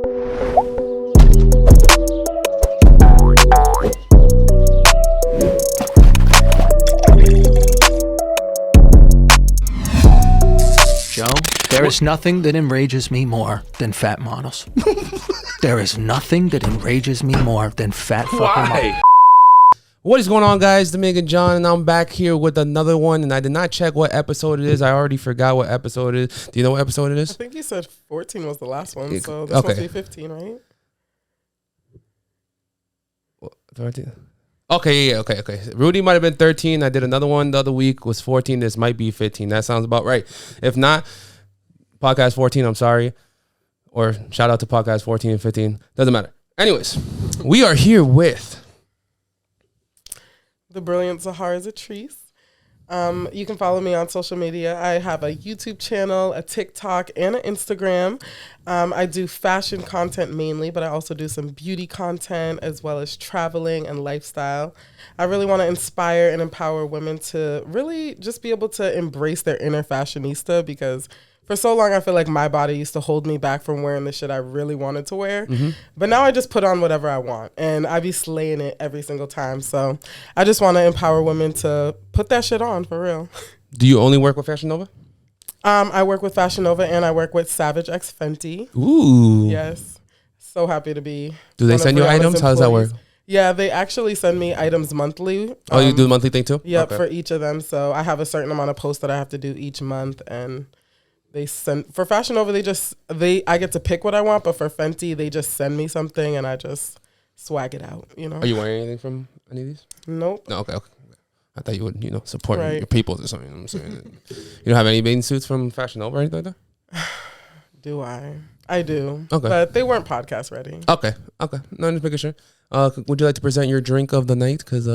Joe, there is nothing that enrages me more than fat models. There is nothing that enrages me more than fat fucking models. What is going on, guys? DominicanJonn, and I'm back here with another one, and I did not check what episode it is. I already forgot what episode it is. Do you know what episode it is? I think you said 14 was the last one, so this must be 15, right? 13? Okay, yeah, okay. Rudy might have been 13. I did another one the other week, was 14. This might be 15. That sounds about right. If not, podcast 14, I'm sorry. Or shout out to podcast 14 and 15. Doesn't matter. Anyways, we are here with the brilliant ZaharaZatrice. You can follow me on social media. I have a YouTube channel, a TikTok, and an Instagram. I do fashion content mainly, but I also do some beauty content as well as traveling and lifestyle. I really want to inspire and empower women to really just be able to embrace their inner fashionista, because for so long I feel like my body used to hold me back from wearing the shit I really wanted to wear. Mm-hmm. But now I just put on whatever I want, and I be slaying it every single time. So I just want to empower women to put that shit on for real. Do you only work with Fashion Nova? I work with Fashion Nova, and I work with Savage X Fenty. Ooh. Yes. So happy to be. Do they send you items? How does that work? Yeah, they actually send me items monthly. Oh, you do the monthly thing too? Yep, okay. For each of them. So I have a certain amount of posts that I have to do each month, and they send for Fashion Nova. I get to pick what I want, but for Fenty, they just send me something and I just swag it out. You know. Are you wearing anything from any of these? Nope. No. Okay. I thought you would, support your peoples or something. You know what I'm saying? You don't have any bathing suits from Fashion Nova or anything like that? Do I? I do. Okay. But they weren't podcast ready. Okay. No, I'm just making sure. Would you like to present your drink of the night? Because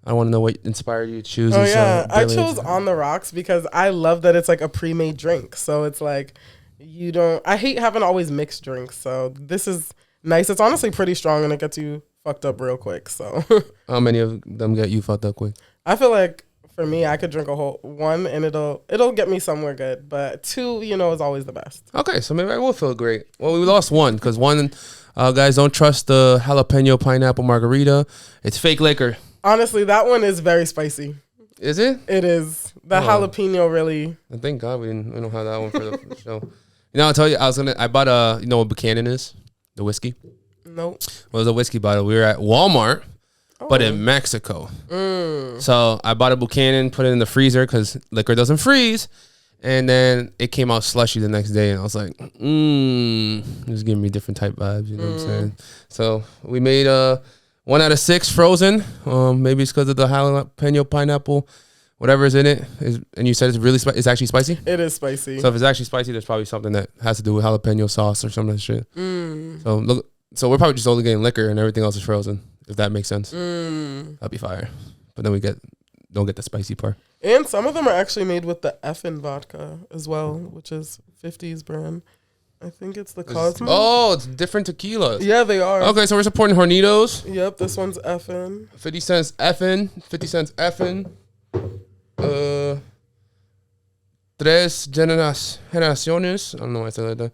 I want to know what inspired you to choose. Oh, yeah. I chose On the Rocks because I love that it's like a pre-made drink. So it's like I hate having always mixed drinks. So this is nice. It's honestly pretty strong and it gets you fucked up real quick. So how many of them get you fucked up quick? I feel like for me, I could drink a whole one and it'll get me somewhere good. But two, is always the best. Okay. So maybe I will feel great. Well, we lost one because one, guys, don't trust the jalapeno pineapple margarita. It's fake liquor. Honestly, that one is very spicy. Is it? It is. The jalapeno really. Thank God we don't have that one for the show. I'll tell you, I bought what Buchanan is? The whiskey? Nope. Well, it was a whiskey bottle. We were at Walmart, but in Mexico. So I bought a Buchanan, put it in the freezer because liquor doesn't freeze. And then it came out slushy the next day. And I was like, it was giving me different type vibes. You know what I'm saying? So we made 1 out of 6 frozen. Maybe it's because of the jalapeno pineapple, whatever is in it. And you said it's really it's actually spicy? It is spicy. So if it's actually spicy, there's probably something that has to do with jalapeno sauce or some of that shit. So we're probably just only getting liquor and everything else is frozen, if that makes sense. That'd be fire. But then don't get the spicy part. And some of them are actually made with the effin' vodka as well, which is 50's brand. I think it's the Cosmo. Oh, it's different tequilas. Yeah, they are. Okay, so we're supporting Hornitos. Yep, this one's effin'. 50 cents effin'. 50 cents effin'. Tres generaciones. I don't know why I said like that.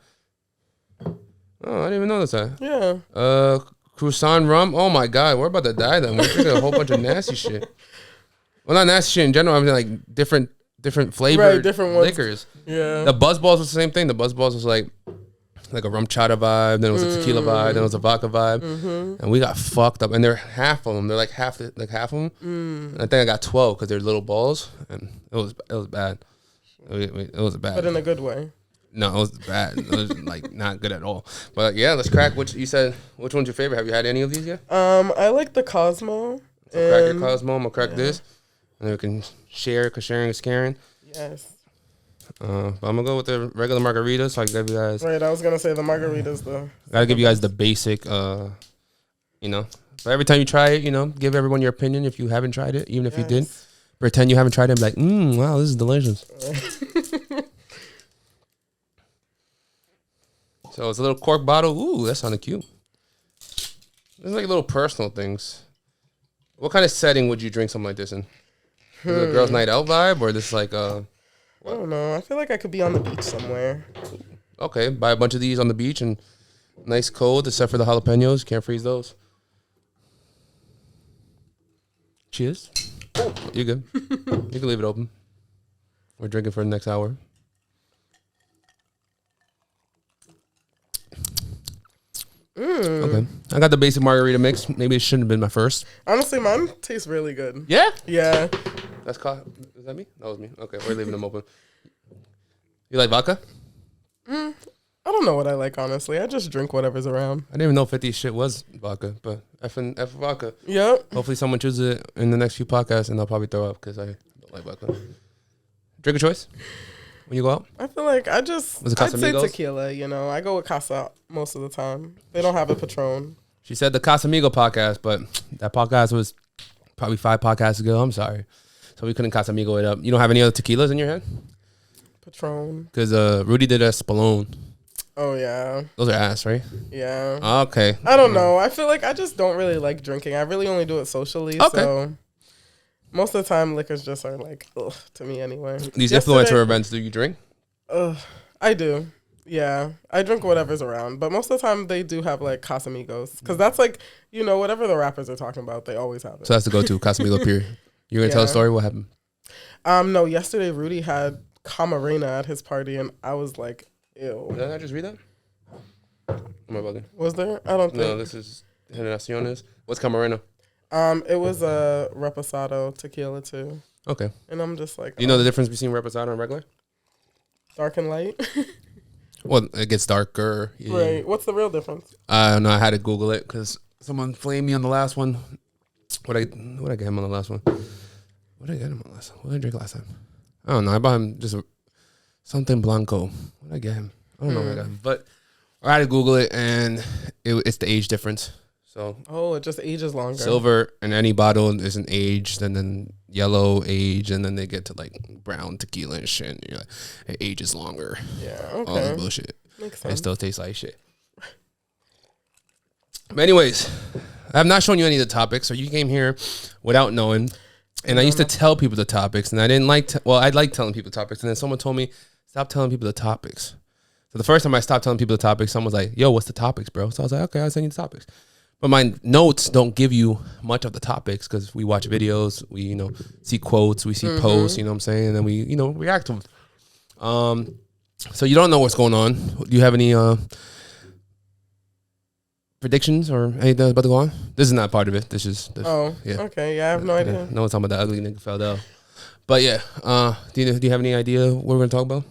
Oh, I didn't even notice that. Yeah. Croissant rum. Oh my God, we're about to die then. We're drinking a whole bunch of nasty shit. Well, not nasty shit in general. I mean, like different flavored different ones. liquors. Yeah. The Buzz Balls was the same thing. The Buzz Balls was like a rum chata vibe. Then it was a tequila vibe. Then it was a vodka vibe. And we got fucked up. And they're half of them. They're like half of them. And I think I got 12 because they're little balls. And it was bad. It was bad. But in a good way. No, it was bad. It was like not good at all. But yeah, let's crack. You said which one's your favorite? Have you had any of these yet? I like the Cosmo. So crack your Cosmo. I'm gonna crack this, and then we can share because sharing is caring. Yes. But I'm gonna go with the regular margarita. So I give you guys. Right, I was gonna say the margaritas though. Gotta give you guys the basic. But every time you try it, give everyone your opinion if you haven't tried it, even if you did. Pretend you haven't tried it. And be like, wow, this is delicious. So it's a little cork bottle. Ooh, that sounded cute. There's like little personal things. What kind of setting would you drink something like this in? Is it a girls' night out vibe or this like I don't know. I feel like I could be on the beach somewhere. Okay, buy a bunch of these on the beach and Nice cold, except for the jalapenos. Can't freeze those. Cheers. You good? You can leave it open. We're drinking for the next hour. Okay. I got the basic margarita mix. Maybe it shouldn't have been my first. Honestly, mine tastes really good. Yeah? Yeah. Is that me? That was me. Okay, we're leaving them open. You like vodka? I don't know what I like, honestly. I just drink whatever's around. I didn't even know 50 shit was vodka, but F vodka. Yep. Hopefully someone chooses it in the next few podcasts and I'll probably throw up because I don't like vodka. Drink of choice when you go out? I feel like I'd say Casamigos? tequila, you know. I go with Casa most of the time. They don't have a Patron. She said the Casamigo podcast, but that podcast was probably 5 podcasts ago. I'm sorry. So we couldn't Casamigo it up. You don't have any other tequilas in your head? Patron. Because Rudy did a Spallone. Oh, yeah. Those are ass, right? Yeah. Okay. I don't know. I feel like I just don't really like drinking. I really only do it socially. Okay. So most of the time, liquors just are like, ugh, to me anyway. These influencer events, do you drink? I do. Yeah. I drink whatever's around. But most of the time, they do have like Casamigos. Because that's like, you know, whatever the rappers are talking about, they always have it. So that's the go-to, Casamigo period. You're going to tell a story? What happened? No, yesterday, Rudy had Camarena at his party, and I was like, ew. Did I just read that? Am I bugging? Was there? I don't think. No, this is Generaciones. What's Camarena? It was a Reposado tequila too. Okay. And I'm just like, Do you know the difference between Reposado and regular? dark and light. Well, it gets darker. Yeah. Right. What's the real difference? I don't know. I had to Google it because someone flamed me on the last one. What I get him on the last one? What did I get him on the last one? What did I drink last time? I don't know. I bought him just something blanco. What did I get him? I don't know what I got him. But I had to Google it, and it's the age difference. So it just ages longer. silver in any bottle isn't aged, and then yellow age, and then they get to like brown tequila and shit. And you're like, it ages longer. Yeah, All okay. this bullshit. Makes It sense. still tastes like shit. But anyways, I've not shown you any of the topics, so you came here without knowing. And I used to tell people the topics, and I didn't like. I like telling people topics, and then someone told me stop telling people the topics. So the first time I stopped telling people the topics, someone was like, "Yo, what's the topics, bro?" So I was like, "Okay, I'll send you the topics." But my notes don't give you much of the topics because we watch videos, we see quotes, we see posts, you know what I'm saying, and then we react to them. So you don't know what's going on. Do you have any predictions or anything about to go on? This is not part of it. This is okay. Yeah, I have no idea. No one's talking about the ugly nigga fell down. But yeah, do you have any idea what we're gonna talk about?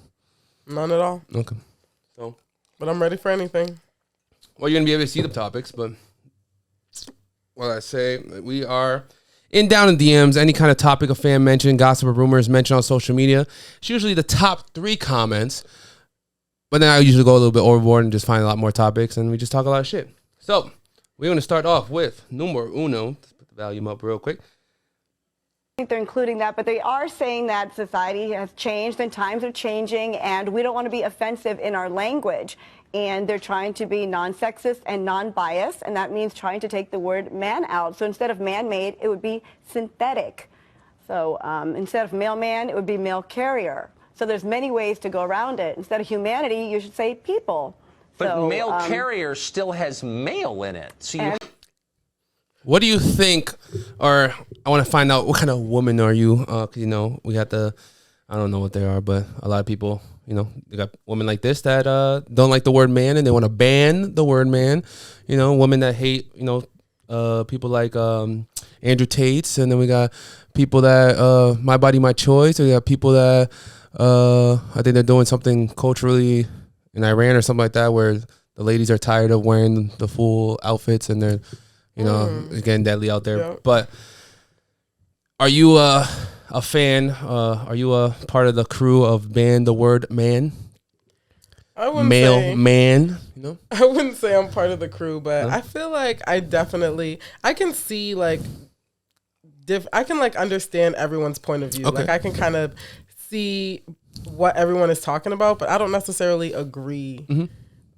None at all. Okay. So, but I'm ready for anything. Well, you're gonna be able to see the topics, but what I say, we are down in DMs. Any kind of topic a fan mentioned, gossip or rumors mentioned on social media. It's usually the top 3 comments, but then I usually go a little bit overboard and just find a lot more topics, and we just talk a lot of shit. So we're gonna start off with numero uno. Let's put the volume up real quick. I think they're including that, but they are saying that society has changed and times are changing, and we don't want to be offensive in our language. And they're trying to be non-sexist and non-biased, and that means trying to take the word man out. So instead of man-made, it would be synthetic. So instead of mailman, it would be mail carrier. So there's many ways to go around it. Instead of humanity, you should say people. But mail carrier still has mail in it. So what do you think, or I want to find out what kind of woman are you? Because, we got I don't know what they are, but a lot of people, you got women like this that don't like the word man and they want to ban the word man. Women that hate, people like Andrew Tate's. And then we got people that, my body, my choice. We got people that I think they're doing something culturally in Iran or something like that where the ladies are tired of wearing the full outfits and they're, it's getting deadly out there. Yeah. But are you a fan? Are you a part of the crew of ban the word man? I wouldn't say man. I wouldn't say I'm part of the crew, but I feel like I can see I can understand everyone's point of view. Okay. Like I can kind of see what everyone is talking about, but I don't necessarily agree. Mm-hmm.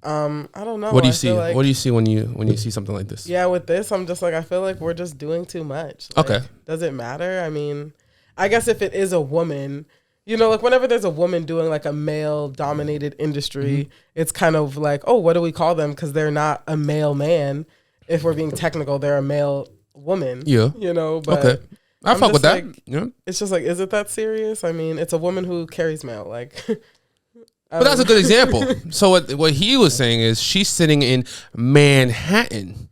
I don't know. What do you see? What do you see when you see something like this? Yeah, with this, I'm just like, I feel like we're just doing too much. Okay. Does it matter? I mean, I guess if it is a woman, You know, like whenever there's a woman doing like a male dominated industry, it's kind of like, oh, what do we call them? Because they're not a male man. If we're being technical, they're a male woman. Yeah. You know, but Okay. I fuck with that. like, Yeah. it's just like, is it that serious? I mean, it's a woman who carries mail. Like, But that's a good example. So what he was saying is she's sitting in Manhattan.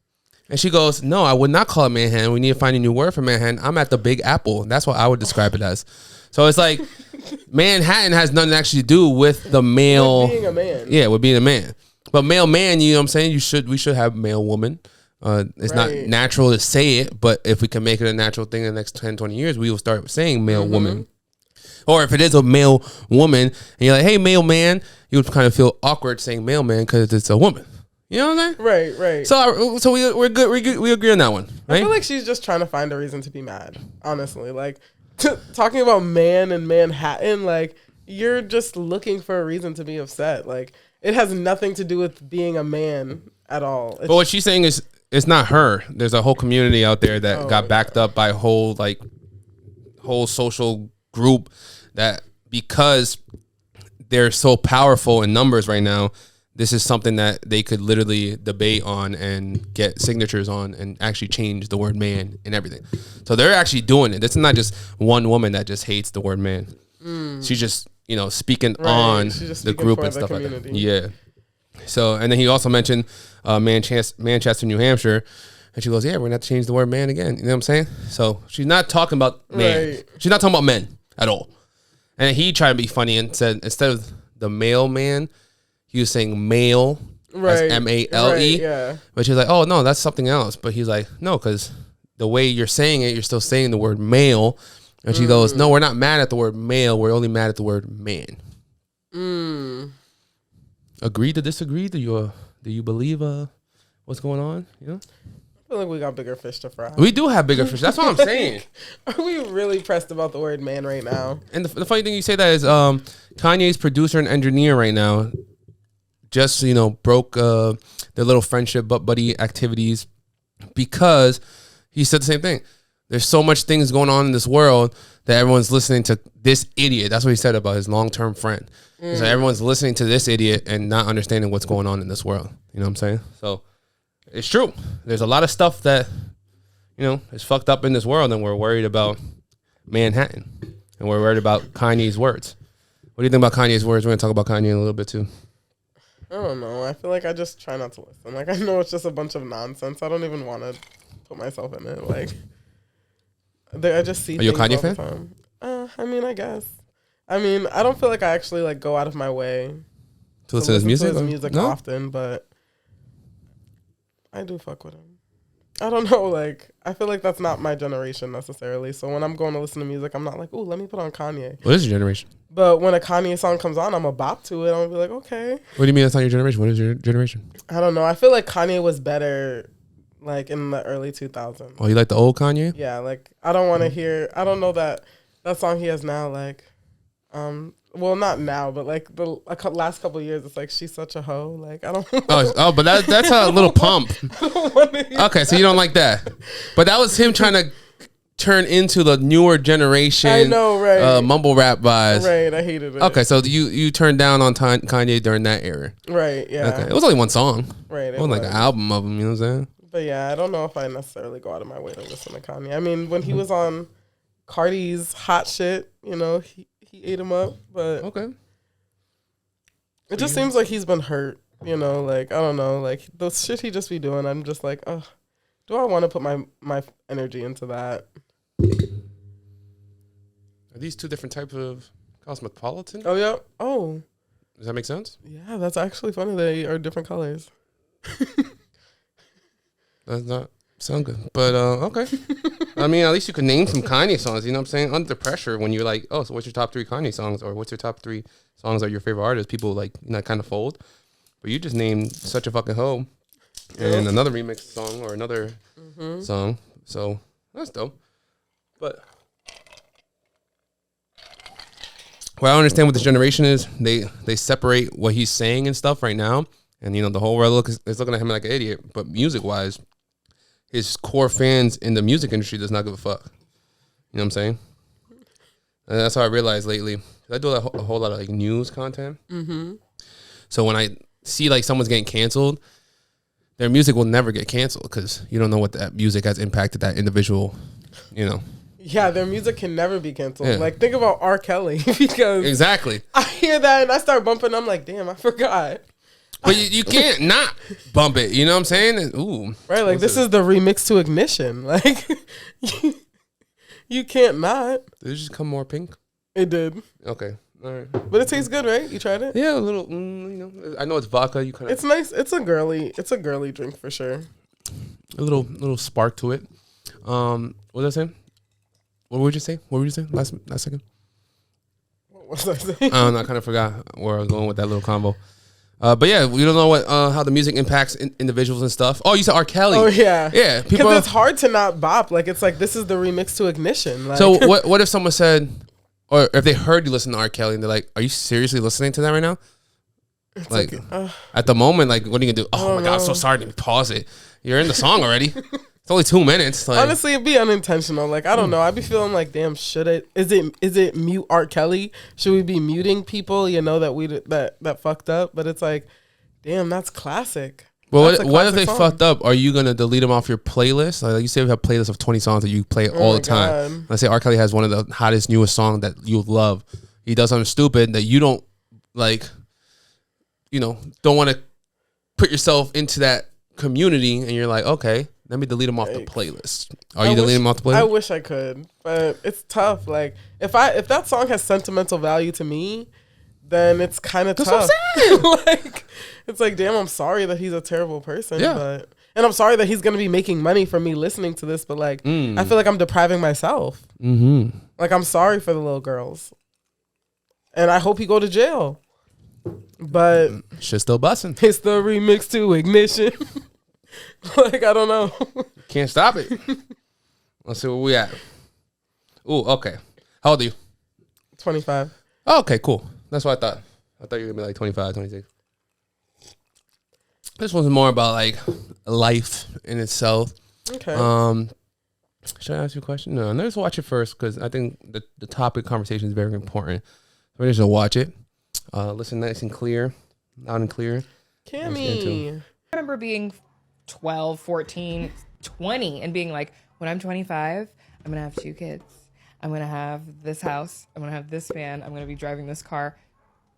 And she goes, no, I would not call it Manhattan. We need to find a new word for Manhattan. I'm at the Big Apple. That's what I would describe it as. So it's like Manhattan has nothing to actually do with the male. with being a man. Yeah, with being a man. But male man, you know what I'm saying? We should have male woman. It's not natural to say it, but if we can make it a natural thing in the next 10, 20 years, we will start saying male woman. Or if it is a male woman and you're like, hey, male man, you would kind of feel awkward saying male man because it's a woman. You know what I'm saying? Right. So we're good. We agree on that one, right? I feel like she's just trying to find a reason to be mad, honestly. Like, talking about man and Manhattan, like, you're just looking for a reason to be upset. Like, it has nothing to do with being a man at all. But what she's saying is it's not her. There's a whole community out there that got backed up by whole social group that because they're so powerful in numbers right now, this is something that they could literally debate on and get signatures on and actually change the word man and everything. So they're actually doing it. This is not just one woman that just hates the word man. She's just, speaking on the group and stuff like that. Yeah. So, and then he also mentioned Manchester, New Hampshire. And she goes, yeah, we're going to have to change the word man again. You know what I'm saying? So she's not talking about man. Right. She's not talking about men at all. And he tried to be funny and said, instead of the male man, he was saying male, as MALE. Right, yeah. But she was like, oh, no, that's something else. But he's like, no, because the way you're saying it, you're still saying the word male. And she goes, no, we're not mad at the word male. We're only mad at the word man. Agree to disagree? Do you believe what's going on? I feel like we got bigger fish to fry. We do have bigger fish. That's what I'm saying. Are we really pressed about the word man right now? And the funny thing you say that is Kanye's producer and engineer right now just, broke their little friendship buddy activities because he said the same thing. There's so much things going on in this world that everyone's listening to this idiot. That's what he said about his long-term friend. So everyone's listening to this idiot and not understanding what's going on in this world. You know what I'm saying? So it's true. There's a lot of stuff that, is fucked up in this world, and we're worried about Manhattan. And we're worried about Kanye's words. What do you think about Kanye's words? We're going to talk about Kanye in a little bit, too. I don't know. I feel like I just try not to listen. Like, I know it's just a bunch of nonsense. I don't even want to put myself in it. Like, I just see. Are you a Kanye fan? fan? I mean, I guess. I mean, I don't feel like I actually like go out of my way to listen to his music. No? Often, but I do fuck with him. I don't know. Like, I feel like that's not my generation necessarily. So when I'm going to listen to music, I'm not like, ooh, let me put on Kanye. What is your generation? But when a Kanye song comes on, I'm a bop to it. I'm gonna be like, okay. What do you mean that's not your generation? What is your generation? I don't know. I feel like Kanye was better, like, in the early 2000s. Oh, you like the old Kanye? Yeah, like, I don't want to hear. I don't know that song he has now. Like, well, not now, but like the last couple of years, it's like she's such a hoe. Like, I don't. Oh, but that's a little pump. Okay, so you don't like that, but that was him trying to turn into the newer generation. I know, right? Mumble rap vibes. Right, I hated it. Okay, so you turned down on Kanye during that era. Right. Yeah. Okay, it was only one song. Right. It wasn't like an album of him. You know what I'm saying? But yeah, I don't know if I necessarily go out of my way to listen to Kanye. I mean, when he was on Cardi's hot shit, he ate him up, but okay. It just seems like he's been hurt, like, I don't know, like the shit he just be doing. I'm just like, oh, do I want to put my energy into that? Are these two different types of cosmopolitan? Oh, yeah. Oh. Does that make sense? Yeah, that's actually funny. They are different colors. Does not sound good. But, okay. I mean, at least you could name some Kanye songs, you know what I'm saying? Under pressure when you're like, oh, so what's your top 3 Kanye songs? Or what's your top 3 songs that are your favorite artists? People, like, kind of fold. But you just named Such a Fucking Hoe and another remix song or another song. So, that's dope. But what I understand what this generation is, they separate what he's saying and stuff right now. And, the whole world is looking at him like an idiot. But music-wise, his core fans in the music industry does not give a fuck. You know what I'm saying? And that's how I realized lately. I do a whole lot of like news content. Mm-hmm. So when I see like someone's getting canceled, their music will never get canceled because you don't know what that music has impacted that individual, you know. Yeah, their music can never be canceled. Yeah. Like, think about R. Kelly because exactly. I hear that and I start bumping. I'm like, damn, I forgot. But you can't not bump it. You know what I'm saying? Ooh, right. Like this is the remix to Ignition. Like you can't not. Did it just come more pink? It did. Okay. All right. But it tastes good, right? You tried it? Yeah, a little. You know, I know it's vodka. You kind of. It's nice. It's a girly drink for sure. A little spark to it. What was I saying? What would you say? What were you saying last second? What was I saying? I don't know. I kind of forgot where I was going with that little combo. But yeah, we don't know what how the music impacts individuals and stuff. Oh, you said R. Kelly. Oh yeah, yeah. Because it's hard to not bop. Like it's like this is the remix to Ignition. Like. So what if someone said, or if they heard you listen to R. Kelly and they're like, "Are you seriously listening to that right now?" It's like at the moment, like what are you gonna do? Oh my god, I'm so sorry. Let me pause it. You're in the song already. It's only 2 minutes. Like. Honestly, it'd be unintentional. Like I don't know. I'd be feeling like, damn, should it? Is it mute R. Kelly? Should we be muting people? You know that fucked up. But it's like, damn, that's classic. Well, what if they fucked up? Are you gonna delete them off your playlist? Like you say, we have playlists of 20 songs that you play all the time. God. Let's say R. Kelly has one of the hottest, newest songs that you love. He does something stupid that you don't like. You know, don't want to put yourself into that community, and you're like, okay, let me delete them off the playlist. Are you deleting them off the playlist? I wish I could, but it's tough. Like if that song has sentimental value to me, then it's kind of tough. That's what I'm saying. Like it's like, damn, I'm sorry that he's a terrible person, and I'm sorry that he's gonna be making money from me listening to this, but like I feel like I'm depriving myself. Mm-hmm. Like I'm sorry for the little girls, and I hope he go to jail. But shit's still busting. It's the remix to Ignition. Like I don't know. Can't stop it. Let's see where we at. Ooh, okay. How old are you? 25. Oh, okay, cool. That's what I thought. I thought you were gonna be like 25, 26. This one's more about like life in itself. Okay. Should I ask you a question? No, let's watch it first because I think the topic conversation is very important. We're just gonna watch it. Listen nice and clear, loud and clear. Cammy. I remember being 12, 14, 20 and being like, when I'm 25, I'm going to have 2 kids. I'm going to have this house. I'm going to have this van. I'm going to be driving this car.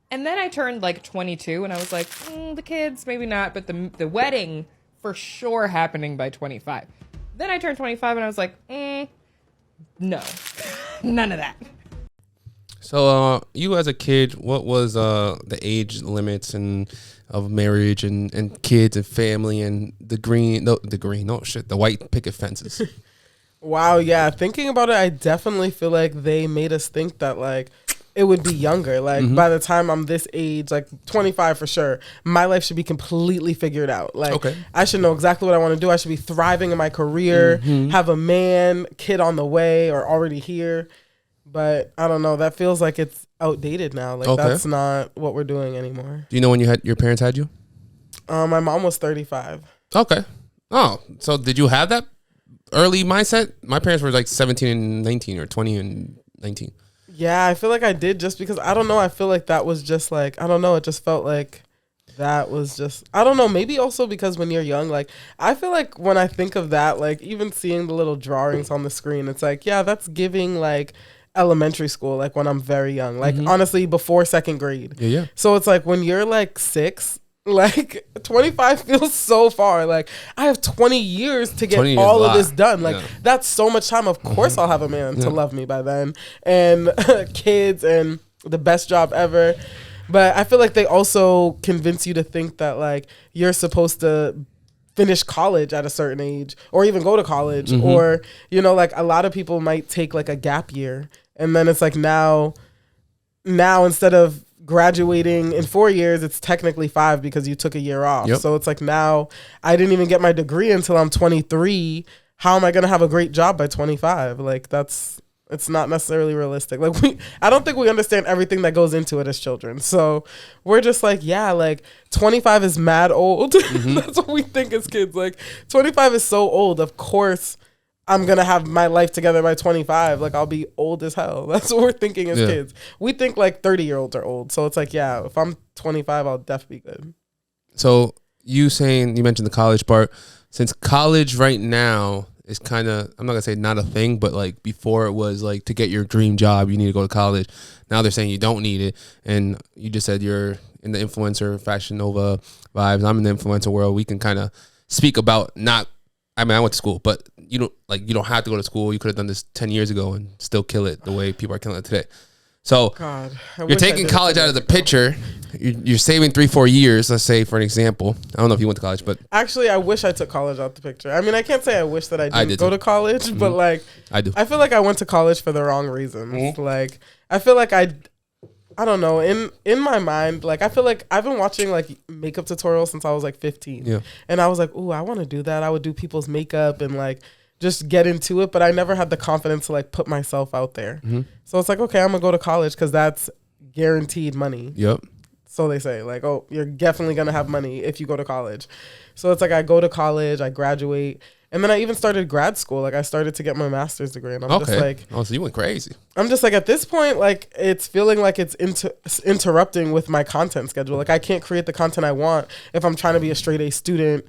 And then I turned like 22 and I was like, the kids, maybe not, but the wedding for sure happening by 25. Then I turned 25 and I was like, no, none of that. So, you as a kid, what was the age limits of marriage and kids and family and the white picket fences? Wow, yeah. Thinking about it, I definitely feel like they made us think that like it would be younger. Like by the time I'm this age, like 25 for sure, my life should be completely figured out. Like I should know exactly what I want to do. I should be thriving in my career, have a man, kid on the way or already here. But I don't know. That feels like it's outdated now. Like that's not what we're doing anymore. Do you know when your parents had you? My mom was 35. Okay. Oh, so did you have that early mindset? My parents were like 17 and 19 or 20 and 19. Yeah, I feel like I did just because I don't know. I feel like that was just like, I don't know. It just felt like that was just, I don't know. Maybe also because when you're young, like I feel like when I think of that, like even seeing the little drawings on the screen, it's like, yeah, that's giving like elementary school, like when I'm very young, like honestly before 2nd grade. Yeah. So it's like when you're like 6, like 25 feels so far. Like I have 20 years to get all of this done. Like that's so much time. Of course I'll have a man to love me by then and kids and the best job ever. But I feel like they also convince you to think that like you're supposed to finish college at a certain age or even go to college or, you know, like a lot of people might take like a gap year. And then it's like now instead of graduating in 4 years, it's technically 5 because you took a year off. Yep. So it's like now I didn't even get my degree until I'm 23. How am I going to have a great job by 25? Like it's not necessarily realistic. Like I don't think we understand everything that goes into it as children. So we're just like, yeah, like 25 is mad old. That's what we think as kids. Like 25 is so old. Of course, I'm going to have my life together by 25. Like, I'll be old as hell. That's what we're thinking as kids. We think like 30-year-olds are old. So it's like, yeah, if I'm 25, I'll definitely be good. So you mentioned the college part. Since college right now is kind of, I'm not going to say not a thing, but like before it was like to get your dream job, you need to go to college. Now they're saying you don't need it. And you just said you're in the influencer Fashion Nova vibes. I'm in the influencer world. We can kind of speak about I went to school, but you don't have to go to school. You could have done this 10 years ago and still kill it the way people are killing it today. So you're taking college out of the picture. You're saving 3-4 years, let's say, for an example. I don't know if you went to college, but actually, I wish I took college out the picture. I mean, I can't say I wish that I didn't go to college, but like I do. I feel like I went to college for the wrong reasons. Like I feel like I don't know. In my mind, like I feel like I've been watching like makeup tutorials since I was like 15. Yeah. And I was like, ooh, I want to do that. I would do people's makeup and like just get into it, but I never had the confidence to like put myself out there. So it's like, okay, I'm gonna go to college because that's guaranteed money. Yep. So they say like, oh, you're definitely gonna have money if you go to college. So it's like I go to college, I graduate, and then I even started grad school. Like I started to get my master's degree, and I'm just like, oh, so you went crazy. I'm just like at this point, like it's feeling like it's interrupting with my content schedule. Like I can't create the content I want if I'm trying to be a straight A student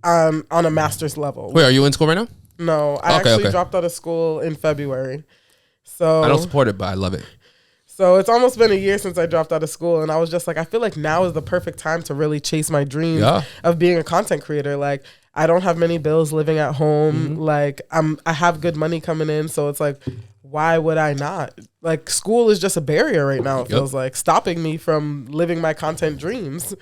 on a master's level. Wait, are you in school right now? No, I actually dropped out of school in February. So I don't support it, but I love it. So it's almost been a year since I dropped out of school, and I was just like, I feel like now is the perfect time to really chase my dreams of being a content creator. Like I don't have many bills living at home. Like I have good money coming in, so it's like, why would I not? Like school is just a barrier right now. It feels like stopping me from living my content dreams.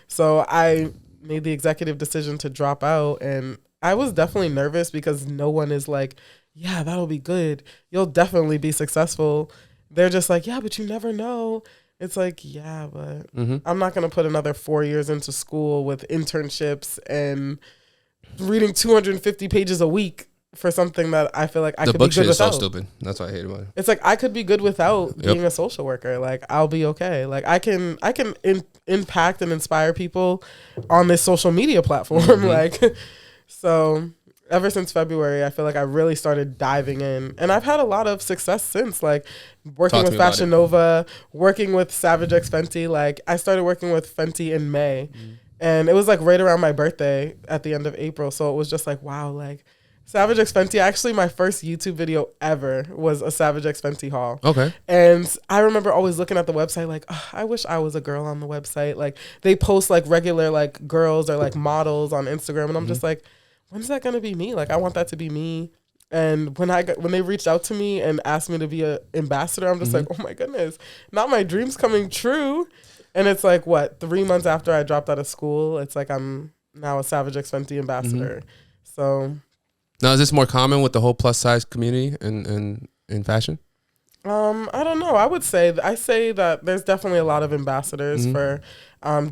So I made the executive decision to drop out, and I was definitely nervous because no one is like, yeah, that'll be good. You'll definitely be successful. They're just like, yeah, but you never know. It's like, yeah, but I'm not going to put another 4 years into school with internships and reading 250 pages a week for something that I feel like I could be good without. The book shit is so stupid. That's what I hate about it. It's like I could be good without being a social worker. Like I'll be okay. Like I can impact and inspire people on this social media platform. Like, so ever since February, I feel like I really started diving in, and I've had a lot of success since, like working with Fashion Nova, working with Savage X Fenty. Like I started working with Fenty in May, and it was like right around my birthday at the end of April. So it was just like, wow, like Savage X Fenty. Actually, my first YouTube video ever was a Savage X Fenty haul. Okay. And I remember always looking at the website like, oh, I wish I was a girl on the website. Like they post like regular like girls or like models on Instagram, and I'm just like, when's that gonna be me? Like I want that to be me. And when they reached out to me and asked me to be an ambassador, I'm just like, oh my goodness, not my dreams coming true. And it's like, what, 3 months after I dropped out of school, it's like I'm now a Savage X Fenty ambassador. So now, is this more common with the whole plus size community in fashion? I don't know. I say that there's definitely a lot of ambassadors for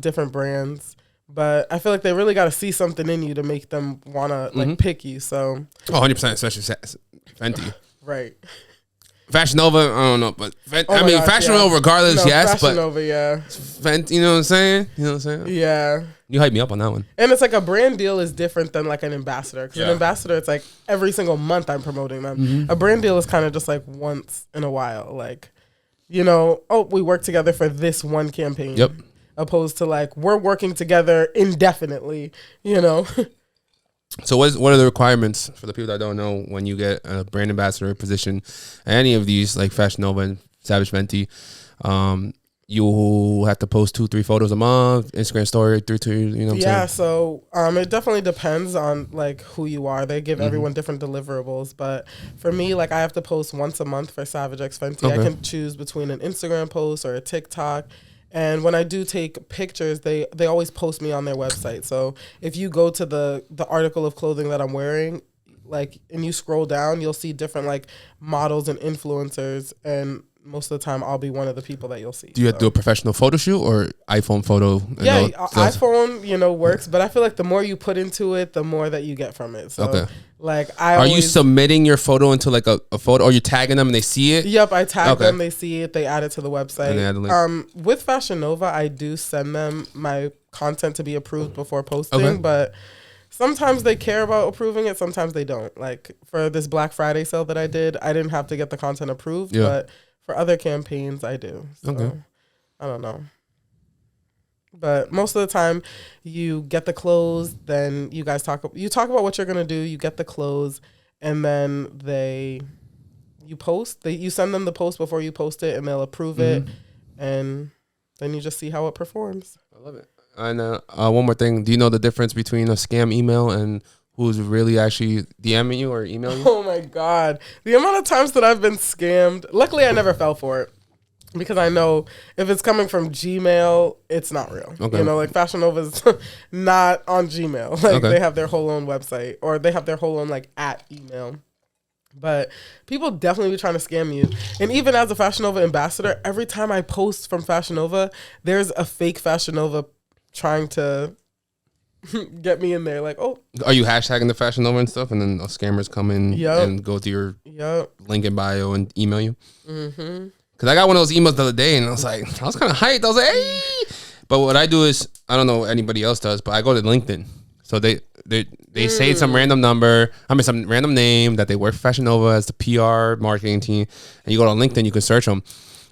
different brands. But I feel like they really got to see something in you to make them want to like pick you. So 100%, especially Fenty. Right. Fashion Nova, I don't know, but Fashion Nova regardless, yes. Fashion Nova, yeah. Fenty, you know what I'm saying? You know what I'm saying? Yeah. You hyped me up on that one. And it's like a brand deal is different than like an ambassador. Because an ambassador, it's like every single month I'm promoting them. A brand deal is kind of just like once in a while. Like, you know, oh, we work together for this one campaign. Yep. Opposed to like we're working together indefinitely, you know. So what are the requirements for the people that don't know when you get a brand ambassador position, any of these like Fashion Nova and Savage Fenty? You have to post 2-3 photos a month, Instagram story, 3-2, you know what I'm saying? Yeah, so it definitely depends on like who you are. They give everyone different deliverables, but for me, like I have to post once a month for Savage X Fenty. I can choose between an Instagram post or a TikTok. And when I do take pictures, they always post me on their website. So if you go to the article of clothing that I'm wearing, like, and you scroll down, you'll see different like models and influencers, and most of the time I'll be one of the people that you'll see. Do you have to do a professional photo shoot or iPhone photo? Yeah, iPhone, works, but I feel like the more you put into it, the more that you get from it. So like Are you submitting your photo into like a photo, or you're tagging them and they see it? Yep, I tag them, they see it, they add it to the website. And they add the link. With Fashion Nova, I do send them my content to be approved before posting, but sometimes they care about approving it, sometimes they don't. Like for this Black Friday sale that I did, I didn't have to get the content approved, but for other campaigns, I do. So, okay. I don't know. But most of the time, you get the clothes, then you guys talk about what you're going to do, you get the clothes, and then you send them the post before you post it, and they'll approve it, and then you just see how it performs. I love it. And one more thing, do you know the difference between a scam email and who's really actually DMing you or emailing you? Oh my God. The amount of times that I've been scammed, luckily I never fell for it. Because I know if it's coming from Gmail, it's not real. Okay. You know, like Fashion Nova's not on Gmail. Like they have their whole own website, or they have their whole own like at email. But people definitely be trying to scam you. And even as a Fashion Nova ambassador, every time I post from Fashion Nova, there's a fake Fashion Nova trying to get me in there. Like, oh. Are you hashtagging the Fashion Nova and stuff? And then those scammers come in and go to your link in bio and email you? Mm-hmm. Because I got one of those emails the other day, and I was kind of hyped. I was like, hey. But what I do is, I don't know what anybody else does, but I go to LinkedIn. So they say some random number, some random name that they work for Fashion Nova as the PR marketing team. And you go to LinkedIn, you can search them.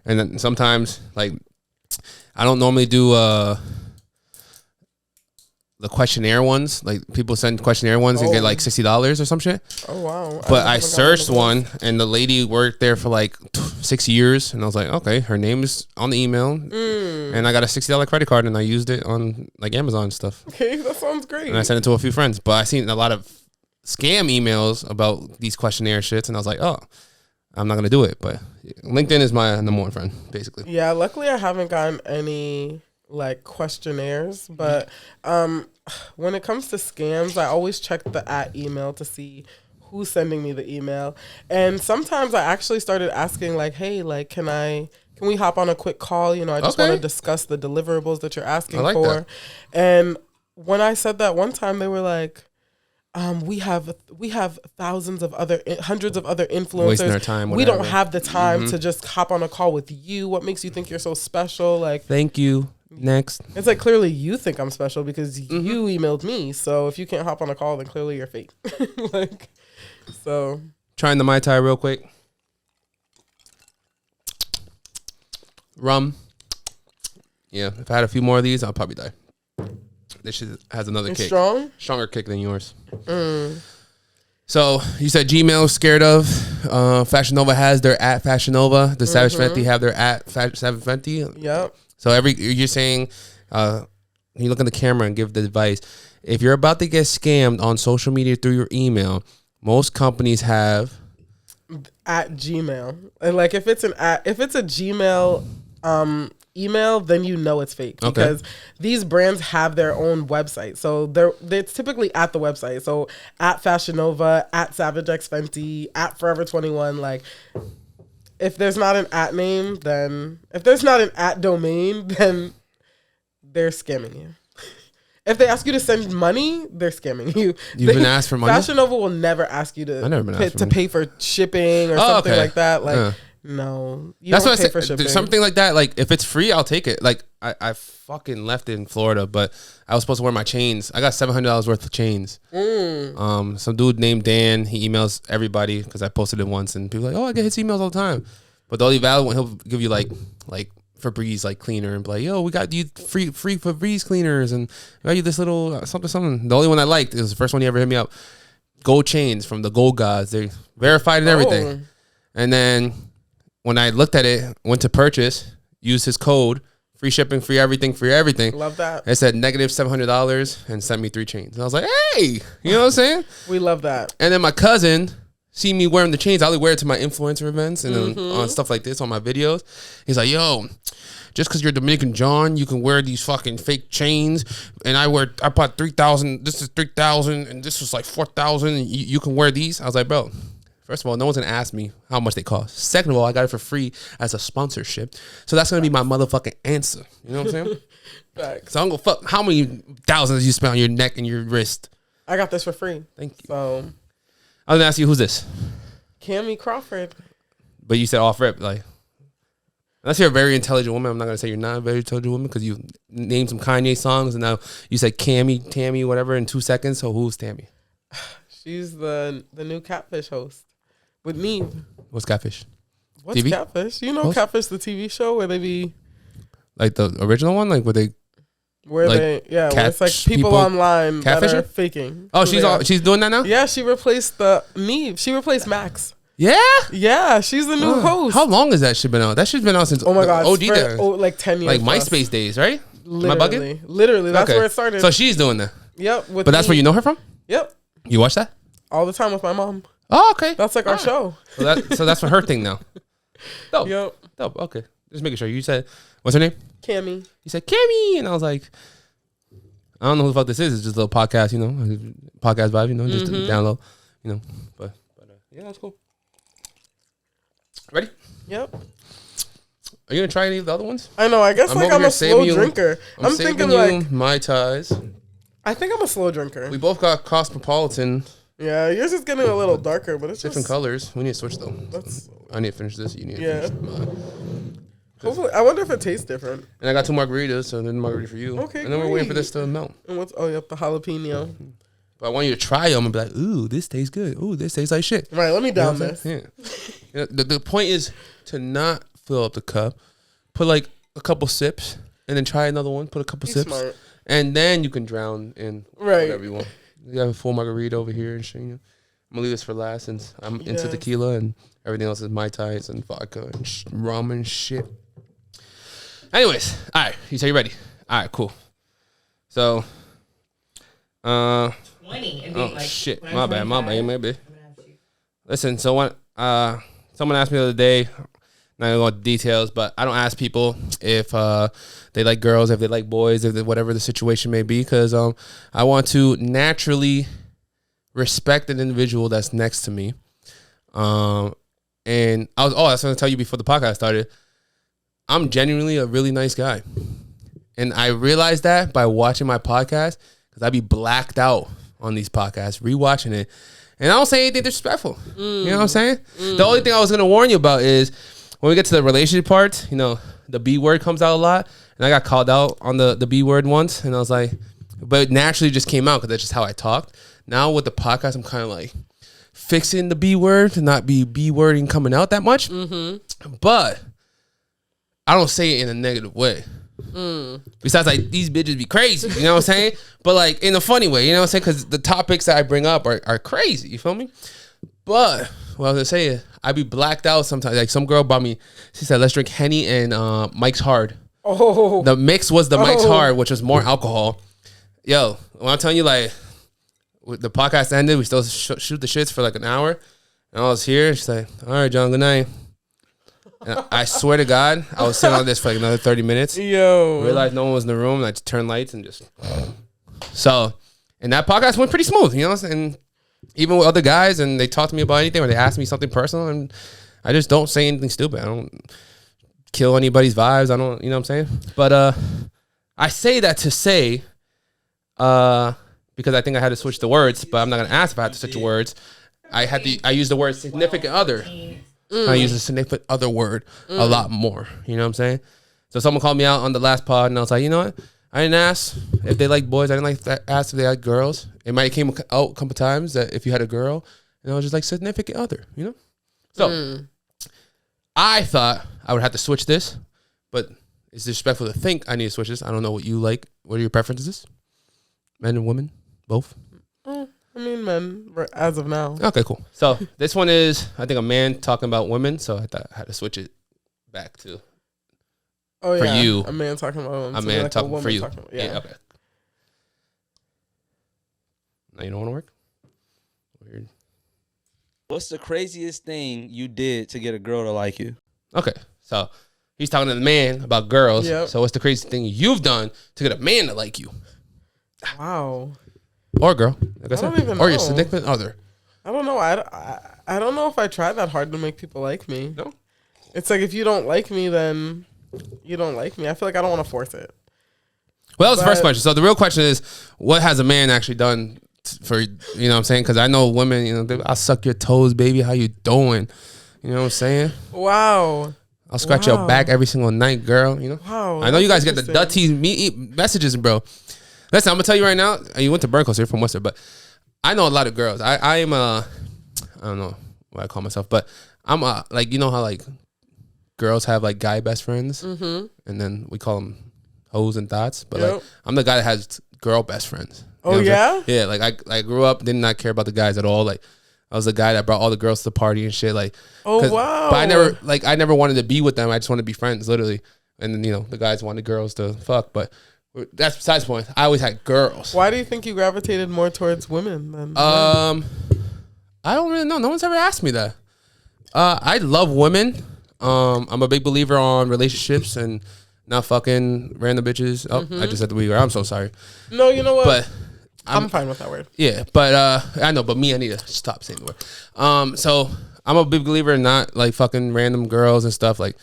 And then sometimes, like, I don't normally do the questionnaire ones. Like, people send questionnaire ones and get like $60 or some shit. Oh, wow. But I searched one, and the lady worked there for like 6 years. And I was like, okay, her name is on the email. And I got a $60 credit card, and I used it on like Amazon and stuff. Okay, that sounds great. And I sent it to a few friends. But I seen a lot of scam emails about these questionnaire shits, and I was like, oh, I'm not going to do it. But LinkedIn is my number one friend, basically. Yeah, luckily I haven't gotten any like questionnaires, but when it comes to scams, I always check the at email to see who's sending me the email. And sometimes I actually started asking like, hey, like, can we hop on a quick call? You know, I just want to discuss the deliverables that you're asking for. That. And when I said that one time, they were like, we have hundreds of other influencers. Wasting our time. We don't have the time to just hop on a call with you. What makes you think you're so special? Like, thank you. Next. It's like, clearly you think I'm special because you emailed me. So if you can't hop on a call, then clearly you're fake. Like, so. Trying the Mai Tai real quick. Rum. Yeah, if I had a few more of these, I'll probably die. This shit has another kick. Strong? Stronger kick than yours. So you said Gmail scared of. Fashion Nova has their at Fashion Nova. The Savage Fenty have their at Savage Fenty. Yep. So you're saying, you look in the camera and give the advice. If you're about to get scammed on social media through your email, most companies have at Gmail. And like if it's a Gmail email, then you know it's fake because these brands have their own website. So they're typically at the website. So at Fashion Nova, at Savage X Fenty, at Forever 21, like. If there's not an at name, if there's not an at domain, then they're scamming you. If they ask you to send money, they're scamming you. You've been asked for money? Fashion Nova will never ask you to pay for shipping or something like that. Like, no. That's what I said. For shipping. Something like that. Like, if it's free, I'll take it. Like, I fucking left it in Florida, but I was supposed to wear my chains. I got $700 worth of chains. Some dude named Dan, he emails everybody because I posted it once, and people are like, oh, I get his emails all the time. But the only valid one, he'll give you like Febreze like cleaner and be like, yo, we got you free Febreze cleaners and we got you this little something. The only one I liked, it was the first one he ever hit me up. Gold chains from the Gold Gods. They verified and everything. And then when I looked at it, went to purchase, used his code, free shipping, free everything. Love that. It said negative $700 and sent me 3 chains. And I was like, hey, you know what I'm saying? We love that. And then my cousin see me wearing the chains. I only wear it to my influencer events and then on stuff like this on my videos. He's like, yo, just because you're DominicanJonn, you can wear these fucking fake chains. And I bought 3,000. This is 3,000, and this was like 4,000. And you can wear these. I was like, bro. First of all, no one's going to ask me how much they cost. Second of all, I got it for free as a sponsorship. So that's going to be my motherfucking answer. You know what I'm saying? Facts. So I'm going to fuck. How many thousands you spent on your neck and your wrist? I got this for free. Thank you. So I was going to ask you, who's this? Cammy Crawford. But you said off rip. Like, Unless you're a very intelligent woman, I'm not gonna say you're not a very intelligent woman because you named some Kanye songs and now you said Tammy, whatever in 2 seconds. So who's Tammy? She's the new Catfish host with Neve. What's Catfish? What's TV? Catfish? You know Host? Catfish, the TV show where they be Like the original one, like where where it's like people online that are faking. Oh, she's doing that now. Yeah, she replaced the Neve. She replaced Max. Yeah. Yeah, she's the new host. How long has that shit been out? That shit's been out since Oh my god, OG there. like 10 years. Like plus. MySpace days, right? Literally, Am I bugging? Literally, that's Okay. where it started. So she's doing that. Yep. But that's where you know her from? Yep. You watch that? All the time with my mom. Oh, okay. That's like our show. So that's for her thing now. Dope. Yep. Dope. Okay. Just making sure. You said, what's her name? Cammy. You said Kimmy, and I was like, I don't know who the fuck this is. It's just a little podcast, podcast vibe, just to download, But yeah, that's cool. Ready? Yep. Are you gonna try any of the other ones? I know. I guess I'm I'm over a here slow saving you- drinker. I'm saving thinking you like Mai Tais. I think I'm a slow drinker. We both got Cosmopolitan, Yeah, yours is getting a little darker, but it's different just colors. We need to switch though. That's I need to finish this. You need to Yeah. finish mine. hopefully. I wonder if it tastes different. And I got 2 margaritas, so then margarita for you. Okay, And then we're waiting for great. this to melt. And what's yep, the jalapeno. But I want you to try them and be like, ooh, this tastes good. Ooh, this tastes like shit. Right, let me You know down what I'm this. saying? Yeah. The point is to not fill up the cup. Put like a couple sips and then try another one. Put a couple Be sips. smart. And then you can drown in Right. whatever you want. You have a full margarita over here and shit. I'm gonna leave this for last since I'm into Yes. tequila and everything else is Mai Tais and vodka and rum and shit. Anyways, all right. You say you're ready. All right, cool. So, 20 and being oh like, shit, when my I'm bad, 25, maybe. I'm gonna have two. Listen, so when someone asked me the other day, not gonna go into details, but I don't ask people if they like girls, if they like boys, if they, whatever the situation may be, because I want to naturally respect an individual that's next to me. And I was gonna tell you before the podcast started. I'm genuinely a really nice guy, and I realized that by watching my podcast because I'd be blacked out on these podcasts, rewatching it. And I don't say anything disrespectful. You know what I'm saying? The only thing I was going to warn you about is when we get to the relationship part, the B word comes out a lot. And I got called out on the B word once. And I was like, but it naturally just came out because that's just how I talked. Now with the podcast, I'm kind of like fixing the B word to not be B wording coming out that much. But I don't say it in a negative way. Besides, like, these bitches be crazy, you know what I'm saying? But like in a funny way, you know what I'm saying? Because the topics that I bring up are crazy, you feel me? But what I was gonna say is I be blacked out sometimes. Like some girl brought me, she said, let's drink Henny and Mike's Hard. Oh, The mix was the Mike's Hard, which was more alcohol. Yo, when I'm telling you, like, with the podcast ended, we still shoot the shits for like an hour. And I was here, she's like, all right, John, good night. And I swear to God, I was sitting on this for like another 30 minutes. yo. Realized no one was in the room. And I just turned lights and just. So, and that podcast went pretty smooth, you know? And even with other guys, and they talk to me about anything or they ask me something personal, and I just don't say anything stupid. I don't kill anybody's vibes. I don't, you know what I'm saying? But I say that to say, because I think I had to switch the words, but I'm not going to ask if I had to switch the words. I use the word significant other. I use the significant other word a lot more. You know what I'm saying? So someone called me out on the last pod, and I was like, you know what? I didn't ask if they like boys. I didn't ask if they like girls. It might have came out a couple times that if you had a girl, and I was just like significant other, you know? So I thought I would have to switch this, but it's disrespectful to think I need to switch this. I don't know what you like. What are your preferences? Men and women? Both? I mean, men, as of now. Okay, cool. So this one is, I think, a man talking about women. So I thought I had to switch it back to Oh, for yeah. you. A man talking about women. a So man like talking woman for you. talking about- Yeah. Okay. Now you don't want to work? Weird. What's the craziest thing you did to get a girl to like you? Okay. So he's talking to the man about girls. Yep. So what's the craziest thing you've done to get a man to like you? Wow. Or a girl. Like I I don't said. even Or your know. significant other. I don't know. I don't know if I tried that hard to make people like me. No? It's like if you don't like me, then you don't like me. I feel like I don't want to force it. Well, that was the first But- question. So the real question is, what has a man actually done for, you know what I'm saying? Because I know women, I'll suck your toes, baby. How you doing? You know what I'm saying? Wow. I'll scratch your back every single night, girl. You know. Wow, I know you guys get the that's dirty messages, bro. Listen, I'm gonna tell you right now. You went to Berkeley, so you're from Worcester, but I know a lot of girls. I am I don't know what I call myself, but I'm like, you know how like girls have like guy best friends, and then we call them hoes and thoughts. But like, I'm the guy that has girl best friends. You know what I'm saying? Yeah. Like I grew up, did not care about the guys at all. Like I was the guy that brought all the girls to the party and shit. Like, wow. But I never wanted to be with them. I just wanted to be friends, literally. And then, you know, the guys wanted girls to fuck, but that's besides the point. I always had girls. Why do you think you gravitated more towards women than men? I don't really know. No one's ever asked me that. I love women. I'm a big believer on relationships and not fucking random bitches. Oh, I just said the word. I'm so sorry. No, you know what? But I'm fine with that word. Yeah, but I know, but me, I need to stop saying the word. So I'm a big believer in not like fucking random girls and stuff. Like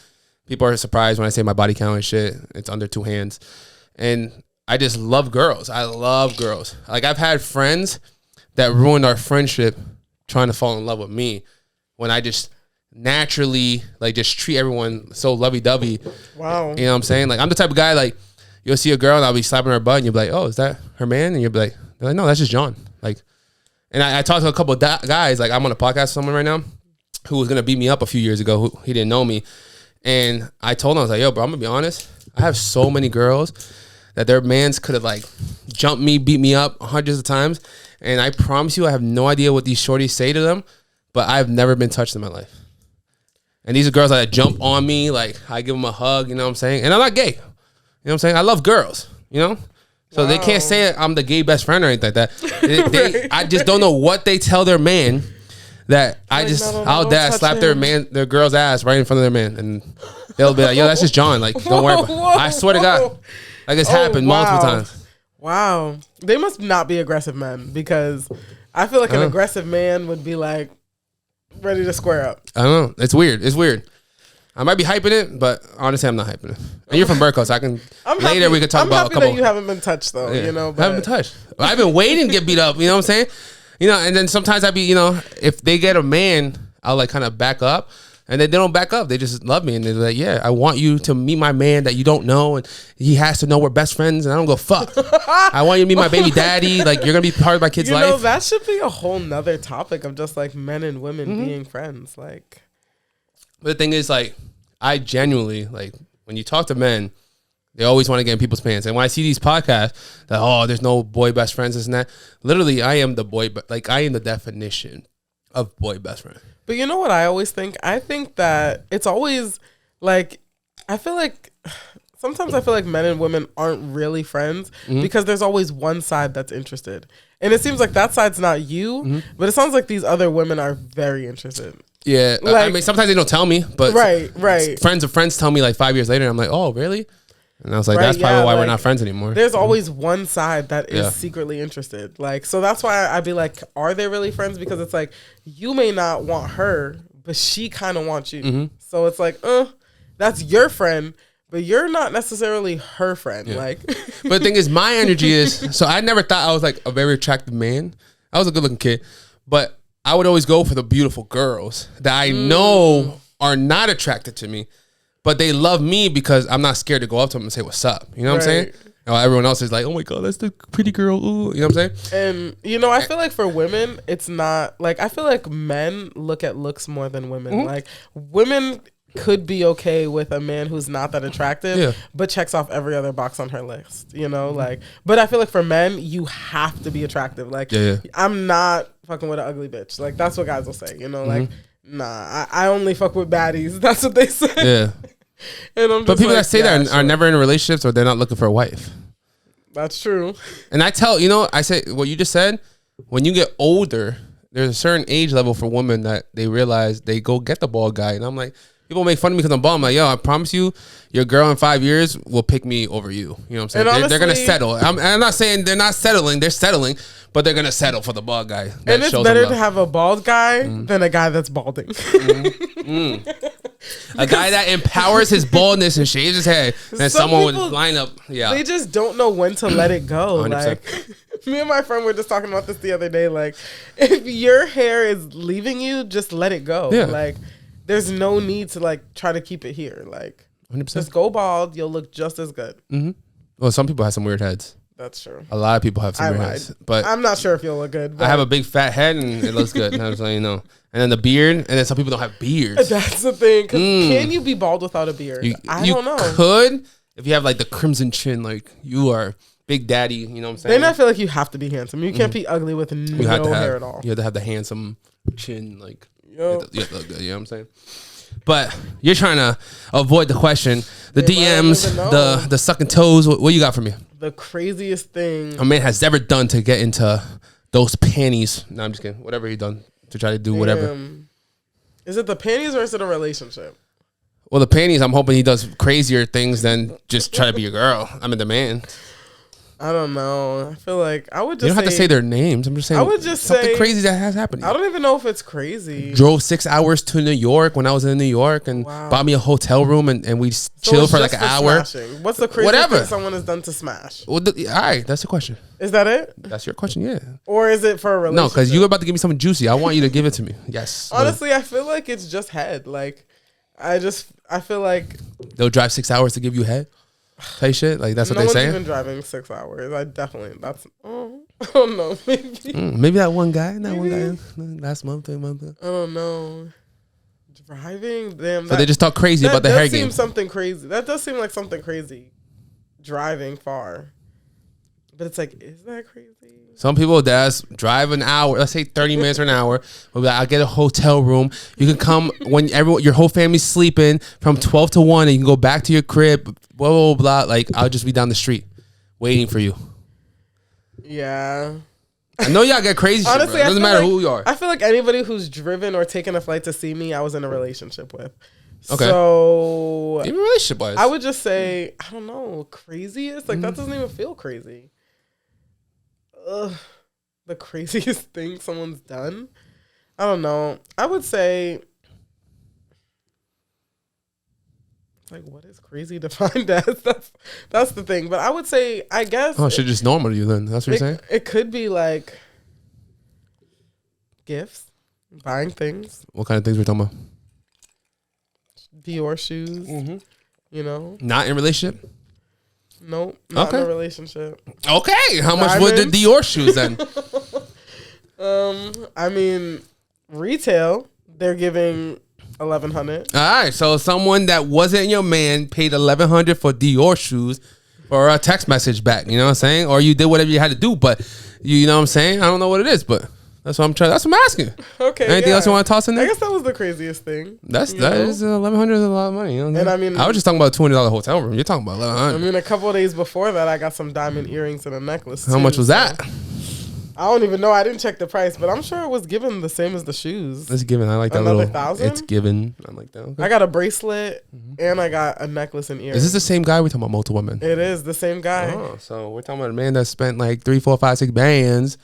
people are surprised when I say my body count and shit. It's under 2 hands. And I just love girls. I love girls. Like I've had friends that ruined our friendship trying to fall in love with me when I just naturally like just treat everyone so lovey-dovey. Wow. You know what I'm saying? Like I'm the type of guy like you'll see a girl and I'll be slapping her butt and you'll be like, oh, is that her man? And you'll be like, they're like, no, that's just John. Like, and I talked to a couple of guys, like I'm on a podcast with someone right now who was going to beat me up a few years ago. Who he didn't know me. And I told him, I was like, yo, bro, I'm going to be honest. I have so many girls that their mans could have like jumped me, beat me up hundreds of times. And I promise you, I have no idea what these shorties say to them, but I've never been touched in my life. And these are girls that jump on me. Like I give them a hug, you know what I'm saying? And I'm not gay. You know what I'm saying? I love girls, you know? So they can't say I'm the gay best friend or anything like that. I just don't know what they tell their man that I'll slap their girl's ass right in front of their man. And they'll be like, yo, that's just John. Like, don't worry about it. I swear to God. Like it's happened multiple times. Wow. They must not be aggressive men because I feel like an aggressive man would be like ready to square up. I don't know. It's weird. It's weird. I might be hyping it, but honestly, I'm not hyping it. And you're from Berkeley, so we could talk about a couple. I'm happy that you haven't been touched, though. Yeah. You know, I haven't been touched. I've been waiting to get beat up. You know what I'm saying? You know, and then sometimes I'd be, you know, if they get a man, I'll like kind of back up, and then they don't back up. They just love me, and they're like, "Yeah, I want you to meet my man that you don't know, and he has to know we're best friends." And I don't go fuck. I want you to meet my baby daddy. Like you're gonna be part of my kid's life. You know, that should be a whole nother topic of just like men and women being friends. Like, but the thing is, like, I genuinely like when you talk to men, they always want to get in people's pants. And when I see these podcasts that there's no boy best friends, this and that. Literally, I am the boy, like I am the definition of boy best friend. But you know what I always think? I think that it's always like I feel like sometimes I feel like men and women aren't really friends because there's always one side that's interested. And it seems like that side's not you, but it sounds like these other women are very interested. Yeah, like, I mean, sometimes they don't tell me, but right. Friends of friends tell me like 5 years later. And I'm like, oh, really? And I was like, that's probably why we're not friends anymore. There's always one side that is secretly interested. Like, so that's why I'd be like, are they really friends? Because it's like, you may not want her, but she kind of wants you. So it's like, that's your friend, but you're not necessarily her friend. Like, but the thing is, my energy is, so I never thought I was like a very attractive man. I was a good looking kid, but I would always go for the beautiful girls that I know are not attracted to me, but they love me because I'm not scared to go up to them and say, what's up? You know what I'm saying? Everyone else is like, oh my God, that's the pretty girl. Ooh. You know what I'm saying? And, you know, I feel like for women, it's not like, I feel like men look at looks more than women. Like women could be okay with a man who's not that attractive, but checks off every other box on her list, you know, like, but I feel like for men, you have to be attractive. Like, I'm not fucking with an ugly bitch. Like, that's what guys will say, you know, like, nah, I only fuck with baddies. That's what they say. Yeah. And I'm just but people like, that say that are never in relationships or they're not looking for a wife. That's true. And I tell, you know, I say what you just said, when you get older, there's a certain age level for women that they realize they go get the bald guy. And I'm like, people make fun of me because I'm bald. I'm like, yo, I promise you, your girl in 5 years will pick me over you. You know what I'm saying? Honestly, they're going to settle. I'm not saying they're not settling. They're settling, but they're going to settle for the bald guy. And it's better to have a bald guy than a guy that's balding. A guy that empowers his baldness and shaves his head, and someone would line up. Yeah, they just don't know when to let it go. 100%. Like, me and my friend were just talking about this the other day. Like, if your hair is leaving you, just let it go. Yeah. Like, there's no need to like try to keep it here. Like 100%. just go bald, you'll look just as good. Well, some people have some weird heads. That's true. A lot of people have some weird heads, but I'm not sure if you'll look good. But I have a big fat head and it looks good. I'm just letting you know. And then the beard, and then some people don't have beards. That's the thing. 'Cause can you be bald without a beard? I don't know. You could if you have like the crimson chin, like you are Big Daddy. You know what I'm saying? Then I feel like you have to be handsome. You can't be ugly with no hair at all. You have to have the handsome chin, like Yo. you have to look good. You know what I'm saying? But you're trying to avoid the question, the Yeah, DMs, the sucking toes. What you got for me? The craziest thing A man has ever done to get into those panties. No, I'm just kidding. Whatever he done to try to do whatever. Is it the panties or is it a relationship? Well, the panties, I'm hoping he does crazier things than just try to be a girl. I mean, the man. I don't know. I feel like I would just You don't have to say their names. I'm just saying. I would just something say crazy that has happened. I don't even know if it's crazy. Drove 6 hours to New York when I was in New York and bought me a hotel room and we chilled for like an hour. Smashing. What's the craziest thing someone has done to smash? Well, all right, that's the question. Is that it? That's your question, yeah. Or is it for a relationship? No, because you're about to give me something juicy. I want you to give it to me. Yes. Honestly, I feel like it's just head. Like, I feel like they'll drive 6 hours to give you head. Type shit, like that's what they say. No one's even driving 6 hours. I don't know. Maybe that one guy, last month, 3 months. I don't know. Driving, damn. So they just talk crazy about the hair game. That seems something crazy. That does seem like something crazy. Driving far, but it's like, is that crazy? Some people that's drive an hour, let's say 30 minutes or an hour. We'll be like, I'll get a hotel room. You can come when your whole family's sleeping from 12 to 1 and you can go back to your crib, blah, blah, blah. Like, I'll just be down the street waiting for you. Yeah. I know y'all get crazy shit, Honestly, bro. It doesn't matter who you are. I feel like anybody who's driven or taken a flight to see me, I was in a relationship with. Okay. So even relationship wise, I would just say, I don't know, craziest? Like, that doesn't even feel crazy. Ugh, the craziest thing someone's done? I don't know. I would say, like, what is crazy defined as? That's the thing. But I would say, I guess. Oh, shit, just normal to you then. That's what you're saying? It could be like gifts, buying things. What kind of things we're talking about? Dior shoes. You know? Not in relationship? Nope. Not in a relationship. Okay. How much were the Dior shoes then? I mean, retail, they're giving $1,100. All right. So someone that wasn't your man paid $1,100 for Dior shoes for a text message back. You know what I'm saying? Or you did whatever you had to do, but you know what I'm saying? I don't know what it is, but that's what I'm trying. That's what I'm asking. Okay. Anything else you want to toss in there? I guess that was the craziest thing. That is $1,100 is a lot of money. You know? And I mean, I was just talking about a $200 hotel room. You're talking about $1,100. I mean, a couple of days before that, I got some diamond earrings and a necklace. How much was that? I don't even know. I didn't check the price, but I'm sure it was given the same as the shoes. It's given. I like that Another little. 1,000? It's given. I like that. Okay. I got a bracelet and I got a necklace and earrings. Is this the same guy? We talking about multiple women? It is the same guy. Oh, so we're talking about a man that spent like 3, 4, 5, 6 bands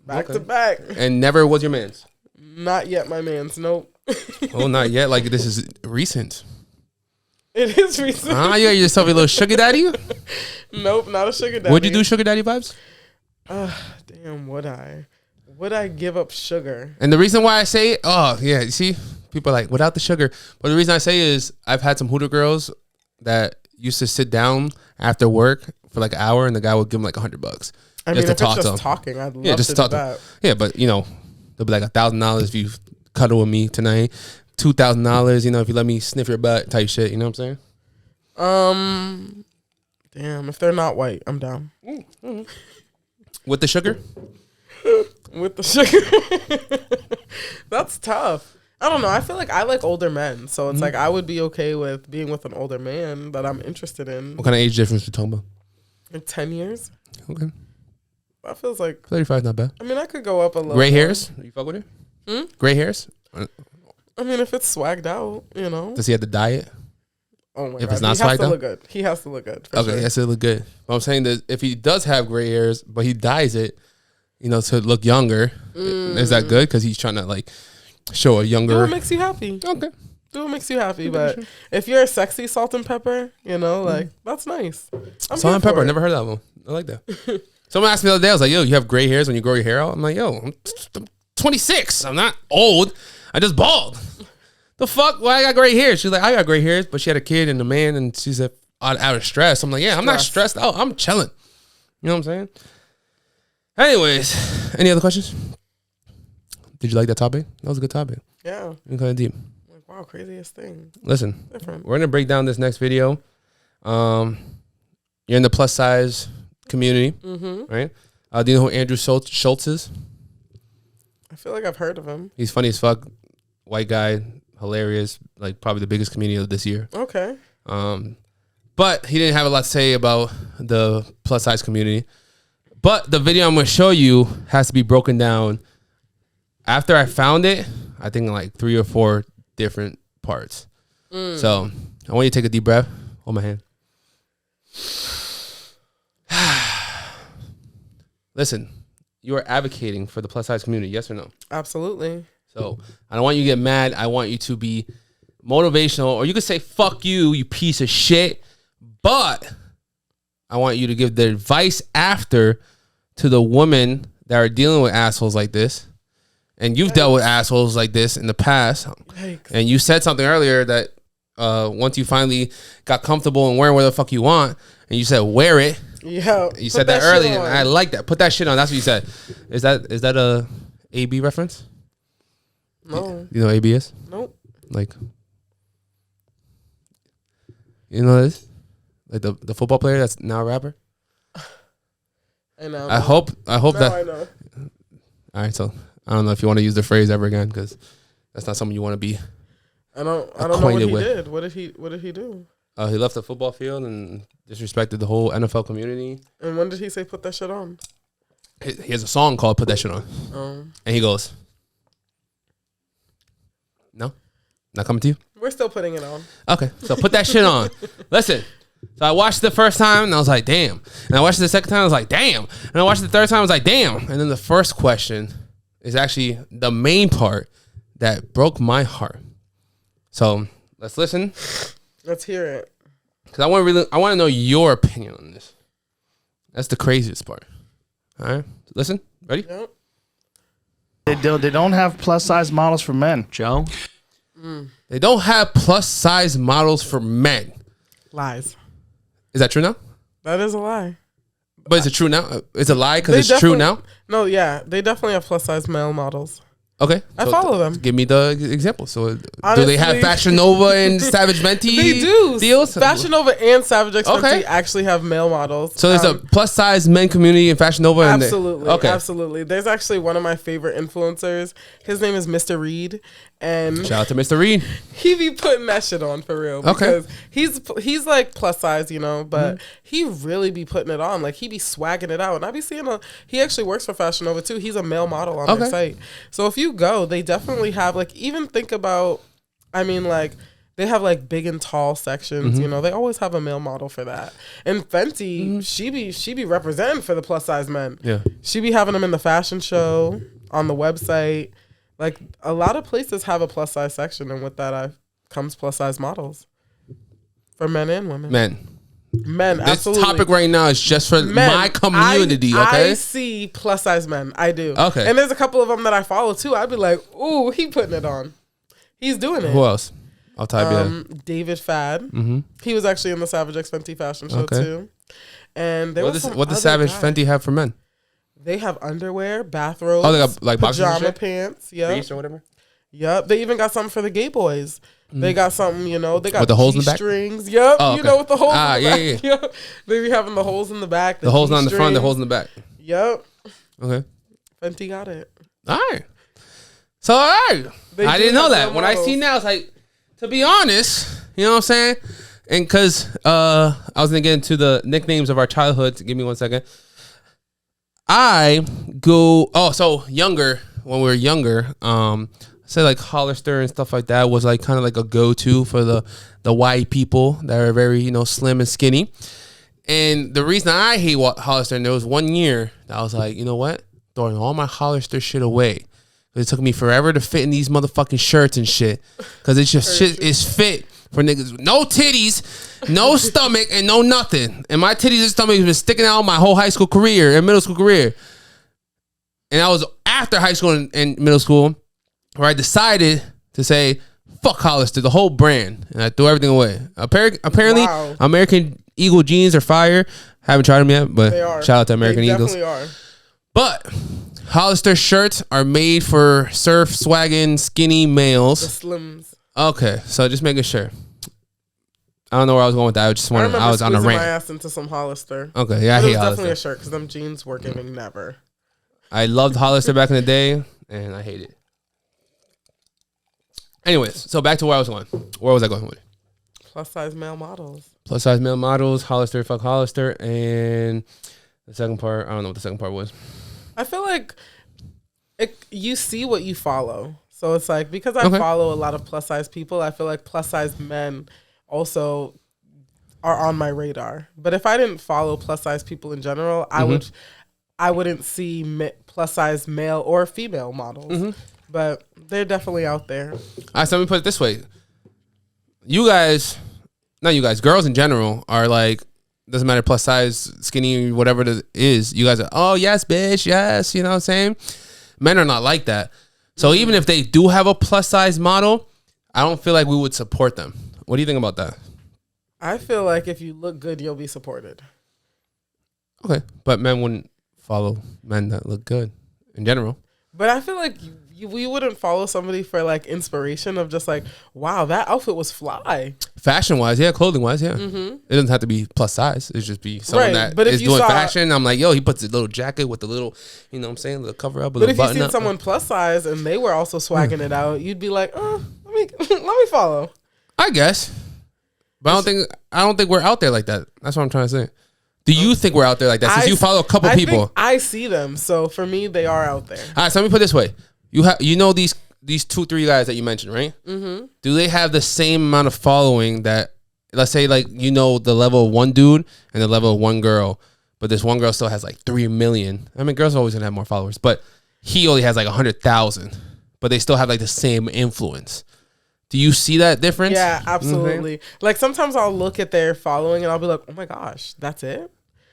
back to back, and never was your man's. Not yet, my man's. Nope. Oh, not yet. Like this is recent. It is recent. You got yourself a little sugar daddy? Nope, not a sugar daddy. Would you do sugar daddy vibes? Damn, would I give up sugar? And the reason why I say it, you see, people are like, without the sugar. But the reason I say is I've had some Hooter girls that used to sit down after work for like an hour and the guy would give them like $100. I mean, if it's just talking, I'd love to do that. Yeah, but you know, they'll be like $1,000 if you cuddle with me tonight. $2,000, you know, if you let me sniff your butt type shit. You know what I'm saying? Damn, if they're not white, I'm down. With the sugar? With the sugar. That's tough. I don't know. I feel like I like older men. So it's like I would be okay with being with an older man that I'm interested in. What kind of age difference we talking about? Like 10 years. Okay. That feels like 35 is not bad. I mean, I could go up a little. Gray hairs? You fuck with it? Gray hairs? I mean, if it's swagged out, you know. Does he have to dye it? Oh my if God. It's not he has swagged to out? look good. He has to look good. Okay, sure. he has to look good. But I'm saying that if he does have gray hairs, but he dyes it, you know, to look younger, is that good? Because he's trying to like show a younger. Do what makes you happy. Okay. Do what makes you happy. But if you're a sexy salt and pepper, you know, like that's nice. Salt and pepper. I never heard of that one. I like that. Someone asked me the other day, I was like, yo, you have gray hairs when you grow your hair out? I'm like, yo, I'm 26. I'm not old. I just bald. The fuck? Why I got gray hair? She's like, I got gray hairs, but she had a kid and a man, and she said out of stress. I'm like, yeah, I'm not stressed out. I'm chilling. You know what I'm saying? Anyways, any other questions? Did you like that topic? That was a good topic. Yeah. Kind of deep. Like, wow, craziest thing. Listen, Different. we're gonna break down this next video. You're in the plus size community, right? Do you know who AndrewSchultz is? I feel like I've heard of him. He's funny as fuck. White guy, hilarious, like probably the biggest comedian of this year. Okay. But he didn't have a lot to say about the plus size community. But the video I'm going to show you has to be broken down. After I found it, I think like 3 or 4 different parts. So I want you to take a deep breath. Hold my hand. Listen, you are advocating for the plus size community, yes or no? Absolutely. So I don't want you to get mad. I want you to be motivational, or you could say, fuck you, you piece of shit. But I want you to give the advice after to the women that are dealing with assholes like this. And you've dealt with assholes like this in the past. Yikes. And you said something earlier that once you finally got comfortable and wearing whatever the fuck you want, and you said, wear it. Yeah. You said that earlier. I like that. Put that shit on. That's what you said. Is that a AB reference? No. You know what AB is? Nope. Like, you know this? Like the football player that's now a rapper? I know. I hope I know. All right, so I don't know if you want to use the phrase ever again, because that's not something you want to be. I don't know what he did. What did he do? He left the football field and disrespected the whole NFL community. And when did he say put that shit on? He has a song called "Put That Shit On," and he goes, "No, not coming to you." We're still putting it on. Okay, so put that shit on. Listen. So I watched it the first time and I was like, damn. And I watched it the second time, I was like, damn. And I watched it the third time, I was like, damn. And then the first question is actually the main part that broke my heart. So let's listen. Let's hear it. Because I want to know your opinion on this. That's the craziest part. All right, listen. Ready? Yep. They don't have plus size models for men. Joe? They don't have plus size models for men. Lies. Is that true now? That is a lie. But is it true now? It's a lie because it's true now? No, yeah. They definitely have plus size male models. Okay. I follow them. Give me the example. So Honestly, do they have Fashion Nova and Savage Fenty They do. deals? Fashion Nova and Savage X Fenty Okay. actually have male models. So there's a plus size men community in Fashion Nova. Absolutely. Okay. Absolutely. There's actually one of my favorite influencers. His name is Mr. Reed. And Shout out to Mr. Reed. he be putting that shit on for real. Okay. Because he's like plus size, you know, but he really be putting it on. Like he be swagging it out. And I be seeing he actually works for Fashion Nova too. He's a male model on their site. So if you go, they definitely have like, even think about, I mean like, they have like big and tall sections, you know. They always have a male model for that. And Fenty, she be representing for the plus size men. Yeah. She be having them in the fashion show, on the website. Like a lot of places have a plus size section, and with that comes plus size models for men and women. Men, This absolutely. topic right now is just for my community, okay? I see plus size men. I do. Okay. And there's a couple of them that I follow too. I'd be like, ooh, he putting it on. He's doing it. Who else? I'll type it. David Fad. He was actually in the Savage X Fenty fashion show too. And there What does Savage Fenty have for men? They have underwear, bathrobes, they got like boxers and pajama shit? pants. Yeah. Reese or whatever? Yep. They even got something for the gay boys. They got something, you know, they got With the holes in the back? G-strings. Yep. Oh, You okay. know, with the holes in the yeah, back. yeah. Yep. They be having the holes in the back. The holes not in the front, the G-strings. holes in the back. Yep. Okay. Fenty got it. All right. So, all right. They I do didn't know have that. male When I models. see now, it's like, to be honest, you know what I'm saying? And because I was going to get into the nicknames of our childhood. Give me 1 second. So younger, when we were younger, say like Hollister and stuff like that was like kind of like a go-to for the white people that are very, you know, slim and skinny. And the reason I hate Hollister, and there was 1 year that I was like, you know what? Throwing all my Hollister shit away. It took me forever to fit in these motherfucking shirts and shit. Because it's just shit is fit for niggas with no titties, no stomach, and no nothing. And my titties and stomach has been sticking out my whole high school career and middle school career. And I was after high school and middle school where I decided to say, fuck Hollister, the whole brand, and I threw everything away. Apparently, Wow. American Eagle jeans are fire. Haven't tried them yet, but They are. shout out to American they Eagles. Definitely are. But Hollister shirts are made for surf swagging skinny The males. Slims. Okay, so just making sure. I don't know where I was going with that. I just wanted. I was on a squeezing my rant. ass into some Hollister. Okay, yeah, I But it hate was definitely Hollister. a shirt because them jeans were giving never. I loved Hollister back in the day, and I hate it. Anyways, so back to where I was going. Where was I going with it? Plus size male models. Plus size male models, Hollister, fuck Hollister, and the second part, I don't know what the second part was. I feel like you see what you follow. So it's like, because I Okay. follow a lot of plus size people, I feel like plus size men also are on my radar. But if I didn't follow plus size people in general, I wouldn't see plus size male or female models. But they're definitely out there. All right, so let me put it this way. You guys, not you guys, girls in general are like, doesn't matter, plus size, skinny, whatever it is. You guys are, oh, yes, bitch, yes. You know what I'm saying? Men are not like that. So even if they do have a plus size model, I don't feel like we would support them. What do you think about that? I feel like if you look good, you'll be supported. Okay. But men wouldn't follow men that look good in general. But I feel like we wouldn't follow somebody for like inspiration of just like, wow, that outfit was fly. Fashion wise, yeah, clothing wise, yeah. It doesn't have to be plus size. It just be someone Right, that but if is you doing saw- fashion. I'm like, yo, he puts a little jacket with the little, you know what I'm saying, little cover up, a But little if you button seen up. someone plus size and they were also swagging it out, you'd be like, oh, let me follow. I guess. But I don't think we're out there like that. That's what I'm trying to say. Do you think we're out there like that? Since you follow a couple I people. think I see them, so for me, they are out there. All right, so let me put it this way. You know these 2-3 guys that you mentioned, right? Mm-hmm. Do they have the same amount of following that, let's say, like, you know, the level of one dude and the level of one girl, but this one girl still has like 3 million. I mean, girls are always gonna have more followers, but he only has like 100,000, but they still have like the same influence. Do you see that difference? Yeah, absolutely. Like sometimes I'll look at their following and I'll be like, oh my gosh, that's it?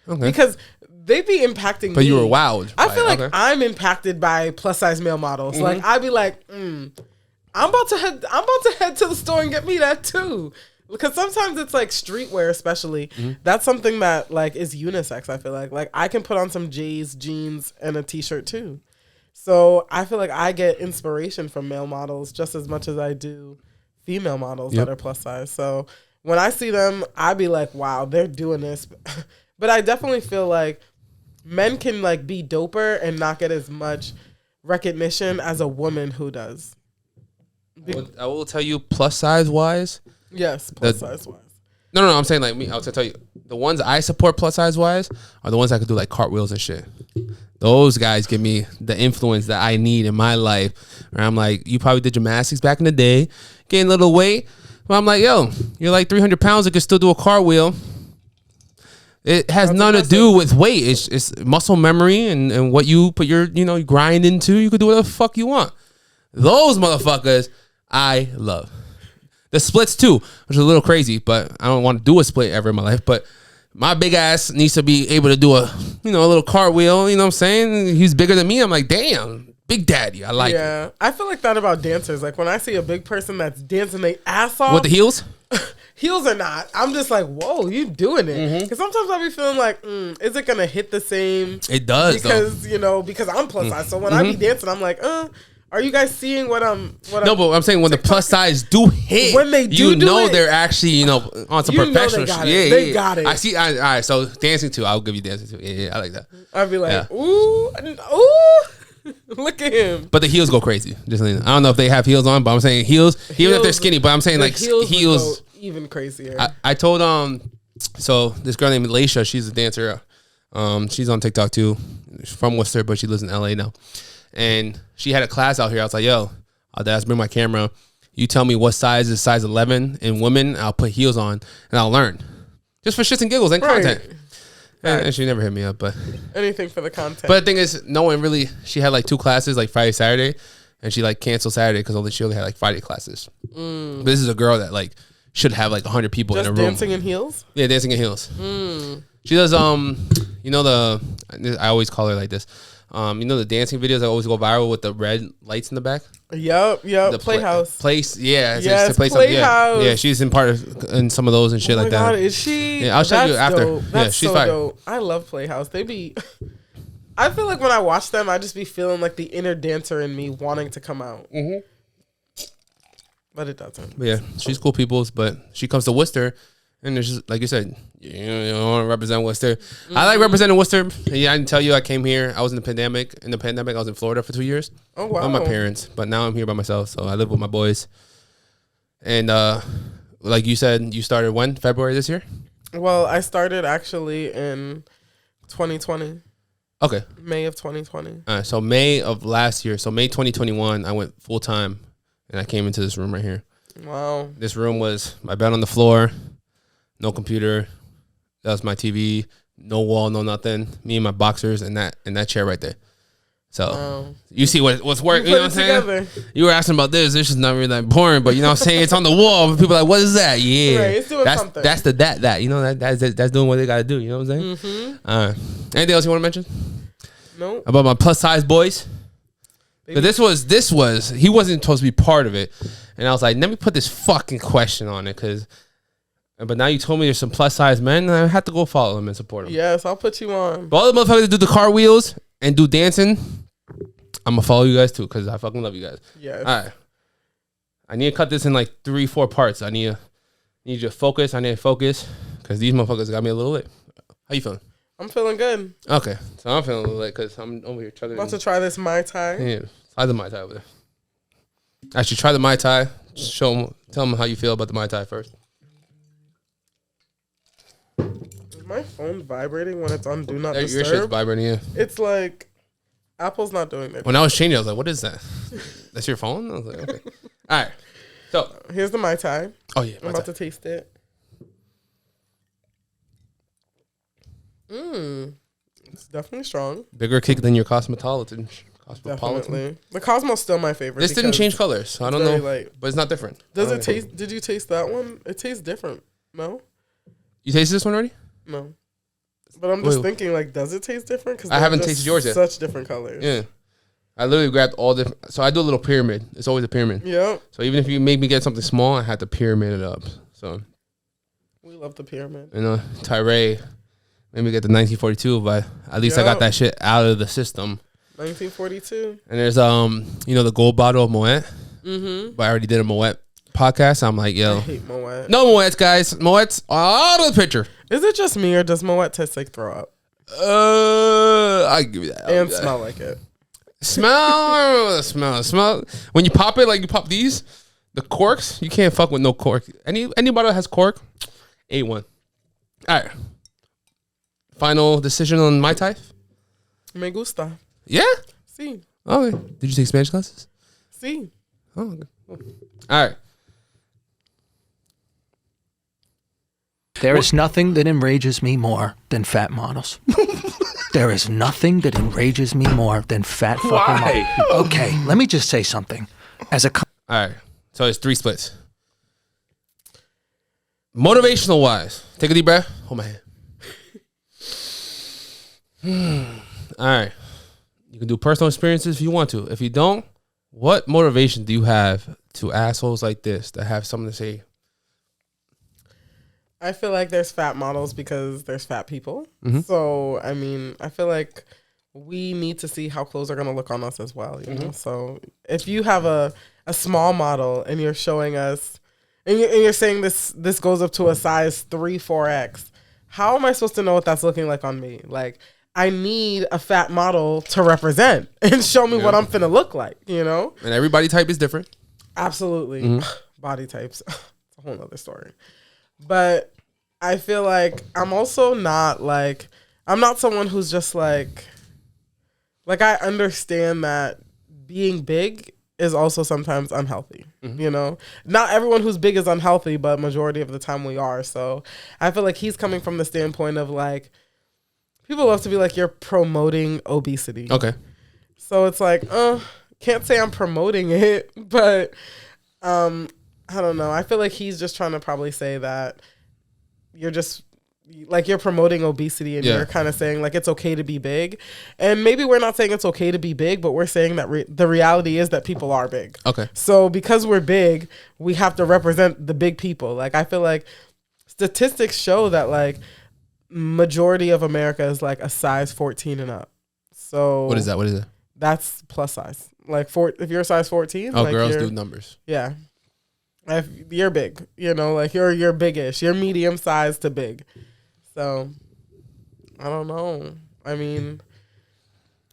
Okay. Because they be impacting me. But you were wowed. I by feel it. like Okay. I'm impacted by plus size male models. Like I'd be like, I'm about to head to the store and get me that too. Because sometimes it's like streetwear, especially. That's something that like is unisex. I feel like I can put on some J's, jeans, and a t-shirt too. So I feel like I get inspiration from male models just as much as I do female models that are plus size. So when I see them, I be like, wow, they're doing this. But I definitely feel like men can like be doper and not get as much recognition as a woman who does. I will tell you, plus size wise. Yes, plus size wise. No, I'm saying like me. I'll tell you, the ones I support plus size wise are the ones that could do like cartwheels and shit. Those guys give me the influence that I need in my life. Where I'm like, you probably did gymnastics back in the day, gained a little weight. But I'm like, yo, you're like 300 pounds that can still do a cartwheel. It has nothing to do with weight. It's muscle memory and what you put your, grind into. You could do whatever the fuck you want. Those motherfuckers I love. The splits too, which is a little crazy, but I don't want to do a split ever in my life. But my big ass needs to be able to do a little cartwheel. You know what I'm saying? He's bigger than me. I'm like, damn, big daddy. I like it. Yeah, I feel like that about dancers. Like when I see a big person that's dancing their ass off. With the heels? Heels or not, I'm just like, whoa, you doing it. Because sometimes I be feeling like, is it going to hit the same? It does, because, because I'm plus size. So when I be dancing, I'm like, are you guys seeing what I'm... No, but I'm saying when the plus size do hit, when they do it, they're actually, on some professional shit. Yeah, they got it. I see. All right, so dancing too. I'll give you dancing too. Yeah, I like that. I'd be like, Yeah. ooh, look at him. But the heels go crazy. Just I don't know if they have heels on, but I'm saying heels even if they're skinny. But I'm saying The like heels heels. would go even crazier. I told so this girl named Laisha, she's a dancer. She's on TikTok too. She's from Worcester, but she lives in LA now. And she had a class out here. I was like, yo, I'll just bring my camera. You tell me what size is size 11 in women. I'll put heels on and I'll learn. Just for shits and giggles and content. And she never hit me up, but anything for the content. But the thing is, no one really. She had like 2 classes, like Friday, Saturday, and she like canceled Saturday because she only had like Friday classes. But this is a girl that like should have like 100 people just in a room. dancing in heels. Yeah, dancing in heels. She does I always call her like this. You know the dancing videos that always go viral with the red lights in the back. Yep. The Playhouse. Place, yeah. Yes, to play Playhouse. Yeah, she's in some of those and shit Oh my like God, that. is she? Yeah, I'll show you That's after. dope. Yeah, That's she's so fire. dope. I love Playhouse. They be. I feel like when I watch them, I just be feeling like the inner dancer in me wanting to come out. Mm-hmm. But it doesn't. But yeah, she's cool people's, but she comes to Worcester, and it's just like you said, you don't want to represent Worcester. I like representing Worcester. Yeah, I didn't tell you I came here. I was in the pandemic. In the pandemic, I was in Florida for 2 years. Oh wow. With my parents, but now I'm here by myself, so I live with my boys. And like you said, you started when? February this year? Well, I started actually in 2020. Okay. May of 2020. All right, so May of last year, so May 2021, I went full time, and I came into this room right here. Wow. This room was my bed on the floor, no computer. That was my TV, no wall, no nothing. Me and my boxers and that chair right there. So you see what's working. You know what I'm saying? Together. You were asking about this. This is not really that important, but you know what I'm saying? It's on the wall. But people are like, what is that? Yeah, Right, it's doing something. That's that. You know that's doing what they got to do. You know what I'm saying? Mm-hmm. Anything else you want to mention? Nope. About my plus size boys? But this was he wasn't supposed to be part of it, and I was like, let me put this fucking question on it, but now you told me there's some plus size men, and I have to go follow them and support them. Yes, I'll put you on. But all the motherfuckers that do the car wheels and do dancing, I'm gonna follow you guys too, because I fucking love you guys. Yes. All right. I need to cut this in like 3-4 parts. I need you to focus. I need to focus, because these motherfuckers got me a little lit. How you feeling? I'm feeling good. Okay, so I'm feeling a little lit because I'm over here chugging. About to try this Mai Tai. Yeah, try the Mai Tai over there. Actually, try the Mai Tai. Just tell them how you feel about the Mai Tai first. Is my phone vibrating when it's on Do Not Disturb? Your shit's vibrating, yeah. It's like Apple's not doing that. When I was changing, I was like, what is that? That's your phone? I was like, okay. All right. So here's the Mai Tai. Oh, yeah. I'm about to taste it. It's definitely strong. Bigger kick than your Cosmopolitan. Definitely. The Cosmo's still my favorite. This didn't change colors, so I don't know. But it's not different. Does it taste? Did you taste that one? It tastes different. No? You tasted this one already? No. But I'm just thinking, like, does it taste different? Because I haven't tasted yours yet. Such different colors. Yeah. I literally grabbed all different. So I do a little pyramid. It's always a pyramid. Yeah. So even if you make me get something small, I had to pyramid it up. So we love the pyramid. You know, Tyree made me get the 1942, but at least I got that shit out of the system. 1942. And there's you know, the gold bottle of Moet. Mm-hmm. But I already did a Moet podcast. I'm like, yo, I hate Moet. No Moets, guys. Moets out of the picture. Is it just me, or does Moet taste like throw up? I give you that. And smell like it. Smell. When you pop it, like you pop these, the corks, you can't fuck with no cork. Anybody that has cork, A1. All right. Final decision on Mai Tai? Me gusta. Yeah? Si. Okay. Did you take Spanish classes? Si. Oh, okay. All right. There is nothing that enrages me more than fat models. There is nothing that enrages me more than fat fucking models. Okay, let me just say something. All right. So it's 3 splits. Motivational wise, take a deep breath. Hold my hand. All right. You can do personal experiences if you want to. If you don't, what motivation do you have to assholes like this that have something to say? I feel like there's fat models because there's fat people. Mm-hmm. So, I mean, I feel like we need to see how clothes are going to look on us as well. You know? So if you have a small model and you're showing us, and you're saying this goes up to a size 3, 4X, how am I supposed to know what that's looking like on me? Like, I need a fat model to represent and show me what I'm finna look like, you know? And every body type is different. Absolutely. Mm-hmm. Body types. It's a whole nother story. But I feel like I'm also not like, I'm not someone who's just like I understand that being big is also sometimes unhealthy, you know? Not everyone who's big is unhealthy, but majority of the time we are. So I feel like he's coming from the standpoint of like, people love to be like, you're promoting obesity. Okay. So it's like, can't say I'm promoting it, but I don't know. I feel like he's just trying to probably say that you're like you're promoting obesity and you're kind of saying like it's okay to be big, and maybe we're not saying it's okay to be big, but we're saying that the reality is that people are big. Okay. So because we're big, we have to represent the big people. Like I feel like statistics show that like majority of America is like a size 14 and up. So what is that? What is it? That's plus size. Like if you're a size 14, oh, like girls do numbers. Yeah. If you're big, you know, like you're biggish. You're medium size to big. So I don't know. I mean,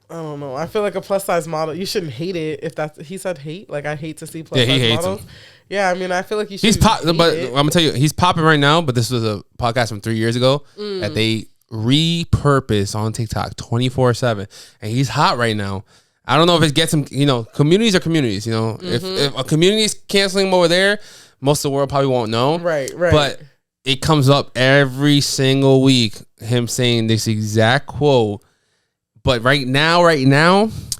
I don't know. I feel like a plus size model, you shouldn't hate it if that's, he said hate. Like I hate to see plus size models. Yeah, I mean, I feel like you should. But I'm gonna tell you, he's popping right now. But this was a podcast from 3 years ago that they repurpose on TikTok 24/7, and he's hot right now. I don't know if it gets him. You know, communities are communities. You know, if a community is canceling him over there, most of the world probably won't know. Right. But it comes up every single week. Him saying this exact quote. But right now,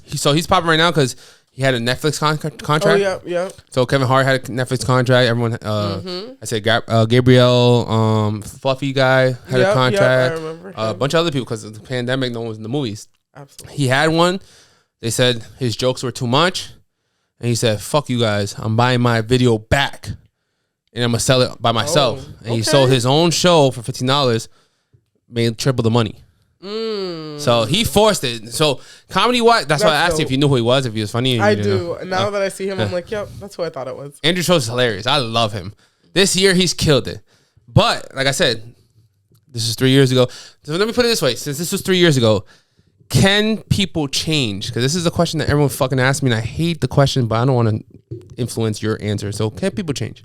he's popping right now because he had a Netflix contract. Oh, yeah. So Kevin Hart had a Netflix contract. Everyone, I said Gabriel, Fluffy guy had a contract. I remember a bunch of other people because of the pandemic, no one was in the movies. Absolutely. He had one. They said his jokes were too much. And he said, fuck you guys. I'm buying my video back. And I'm going to sell it by myself. And he sold his own show for $15. Made triple the money. So he forced it. So comedy wise, that's why I asked you if you knew who he was, if he was funny. I do. Now that I see him, I'm like, yep, that's who I thought it was. AndrewSchultz is hilarious. I love him. This year he's killed it. But like I said, this is 3 years ago. So let me put it this way: since this was 3 years ago, can people change? Because this is a question that everyone fucking asks me, and I hate the question, but I don't want to influence your answer. So can people change?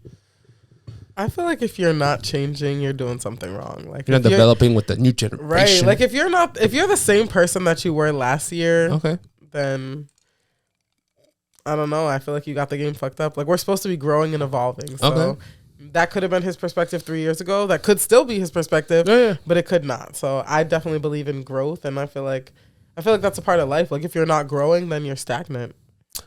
I feel like if you're not changing, you're doing something wrong. Like you're not developing with the new generation. Right. Like if you're the same person that you were last year, okay, then I don't know. I feel like you got the game fucked up. Like we're supposed to be growing and evolving. So that could have been his perspective 3 years ago. That could still be his perspective, but it could not. So I definitely believe in growth, and I feel like that's a part of life. Like if you're not growing, then you're stagnant.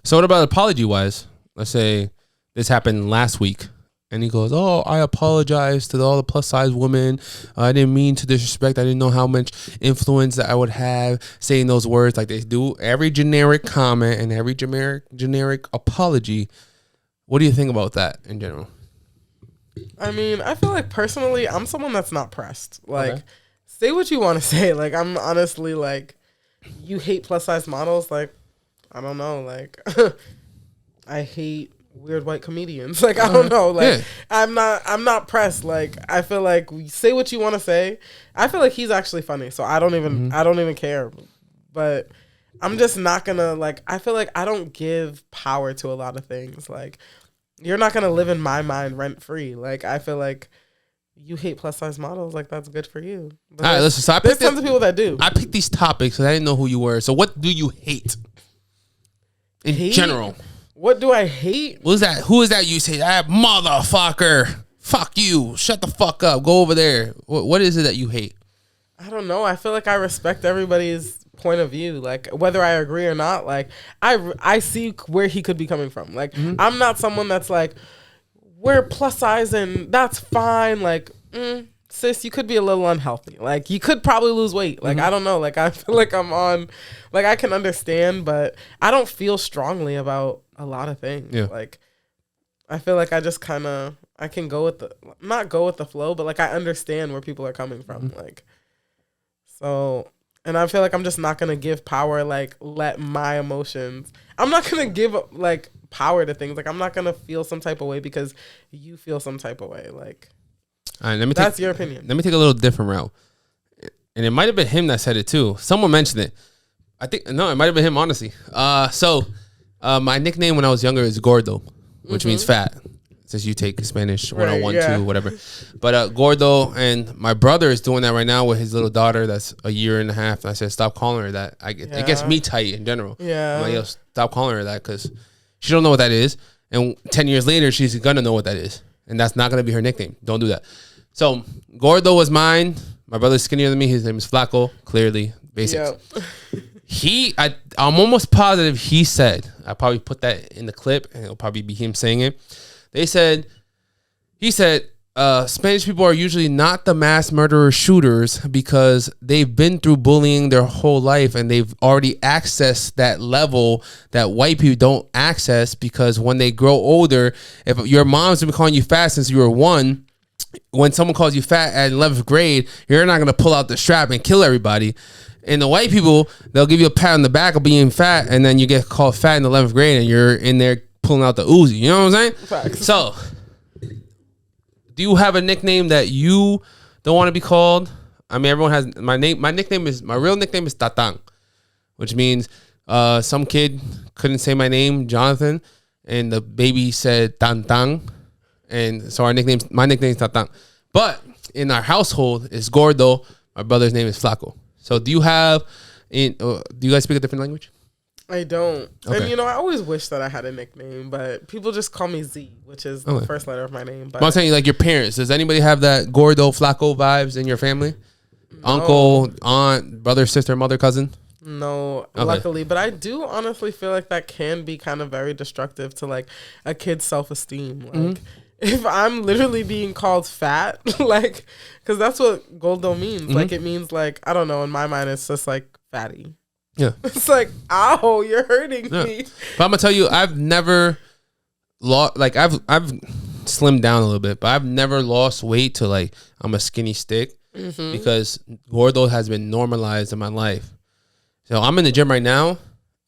So what about apology wise? Let's say this happened last week. And he goes, oh, I apologize to all the plus size women. I didn't mean to disrespect. I didn't know how much influence that I would have saying those words. Like they do every generic comment and every generic apology. What do you think about that in general? I mean, I feel like personally, I'm someone that's not pressed. Like, say what you want to say. Like, I'm honestly like, you hate plus size models. Like, I don't know. Like, I hate weird white comedians. Like I don't know. Like I'm not pressed. Like I feel like say what you want to say. I feel like he's actually funny, so I don't even care. But I'm just not gonna like. I feel like I don't give power to a lot of things. Like you're not gonna live in my mind rent free. Like I feel like you hate plus size models. Like that's good for you. But all right, listen. So there's tons of people that do. I picked these topics because I didn't know who you were. So what do you hate in general? What do I hate? Who is that you say, that motherfucker? Fuck you. Shut the fuck up. Go over there. What is it that you hate? I don't know. I feel like I respect everybody's point of view. Like whether I agree or not, like I see where he could be coming from. Like I'm not someone that's like, we're plus size and that's fine. Like, sis, you could be a little unhealthy. Like you could probably lose weight. Like I don't know. Like I feel like I'm on, like I can understand, but I don't feel strongly about a lot of things. Yeah. Like I feel like I just kind of I can not go with the flow, but like I understand where people are coming from. Like so, and I feel like I'm just not gonna give power. Like let my emotions. I'm not gonna give like power to things. Like I'm not gonna feel some type of way because you feel some type of way. Like. All right, that's your opinion. Let me take a little different route. And it might have been him that said it too. Someone mentioned it. I think, no, it might have been him, honestly. My nickname when I was younger is Gordo, which means fat. Since you take Spanish 101, 2, whatever. But Gordo, and my brother is doing that right now with his little daughter that's a year and a half. And I said, stop calling her that. It gets me tight in general. Yeah. I'm like, yo, stop calling her that because she don't know what that is. And 10 years later, she's going to know what that is. And that's not going to be her nickname. Don't do that. So Gordo was mine. My brother's skinnier than me. His name is Flaco. Clearly, basics. Yep. I'm almost positive he said, I probably put that in the clip and it'll probably be him saying it. He said, Spanish people are usually not the mass murderer shooters because they've been through bullying their whole life and they've already accessed that level that white people don't access, because when they grow older, if your mom's been calling you fat since you were 1, when someone calls you fat at 11th grade, you're not going to pull out the strap and kill everybody. And the white people, they'll give you a pat on the back of being fat, and then you get called fat in 11th grade and you're in there pulling out the Uzi. You know what I'm saying? Facts. So, do you have a nickname that you don't want to be called? I mean, everyone has my name. My real nickname is Tatang, which means some kid couldn't say my name, Jonathan, and the baby said Tantang, and so my nickname is Tatang. But in our household, it's Gordo. My brother's name is Flaco. So do you guys speak a different language? I don't. Okay. And, I always wish that I had a nickname, but people just call me Z, which is the first letter of my name. But I'm saying, like, your parents. Does anybody have that Gordo, Flaco vibes in your family? No. Uncle, aunt, brother, sister, mother, cousin? No, luckily. But I do honestly feel like that can be kind of very destructive to, like, a kid's self-esteem. Like, if I'm literally being called fat, like, because that's what Gordo means. Like, it means, like, I don't know. In my mind, it's just, like, fatty. Yeah. It's like, ow, you're hurting me. But I'm gonna tell you, I've never lost, like, I've slimmed down a little bit, but I've never lost weight to, like, I'm a skinny stick, because Gordo has been normalized in my life. So I'm in the gym right now,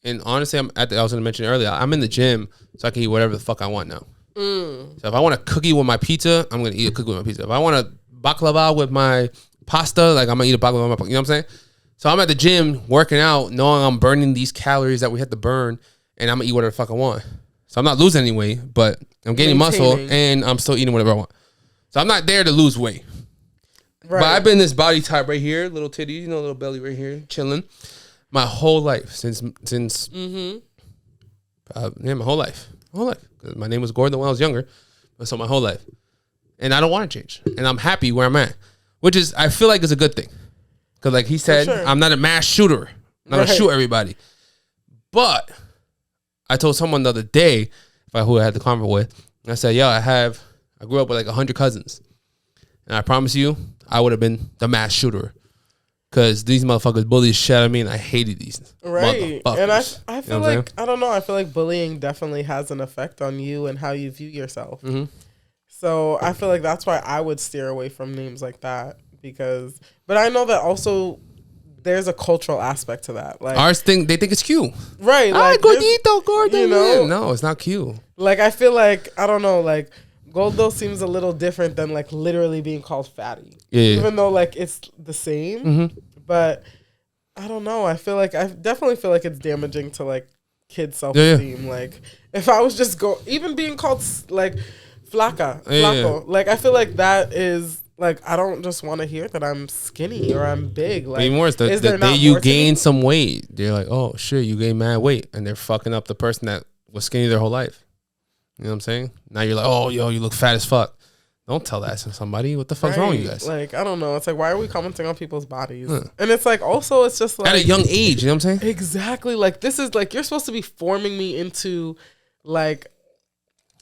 and honestly, I was gonna mention earlier, I'm in the gym so I can eat whatever the fuck I want now. So if I want a cookie with my pizza, I'm gonna eat a cookie with my pizza. If I want a baklava with my pasta, like, I'm gonna eat a baklava with my, you know what I'm saying? So I'm at the gym working out, knowing I'm burning these calories that we have to burn, and I'm gonna eat whatever the fuck I want. So I'm not losing any weight, but I'm gaining muscle, and I'm still eating whatever I want. So I'm not there to lose weight. Right. But I've been this body type right here, little titties, little belly right here, chilling, my whole life since my whole life. My name was Gordon when I was younger, so my whole life, and I don't want to change, and I'm happy where I'm at, which is, I feel like, is a good thing. Because, like he said, I'm not a mass shooter. I'm not going to shoot everybody. But I told someone the other day, who I had the convo with, I said, yo, I grew up with like 100 cousins. And I promise you, I would have been the mass shooter. Because these motherfuckers bullied shit out of me, and I hated these motherfuckers. And I feel like, I don't know, I feel like bullying definitely has an effect on you and how you view yourself. So I feel like that's why I would steer away from names like that. But I know that also there's a cultural aspect to that. Like, ours they think it's cute, right? Like, Gordito, Gordo, no, it's not cute. Like, I feel like, I don't know, like, Gordo seems a little different than, like, literally being called fatty. Yeah. Even though, like, it's the same, but I don't know. I definitely feel like it's damaging to, like, kids' self-esteem. Like, if I was just even being called, like, flaco, like, I feel like that is. Like, I don't just want to hear that I'm skinny or I'm big. Like, even worse, the day you gain some weight, they're like, oh, shit, you gained mad weight. And they're fucking up the person that was skinny their whole life. You know what I'm saying? Now you're like, oh, yo, you look fat as fuck. Don't tell that to somebody. What the fuck's wrong with you guys? Like, I don't know. It's like, why are we commenting on people's bodies? And it's like, also, it's just like. At a young age, you know what I'm saying? Exactly. Like, this is like, you're supposed to be forming me into, like,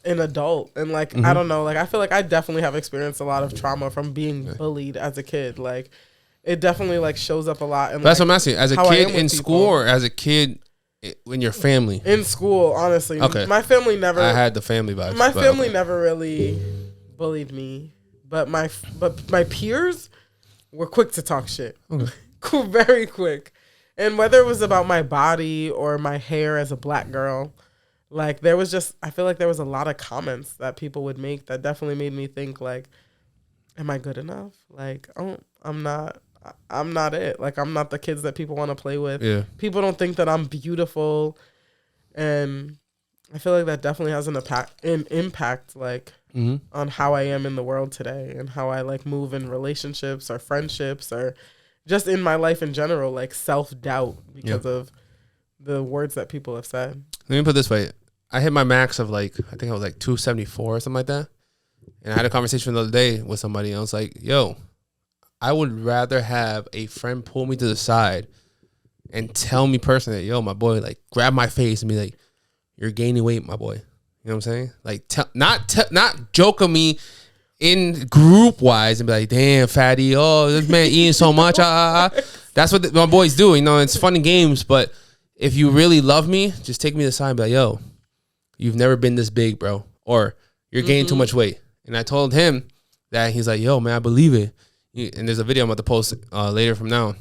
an adult. And like, I don't know, like, I feel like I definitely have experienced a lot of trauma from being bullied as a kid. Like, it definitely like shows up a lot. And that's what I'm asking. As a kid in school, or as a kid in your family? In school, honestly. Okay. My family never. I had the family vibes. My family never really bullied me, but my peers were quick to talk shit. Very quick. And whether it was about my body or my hair as a black girl, like, there was just, I feel like there was a lot of comments that people would make that definitely made me think, like, am I good enough? Like, oh, I'm not it. Like, I'm not the kids that people want to play with. Yeah. People don't think that I'm beautiful. And I feel like that definitely has an impact, like, on how I am in the world today and how I, like, move in relationships or friendships or just in my life in general, like, self-doubt because of the words that people have said. Let me put it this way. I hit my max of, like, I think I was like 274 or something like that. And I had a conversation the other day with somebody, and I was like, yo, I would rather have a friend pull me to the side and tell me personally, yo, my boy, like, grab my face and be like, you're gaining weight, my boy. You know what I'm saying? Like, not joke of me in group wise and be like, damn, fatty, oh, this man eating so much. That's what my boys do. You know, it's fun and games. But if you really love me, just take me aside and be like, yo, you've never been this big, bro. Or you're gaining too much weight. And I told him that. He's like, yo, man, I believe it. And there's a video I'm about to post later from now.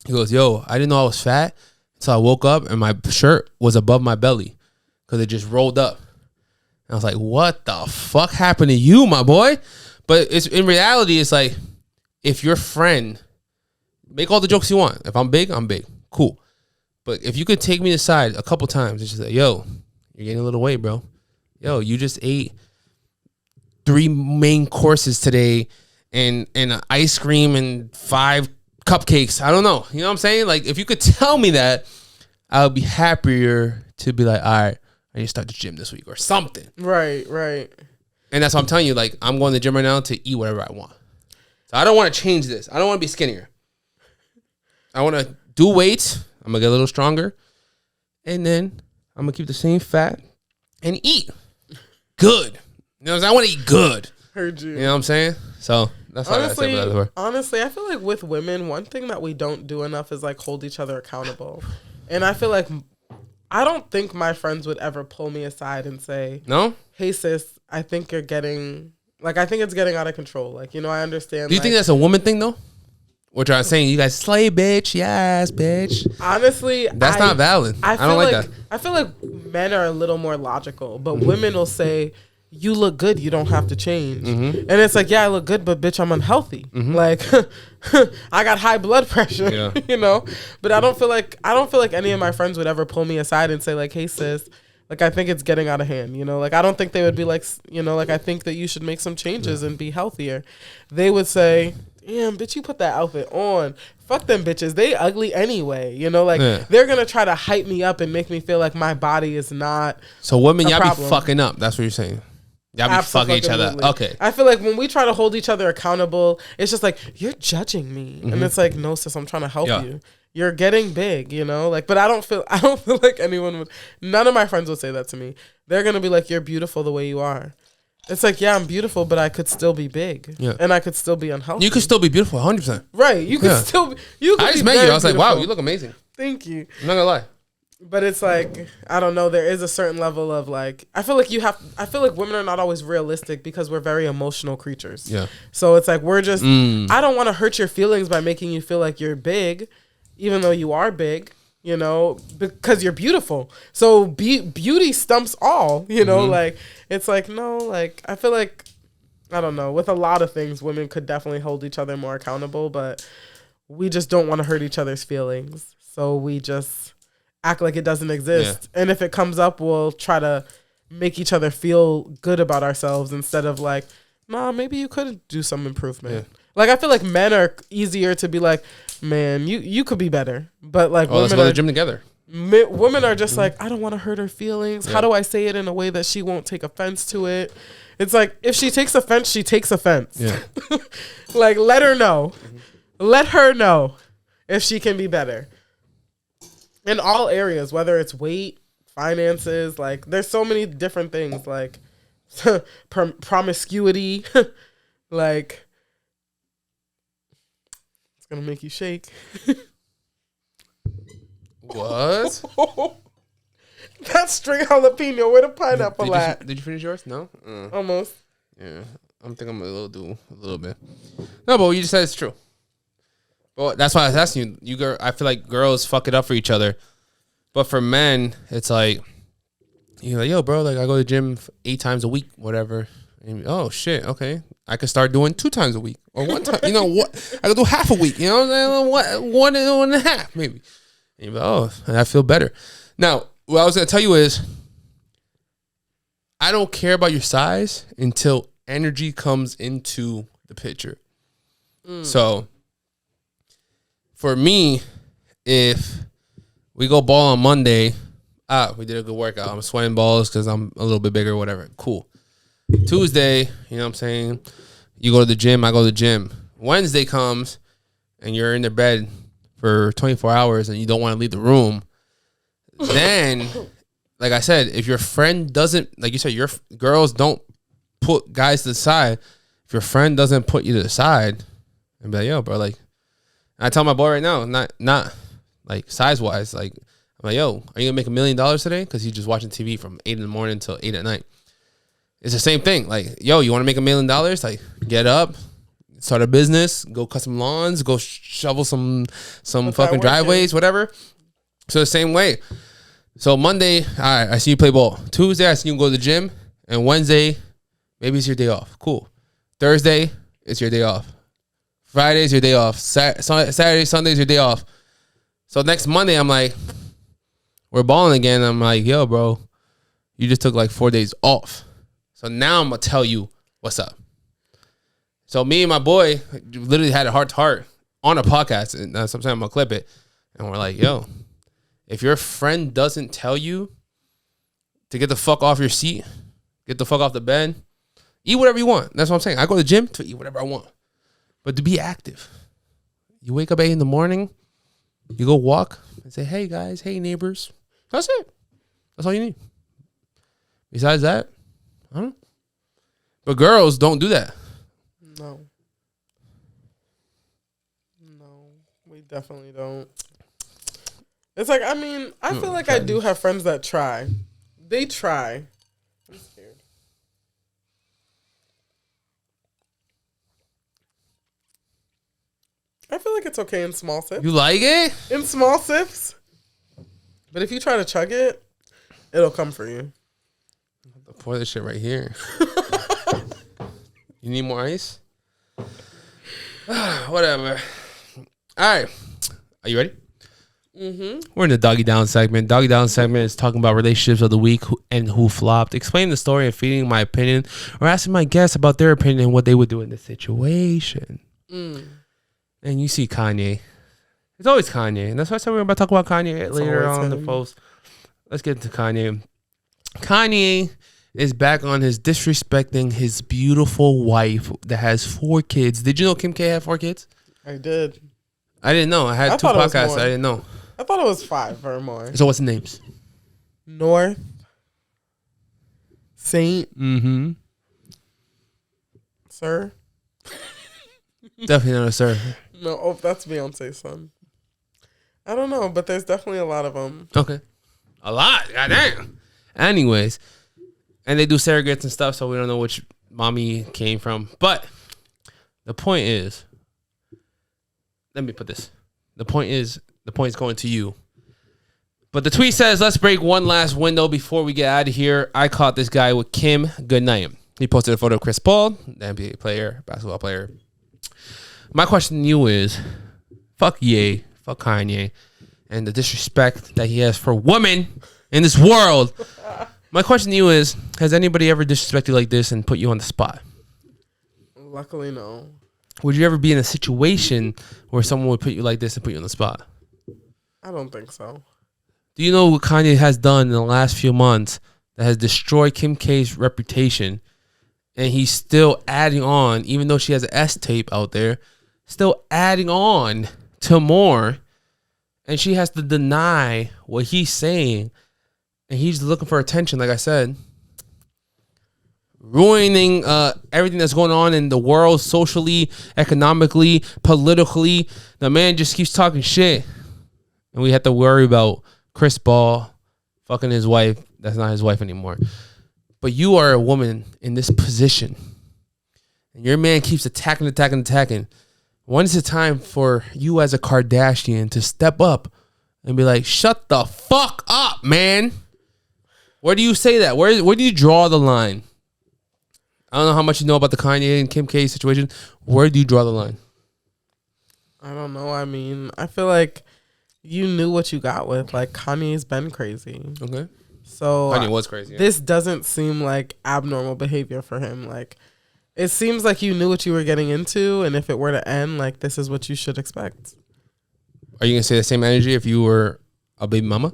He goes, yo, I didn't know I was fat until I woke up and my shirt was above my belly because it just rolled up. And I was like, what the fuck happened to you, my boy? But it's in reality, it's like, if your friend, make all the jokes you want. If I'm big, I'm big. Cool. But if you could take me aside a couple times and just say, yo, you're gaining a little weight, bro. Yo, you just ate 3 main courses today and ice cream and 5 cupcakes. I don't know. You know what I'm saying? Like, if you could tell me that, I would be happier to be like, all right, I need to start the gym this week or something. Right. And that's what I'm telling you. Like, I'm going to the gym right now to eat whatever I want. So I don't want to change this. I don't want to be skinnier. I want to do weights. I'm going to get a little stronger. And then I'm going to keep the same fat and eat good. You know what I'm saying? I want to eat good. Heard you. You know what I'm saying? So that's how I say that. Honestly, I feel like with women, one thing that we don't do enough is like hold each other accountable. And I feel like I don't think my friends would ever pull me aside and say, no, hey sis, I think you're getting, like, I think it's getting out of control. Like, you know, I understand. Do you think that's a woman thing though? Which I'm saying, you guys slay, bitch. Yes, bitch. Honestly, that's not valid. I don't like that. I feel like men are a little more logical, but women will say, you look good, you don't have to change. And it's like, yeah, I look good, but bitch, I'm unhealthy. Like, I got high blood pressure, you know? But I don't feel like any of my friends would ever pull me aside and say like, hey sis, like, I think it's getting out of hand, you know? Like, I don't think they would be like, you know, like, I think that you should make some changes and be healthier. They would say, damn, bitch, you put that outfit on. Fuck them bitches. They ugly anyway. You know, like, they're going to try to hype me up and make me feel like my body is not So women, y'all be fucking up. That's what you're saying. Y'all be fucking each other. Okay. I feel like when we try to hold each other accountable, it's just like, you're judging me. And it's like, no, sis, I'm trying to help you. You're getting big, you know? Like, but I don't feel like anyone would, none of my friends would say that to me. They're going to be like, you're beautiful the way you are. It's like, yeah, I'm beautiful, but I could still be big. Yeah. And I could still be unhealthy. You could still be beautiful, 100%. Right. You could still be, I just met you. I was like, wow, you look amazing. Thank you. I'm not gonna lie. But it's like, I don't know, there is a certain level of like, I feel like women are not always realistic because we're very emotional creatures. Yeah. So it's like, we're just, I don't want to hurt your feelings by making you feel like you're big, even though you are big. You know, because you're beautiful. So beauty stumps all, you know, like, it's like, no, like, I feel like, I don't know, with a lot of things, women could definitely hold each other more accountable, but we just don't want to hurt each other's feelings. So we just act like it doesn't exist. Yeah. And if it comes up, we'll try to make each other feel good about ourselves instead of like, nah, maybe you could do some improvement. Yeah. Like, I feel like men are easier to be like, man, you could be better. But like, let's go to the gym together. Women are just like, I don't want to hurt her feelings. Yeah. How do I say it in a way that she won't take offense to it? It's like, if she takes offense, she takes offense. Yeah. Like, let her know. Let her know if she can be better. In all areas, whether it's weight, finances, like, there's so many different things. Like, promiscuity, like, gonna make you shake. What? That's string jalapeno. Where the pineapple at? Did you finish yours? No? Almost. Yeah. I'm thinking I'm gonna do a little bit. No, but what you just said is true. Well, that's why I was asking you. I feel like girls fuck it up for each other. But for men, it's like, you're like, yo, bro, like, I go to the gym 8 times a week, whatever. And, oh, shit, okay. I could start doing 2 times a week or 1 time. You know what? I could do half a week. You know what? 1 and a half, maybe. And you're like, oh, I feel better. Now, what I was going to tell you is, I don't care about your size until energy comes into the picture. So, for me, if we go ball on Monday, we did a good workout. I'm sweating balls because I'm a little bit bigger, whatever. Cool. Tuesday, you know what I'm saying? You go to the gym, I go to the gym. Wednesday comes and you're in the bed for 24 hours and you don't want to leave the room. Then, like I said, if your friend doesn't, like you said, your girls don't put guys to the side. if your friend doesn't put you to the side and be like, yo, bro, like, I tell my boy right now, not like size wise, like, I'm like, yo, are you gonna make $1 million today? Because he's just watching TV from 8 in the morning till 8 at night. It's the same thing. Like, yo, you want to make $1 million? Like, get up, start a business, go cut some lawns, go shovel some fucking driveways, whatever. So the same way. So Monday, all right, I see you play ball. Tuesday, I see you go to the gym. And Wednesday, maybe it's your day off. Cool. Thursday, it's your day off. Friday's your day off. Saturday, Sunday's your day off. So next Monday, I'm like, we're balling again. I'm like, yo, bro, you just took like 4 days off. So now I'm going to tell you what's up. So me and my boy literally had a heart-to-heart on a podcast. And sometimes I'm going to clip it. And we're like, yo, if your friend doesn't tell you to get the fuck off your seat, get the fuck off the bed, eat whatever you want. That's what I'm saying. I go to the gym to eat whatever I want. But to be active. You wake up 8 in the morning, you go walk and say, hey guys, hey neighbors. That's it. That's all you need. Besides that, I don't know. But girls don't do that. No, we definitely don't. It's like, I mean, I feel like I do have friends that try. They try. I'm scared. I feel like it's okay in small sips. You like it? In small sips. But if you try to chug it, it'll come for you. I'll pour this shit right here. You need more ice? Whatever. All right. Are you ready? Mm-hmm. We're in the Doggy Down segment. Doggy Down segment is talking about relationships of the week and who flopped. Explain the story and feeding my opinion or asking my guests about their opinion and what they would do in this situation. And you see Kanye. It's always Kanye. And that's why I said we're about to talk about Kanye later on in the post. Let's get into Kanye. Kanye is back on his disrespecting his beautiful wife that has 4 kids. Did you know Kim K had 4 kids? I did. I didn't know. I had 2 podcasts. I didn't know. I thought it was 5 or more. So what's the names? North. Saint. Mm-hmm. Sir. Definitely not a sir. No, that's Beyonce's son. I don't know, but there's definitely a lot of them. Okay. A lot. Goddamn. Anyways. And they do surrogates and stuff, so we don't know which mommy came from. But the point is, let me put this. The point is going to you. But the tweet says, let's break one last window before we get out of here. I caught this guy with Kim. Good night. He posted a photo of ChrisPaul, the NBA player, basketball player. My question to you is, fuck Ye, fuck Kanye, and the disrespect that he has for women in this world. My question to you is, has anybody ever disrespected you like this and put you on the spot? Luckily, no. Would you ever be in a situation where someone would put you like this and put you on the spot? I don't think so. Do you know what Kanye has done in the last few months that has destroyed Kim K's reputation? And he's still adding on, even though she has an S tape out there, still adding on to more. And she has to deny what he's saying. And he's looking for attention, like I said. Ruining everything that's going on in the world, socially, economically, politically. The man just keeps talking shit. And we have to worry about ChrisPaul fucking his wife. That's not his wife anymore. But you are a woman in this position. And your man keeps attacking. When is it time for you as a Kardashian to step up and be like, shut the fuck up, man? Where do you say that? Where do you draw the line? I don't know how much you know about the Kanye and Kim K situation. Where do you draw the line? I don't know. I mean, I feel like you knew what you got with. Like, Kanye's been crazy. Okay. So Kanye was crazy. Yeah. This doesn't seem like abnormal behavior for him. Like, it seems like you knew what you were getting into, and if it were to end, like, this is what you should expect. Are you gonna say the same energy if you were a baby mama?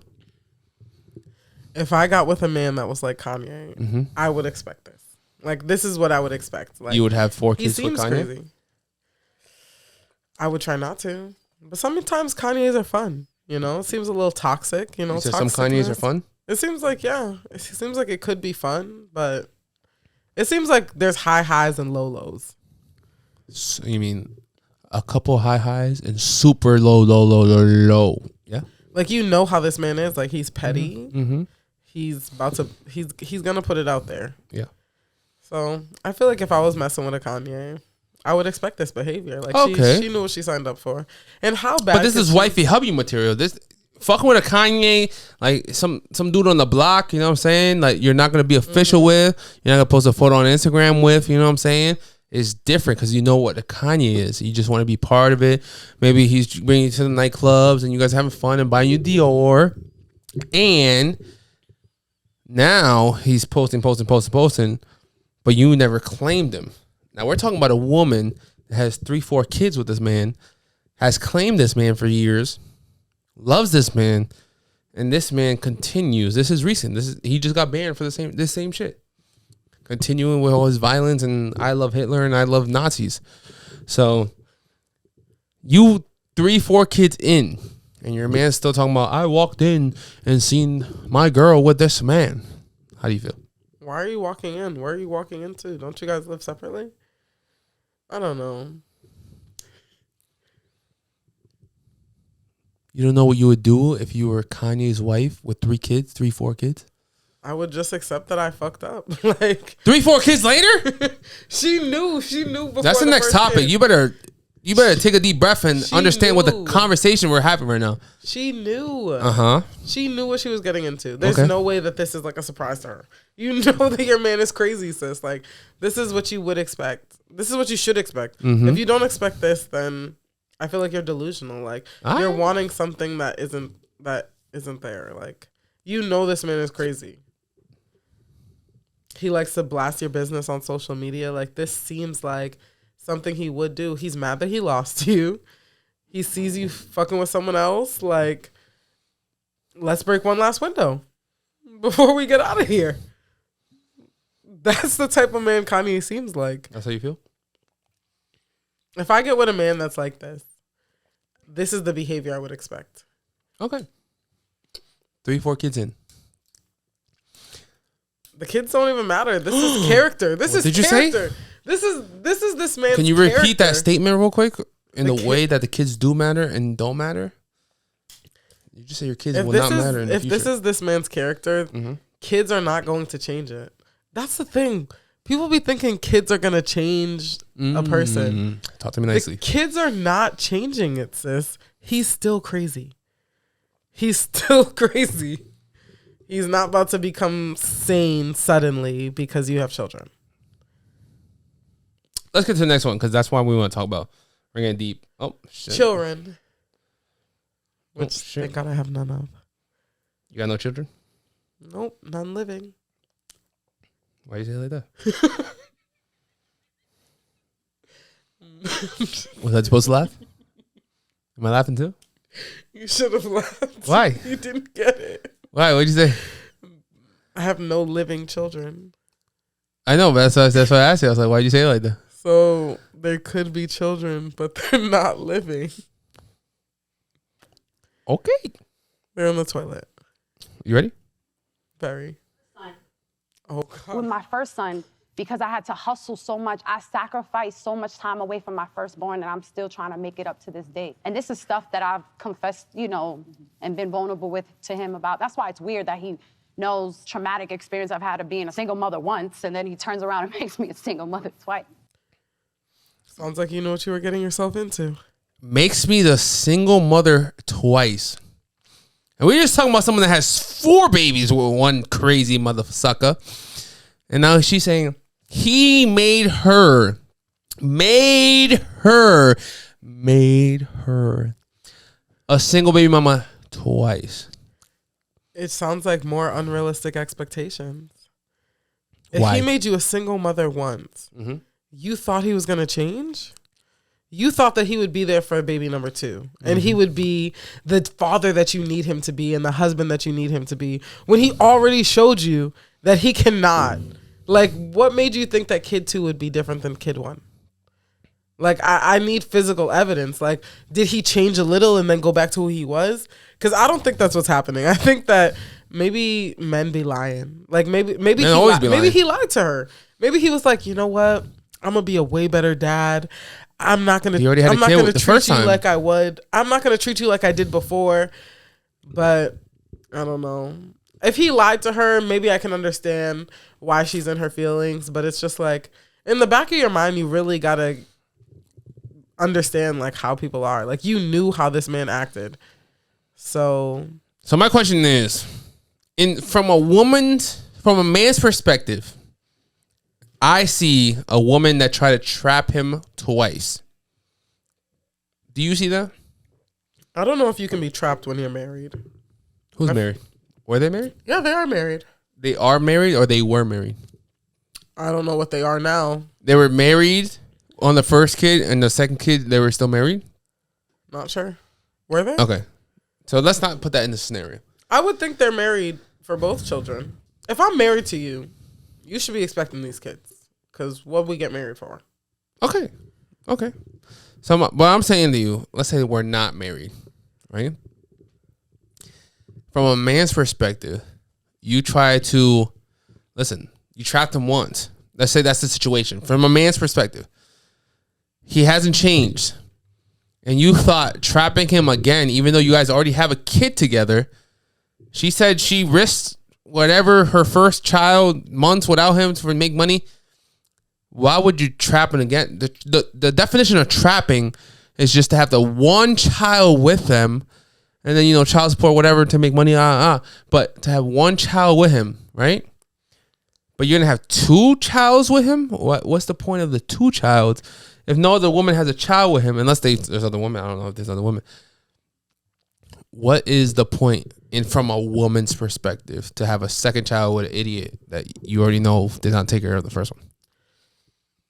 If I got with a man that was like Kanye, I would expect this. Like, this is what I would expect. Like, you would have 4 kids he with seems Kanye? crazy. I would try not to. But sometimes Kanye's are fun. You know? It seems a little toxic. You know, some Kanye's are fun? It seems like, yeah. It seems like it could be fun, but it seems like there's high highs and low lows. So, you mean a couple high highs and super low. Yeah. Like, you know how this man is. Like, he's petty. Mm-hmm. He's gonna put it out there. Yeah. So I feel like if I was messing with a Kanye, I would expect this behavior. Like, she knew what she signed up for. And how bad? But this is wifey hubby material. This fucking with a Kanye, like some dude on the block. You know what I'm saying? Like, you're not gonna be official with. You're not gonna post a photo on Instagram with. You know what I'm saying? It's different because you know what the Kanye is. You just want to be part of it. Maybe he's bringing you to the nightclubs and you guys are having fun and buying you Dior. And now he's posting, but you never claimed him. Now we're talking about a woman that has 3-4 kids with this man, has claimed this man for years, loves this man, and this man continues. This is recent. He just got banned for this same shit. Continuing with all his violence and I love Hitler and I love Nazis. So you 3-4 kids in and your man's still talking about, I walked in and seen my girl with this man. How do you feel? Why are you walking in? Where are you walking into? Don't you guys live separately? I don't know. You don't know what you would do if you were Kanye's wife with 3-4 kids? I would just accept that I fucked up. Like, 3-4 kids later? She knew before. That's the next topic. Kid. You better take a deep breath and understand what the knew. Conversation we're having right now. She knew. Uh-huh. She knew what she was getting into. There's Okay. no way that this is like a surprise to her. You know that your man is crazy, sis. Like, this is what you would expect. This is what you should expect. Mm-hmm. If you don't expect this, then I feel like you're delusional. Like, you're wanting something that isn't there. Like, you know this man is crazy. He likes to blast your business on social media. Like, this seems like something he would do. He's mad that he lost you. He sees you fucking with someone else. Like, let's break one last window before we get out of here. That's the type of man Kanye seems like. That's how you feel? If I get with a man that's like this is the behavior I would expect. Okay. 3-4 kids in. The kids don't even matter. This is character. This is did you character. say? This is this man's Can you repeat that character. statement real quick? In the The way that the kids do matter and don't matter? You just say your kids If will this not matter in the if future. this is this man's character, kids are not going to change it. That's the thing. People be thinking kids are gonna change a person. Talk to me nicely. The kids are not changing it, sis. He's still crazy. He's still crazy. He's not about to become sane suddenly because you have children. Let's get to the next one because that's why we want to talk about. We're getting deep. Oh, shit. Children. Which shit. thank God I have none of. You got no children? Nope, none living. Why you say it like that? Was I supposed to laugh? Am I laughing too? You should have laughed. Why? You didn't get it. Why? What'd you say? I have no living children. I know, but that's why I asked you. I was like, why'd you say it like that? So there could be children, but they're not living. Okay. They're on the toilet. You ready? Very. Oh, God. With my first son, because I had to hustle so much, I sacrificed so much time away from my firstborn, and I'm still trying to make it up to this day. And this is stuff that I've confessed, and been vulnerable with to him about. That's why it's weird that he knows traumatic experience I've had of being a single mother once, and then he turns around and makes me a single mother twice. Sounds like you know what you were getting yourself into. Makes me the single mother twice. And we're just talking about someone that has 4 babies with one crazy mother sucker. And now she's saying he made her a single baby mama twice. It sounds like more unrealistic expectations. Why? If he made you a single mother once, you thought he was going to change? You thought that he would be there for baby number 2. And he would be the father that you need him to be and the husband that you need him to be. When he already showed you that he cannot. Like, what made you think that kid 2 would be different than kid 1? Like, I need physical evidence. Like, did he change a little and then go back to who he was? Because I don't think that's what's happening. I think that maybe men be lying. Like, maybe he lied to her. Maybe he was like, you know what? I'm gonna be a way better dad. I'm not gonna. He already had I'm a not kid gonna with the treat first you time. like I would. I'm not gonna treat you like I did before. But I don't know. If he lied to her, maybe I can understand why she's in her feelings. But it's just like in the back of your mind, you really gotta understand like how people are. Like you knew how this man acted. So my question is, from a man's perspective, I see a woman that tried to trap him twice. Do you see that? I don't know if you can be trapped when you're married. Who's married? Were they married? Yeah, they are married. They are married or they were married? I don't know what they are now. They were married on the first kid, and the second kid, they were still married? Not sure. Were they? Okay. So let's not put that in the scenario. I would think they're married for both children. If I'm married to you, you should be expecting these kids. Because what we get married for? Okay. So what I'm saying to you, let's say we're not married, right? From a man's perspective, you try to, you trapped him once. Let's say that's the situation. From a man's perspective, he hasn't changed. And you thought trapping him again, even though you guys already have a kid together, she said she risked whatever her first child months without him to make money. Why would you trap him again? The definition of trapping is just to have the one child with them, and then child support whatever to make money. But to have one child with him, right? But you're gonna have two childs with him. What's the point of the two childs if no other woman has a child with him? Unless there's other women. I don't know if there's other women. What is the point from a woman's perspective to have a second child with an idiot that you already know did not take care of the first one?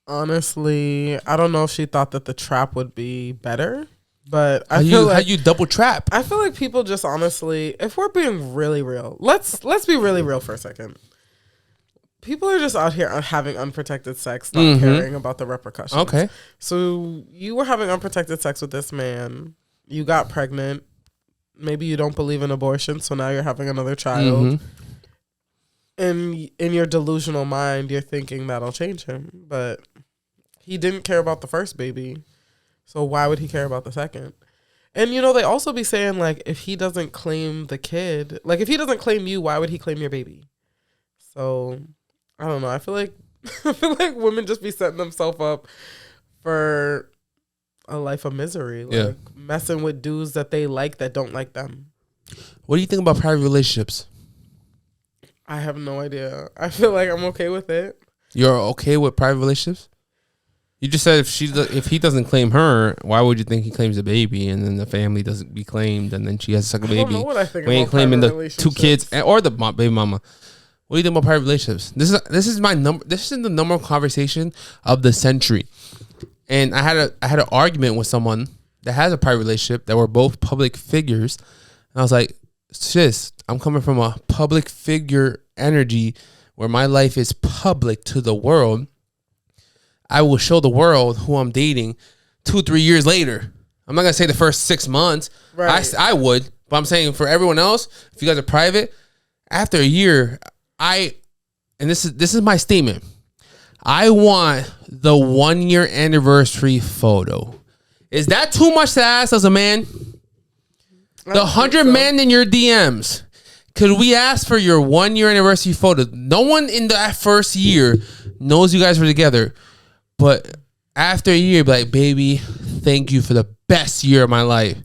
Honestly, I don't know if she thought that the trap would be better, but How you double trap? I feel like people just honestly, if we're being really real, let's be really real for a second. People are just out here having unprotected sex, not caring about the repercussions. Okay. So you were having unprotected sex with this man. You got pregnant. Maybe you don't believe in abortion, so now you're having another child. And in your delusional mind, you're thinking that'll change him. But he didn't care about the first baby. So why would he care about the second? And, they also be saying, like, if he doesn't claim the kid, like, if he doesn't claim you, why would he claim your baby? So, I don't know. I feel like women just be setting themselves up for a life of misery. Like, messing with dudes that they like that don't like them. What do you think about private relationships? I have no idea. I feel like I'm okay with it. You're okay with private relationships? You just said if he doesn't claim her, why would you think he claims the baby and then the family doesn't be claimed and then she has a second baby? I don't know what I think we ain't about claiming the private two kids or the baby mama. What do you think about private relationships? This is my number. This is the number one conversation of the century. And I had an argument with someone that has a private relationship that were both public figures, and I was like, sis, I'm coming from a public figure energy where my life is public to the world. I will show the world who I'm dating 2-3 years later. I'm not going to say the first 6 months. Right. I would, but I'm saying for everyone else, if you guys are private, after a year, and this is my statement. I want the 1 year anniversary photo. Is that too much to ask as a man? The 100 men in your DMs. Could we ask for your 1 year anniversary photo? No one in that first year knows you guys were together. But after a year, be like, baby, thank you for the best year of my life.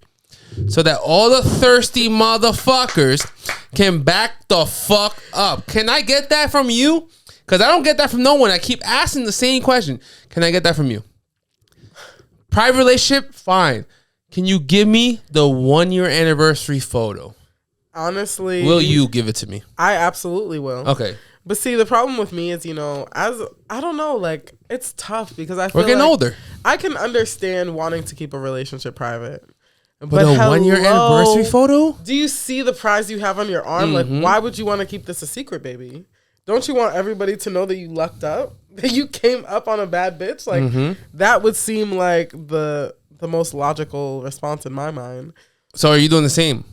So that all the thirsty motherfuckers can back the fuck up. Can I get that from you? Because I don't get that from no one. I keep asking the same question. Can I get that from you? Private relationship, fine. Can you give me the 1 year anniversary photo? Honestly. Will you give it to me? I absolutely will. Okay. But see, the problem with me is, I don't know, like, it's tough because I feel we're getting older. I can understand wanting to keep a relationship private. But a 1 year anniversary photo? Do you see the prize you have on your arm? Like, why would you want to keep this a secret, baby? Don't you want everybody to know that you lucked up? That you came up on a bad bitch? Like, that would seem like the most logical response in my mind. So are you doing the same?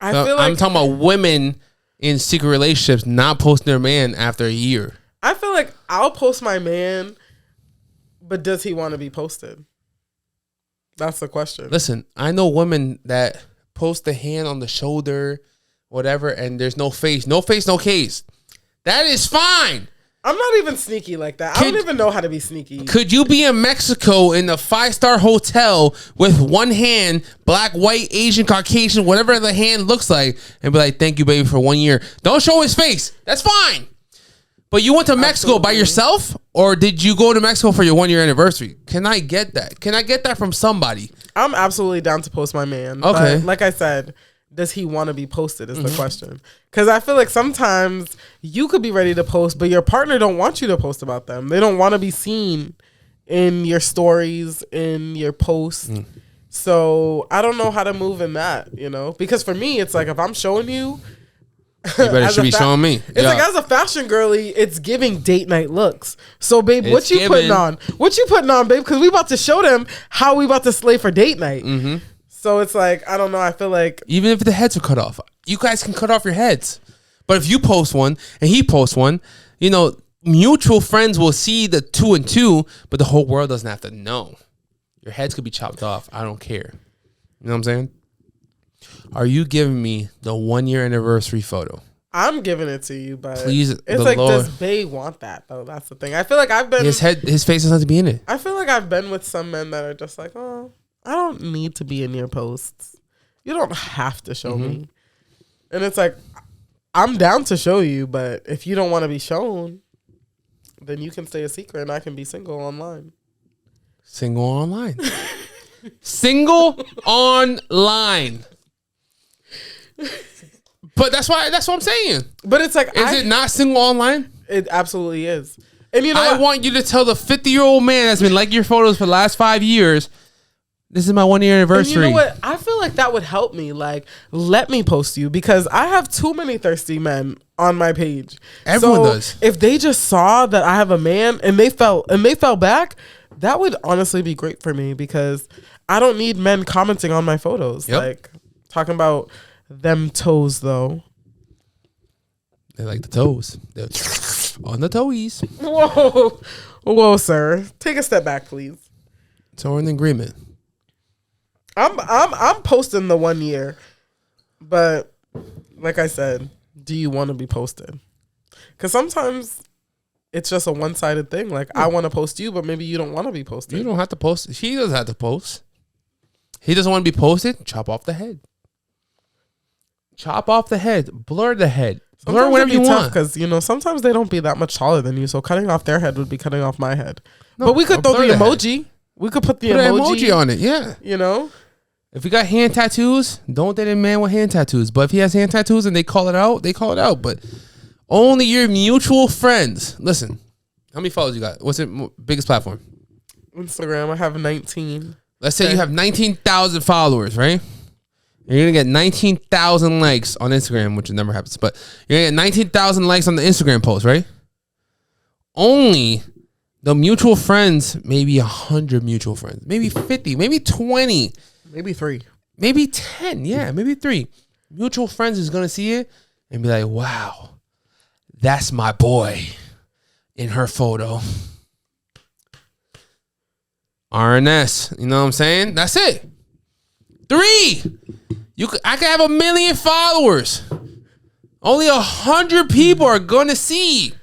I feel like I'm talking about women in secret relationships not posting their man after a year. I feel like I'll post my man, but does he want to be posted? That's the question. Listen, I know women that post the hand on the shoulder, whatever, and there's no face. No face, no case. That is fine. I'm not even sneaky like that. I don't even know how to be sneaky. Could you be in Mexico in a 5-star hotel with one hand, black, white, Asian, Caucasian, whatever the hand looks like, and be like, thank you, baby, for 1 year? Don't show his face. That's fine. But you went to Mexico by yourself, or did you go to Mexico for your 1-year anniversary? Can I get that? Can I get that from somebody? I'm absolutely down to post my man. Okay. But like I said, does he want to be posted is the question. Because I feel like sometimes you could be ready to post, but your partner don't want you to post about them. They don't want to be seen in your stories, in your posts. So I don't know how to move in that, you know? Because for me, it's like if I'm showing you, You better should be showing me. It's like as a fashion girly, it's giving date night looks. So, babe, what you putting on? What you putting on, babe? Because we about to show them how we about to slay for date night. So it's like, I don't know. I feel like even if the heads are cut off, you guys can cut off your heads. But if you post one and he posts one, you know, mutual friends will see the 2 and 2, but the whole world doesn't have to know. Your heads could be chopped off. I don't care. You know what I'm saying? Are you giving me the 1-year anniversary photo? I'm giving it to you, but please, it's like, does Bae want that though? That's the thing. I feel like I've been his face doesn't have to be in it. I feel like I've been with some men that are just like, oh, I don't need to be in your posts. You don't have to show me. And it's like, I'm down to show you, but if you don't want to be shown, then you can stay a secret and I can be single online. Single online. Single online. But that's what I'm saying. But it's like, is it not single online? It absolutely is. And you know, I want you to tell the 50-year-old man that's been liking your photos for the last 5 years, this is my 1-year anniversary. And you know what? I feel like that would help me. Like, let me post you because I have too many thirsty men on my page. Everyone does. If they just saw that I have a man and they fell back, that would honestly be great for me because I don't need men commenting on my photos. Like talking about them toes though. They like the toes. They're on the toes. Whoa, sir. Take a step back, please. So we're in agreement. I'm posting the 1 year, but like I said, do you want to be posted? Because sometimes it's just a one-sided thing. Like I want to post you, but maybe you don't want to be posted. You don't have to post. He doesn't have to post. He doesn't want to be posted. Chop off the head. Chop off the head. Blur the head. Blur whatever you want. Because you know sometimes they don't be that much taller than you, so cutting off their head would be cutting off my head. No, but we could throw the emoji. We could put the emoji on it. Yeah, you know. If we got hand tattoos, don't date a man with hand tattoos. But if he has hand tattoos and they call it out, they call it out. But only your mutual friends. Listen, how many followers you got? What's your biggest platform? Instagram. I have 19. Let's say you have 19,000 followers, right? You're going to get 19,000 likes on Instagram, which never happens. But you're going to get 19,000 likes on the Instagram post, right? Only the mutual friends, maybe 100 mutual friends, maybe 50, maybe 20. Maybe 3. Maybe 10. Yeah, maybe 3. Mutual friends is going to see it and be like, wow, that's my boy in her photo. RNS. You know what I'm saying? That's it. 3. I could have 1 million followers. Only 100 people are going to see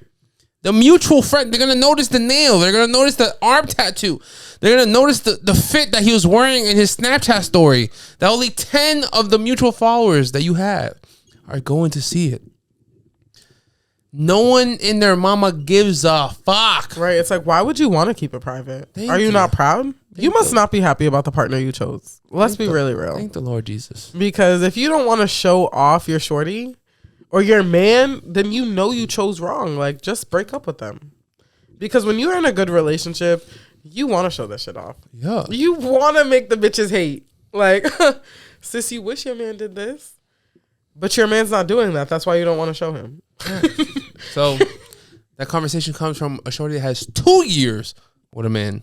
the mutual friend. They're going to notice the nail. They're going to notice the arm tattoo. They're going to notice the fit that he was wearing in his Snapchat story. That only 10 of the mutual followers that you have are going to see it. No one in their mama gives a fuck. Right. It's like, why would you want to keep it private? Are you not proud? You must not be happy about the partner you chose. Let's be really real. Thank the Lord Jesus. Because if you don't want to show off your shorty or your man, then you know you chose wrong. Like, just break up with them. Because when you're in a good relationship, you want to show that shit off. Yeah. You want to make the bitches hate. Like, sis, you wish your man did this. But your man's not doing that. That's why you don't want to show him. Yeah. So that conversation comes from a shorty that has 2 years with a man.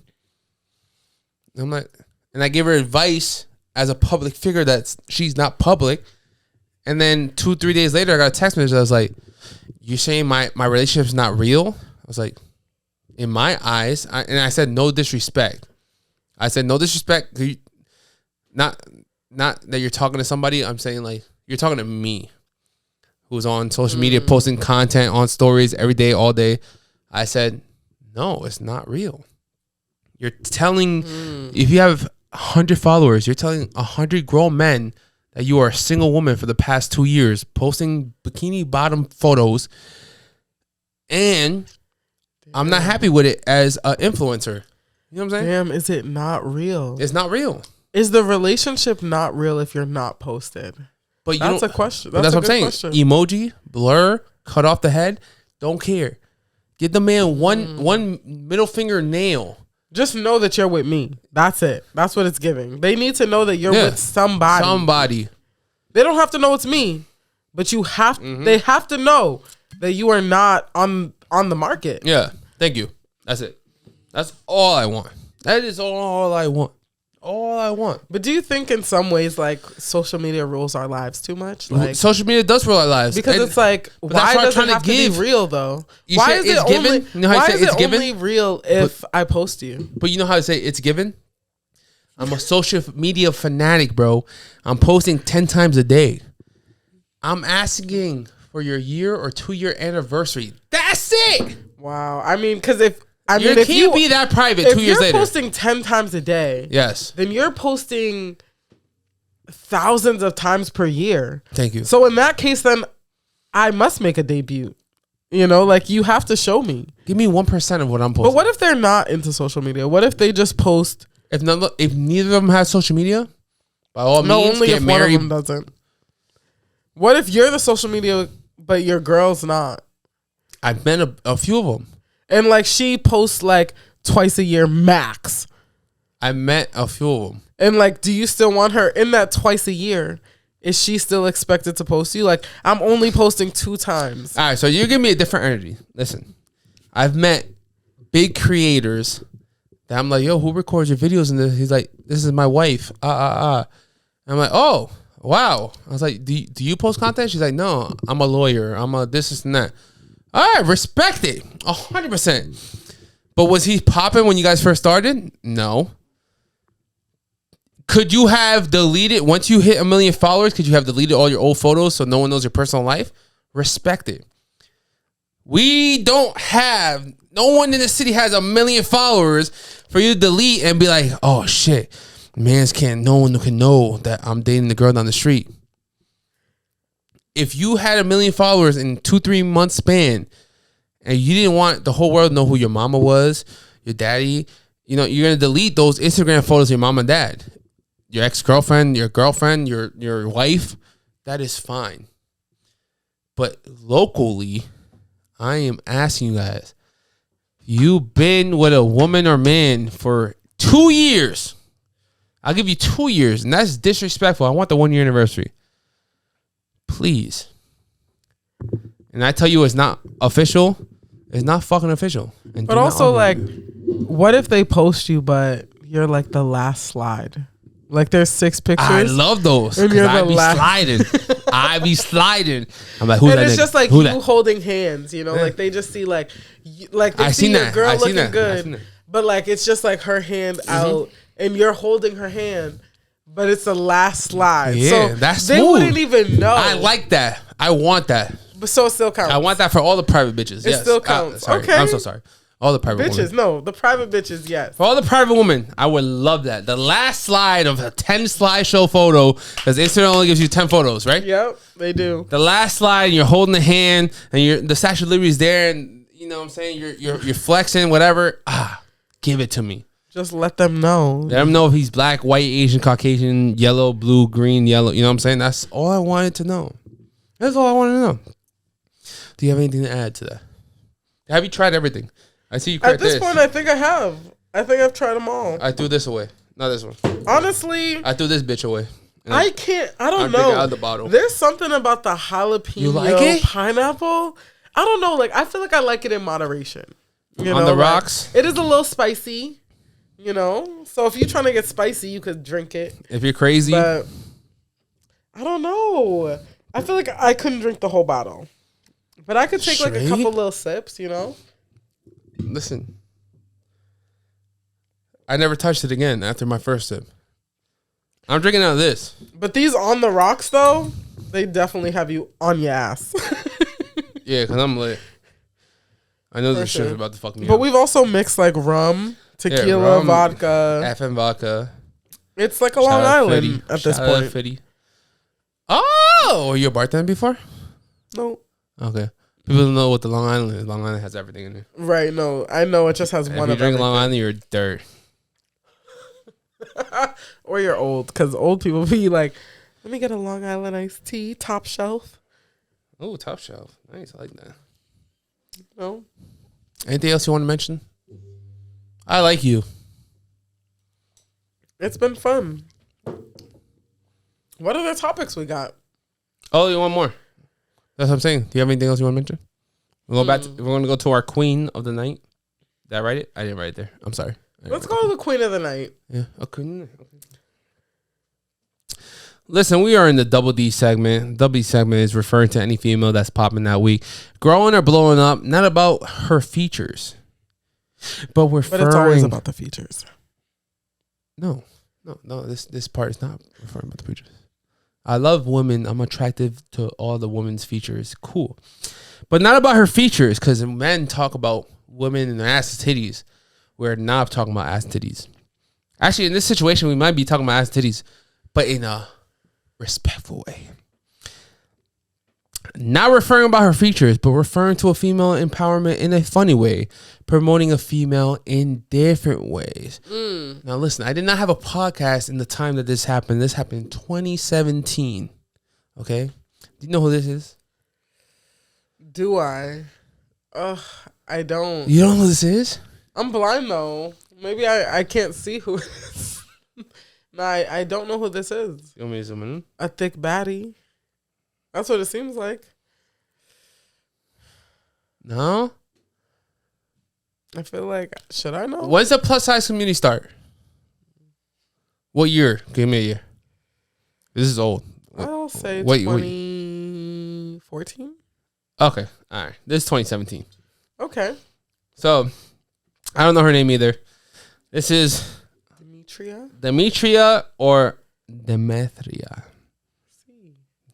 I'm like, and I give her advice as a public figure that she's not public. And then 2-3 days later, I got a text message that was like, "You're saying my relationship's not real?" I was like, in my eyes, and I said no disrespect. I said no disrespect. Not that you're talking to somebody. I'm saying like you're talking to me, who's on social media posting content on stories every day, all day. I said, no, it's not real. You're telling, if you have 100 followers, you're telling 100 grown men that you are a single woman for the past 2 years, posting bikini bottom photos, and I'm not happy with it as an influencer. You know what I'm saying? Damn, is it not real? It's not real. Is the relationship not real if you're not posted? But that's a question. That's what I'm saying. Question. Emoji, blur, cut off the head. Don't care. Give the man one middle finger nail. Just know that you're with me. That's it. That's what it's giving. They need to know that you're with somebody. Somebody. They don't have to know it's me, but you have. They have to know that you are not on the market. Yeah. Thank you. That's it. That's all I want. That is all I want. All I want. But do you think in some ways like social media rules our lives too much? Like social media does rule our lives because it's like why does it have to be real though? Why is it only? You know how why I say is it's it given? only real if I post you? But you know how I say it's given? I'm a social media fanatic, bro. I'm posting 10 times a day. I'm asking for your year or 2 year anniversary. That's it. Wow. I mean, because if you be that private 2 years later. If you're posting 10 times a day, yes, then you're posting thousands of times per year. Thank you. So in that case, then I must make a debut. You know, like you have to show me. Give me 1% of what I'm posting. But what if they're not into social media? What if they just post? If neither of them has social media, by all means, only get if married. one of them doesn't. What if you're the social media, but your girl's not? I've met a few of them. And like she posts like twice a year max. I met a few of them. And like, do you still want her in that twice a year? Is she still expected to post you? Like, I'm only posting 2 times. All right, so you're giving me a different energy. Listen, I've met big creators that I'm like, yo, who records your videos? And he's like, this is my wife. I'm like, oh, wow. I was like, do you post content? She's like, no, I'm a lawyer. I'm a this and that. All right, respect it, 100%. But was he popping when you guys first started? No. Could you have deleted, once you hit 1 million followers, could you have deleted all your old photos so no one knows your personal life? Respect it. No one in the city has 1 million followers for you to delete and be like, oh shit, no one can know that I'm dating the girl down the street. If you had 1 million followers in 2-3 months span and you didn't want the whole world to know who your mama was, your daddy, you're going to delete those Instagram photos of your mom and dad, your ex-girlfriend, your girlfriend, your wife. That is fine. But locally, I am asking you guys, you've been with a woman or man for 2 years. I'll give you 2 years, and that's disrespectful. I want the 1 year anniversary. Please. And I tell you it's not official. It's not fucking official. And but also, like, what if they post you, but you're like the last slide? Like, there's 6 pictures. I love those. And you're the last. I be sliding. I'm like, who's and that? It's nigga? just like Who you that? holding hands, like they just see like they see your girl looking good, but like it's just like her hand out and you're holding her hand. But it's the last slide. Yeah, so that's they smooth. wouldn't even know. I like that. I want that. But so it still counts. I want that for all the private bitches. It still counts. Okay. I'm so sorry. All the private bitches, women. no. The private bitches, yes. For all the private women, I would love that. The last slide of a 10 slideshow photo, because Instagram only gives you 10 photos, right? Yep, they do. The last slide, and you're holding the hand, and the Statue of Liberty is there, and you know what I'm saying? You're flexing, whatever. Give it to me. Just let them know. Let them know if he's black, white, Asian, Caucasian, yellow, blue, green, yellow. You know what I'm saying? That's all I wanted to know. That's all I wanted to know. Do you have anything to add to that? Have you tried everything? I see you at this point, I think I have. I think I've tried them all. I threw this away. Not this one. Honestly, I threw this bitch away. I can't. I don't know. know. Out of the bottle. There's something about the jalapeno you like it? pineapple. I don't know. Like I feel like I like it in moderation. You On know, the rocks. It is a little spicy. So if you're trying to get spicy, you could drink it. If you're crazy, but I don't know. I feel like I couldn't drink the whole bottle, but I could take like a couple little sips. Listen, I never touched it again after my first sip. I'm drinking out of this. But these on the rocks, though, they definitely have you on your ass. Yeah, because I'm lit. I know this sure. shit's about to fuck me But up. we've also mixed like rum, tequila, rum, vodka. FM vodka. It's like a Long Island at this point. Fitty. Oh, were you a bartender before? No. Okay. People don't know what the Long Island is. Long Island has everything in it. Right, no. I know it just has If one you of drink everything. Long Island, you're dirt. Or you're old, because old people be like, let me get a Long Island iced tea, top shelf. Oh, top shelf. Nice. I like that. No. Anything else you want to mention? I like you. It's been fun. What other topics we got? Oh, you want more? That's what I'm saying. Do you have anything else you want to mention? We're going to go to our queen of the night. Did I write it? I didn't write it there. I'm sorry. Let's go to the queen of the night. Yeah. Okay. Listen, we are in the Double D segment. Double D segment is referring to any female that's popping that week, growing or blowing up. Not about her features, but it's always about the features. No. This part is not referring about the features. I love women. I'm attractive to all the women's features. Cool, but not about her features. Because men talk about women and their ass and titties. We're not talking about ass and titties. Actually, in this situation, we might be talking about ass and titties, but in a respectful way. Not referring about her features, but referring to a female empowerment in a funny way, promoting a female in different ways. Now, listen, I did not have a podcast in the time that this happened. This happened in 2017. Okay? Do you know who this is? Do I? I don't. You don't know who this is? I'm blind though. Maybe I can't see who it is. No, I don't know who this is. You want me to zoom in? A thick baddie. That's what it seems like. No? I feel like, should I know? When's the plus size community start? What year? Give me a year. This is old. I'll say Wait, 2014. Okay. All right. This is 2017. Okay. So, I don't know her name either. This is Demetria or Demetria.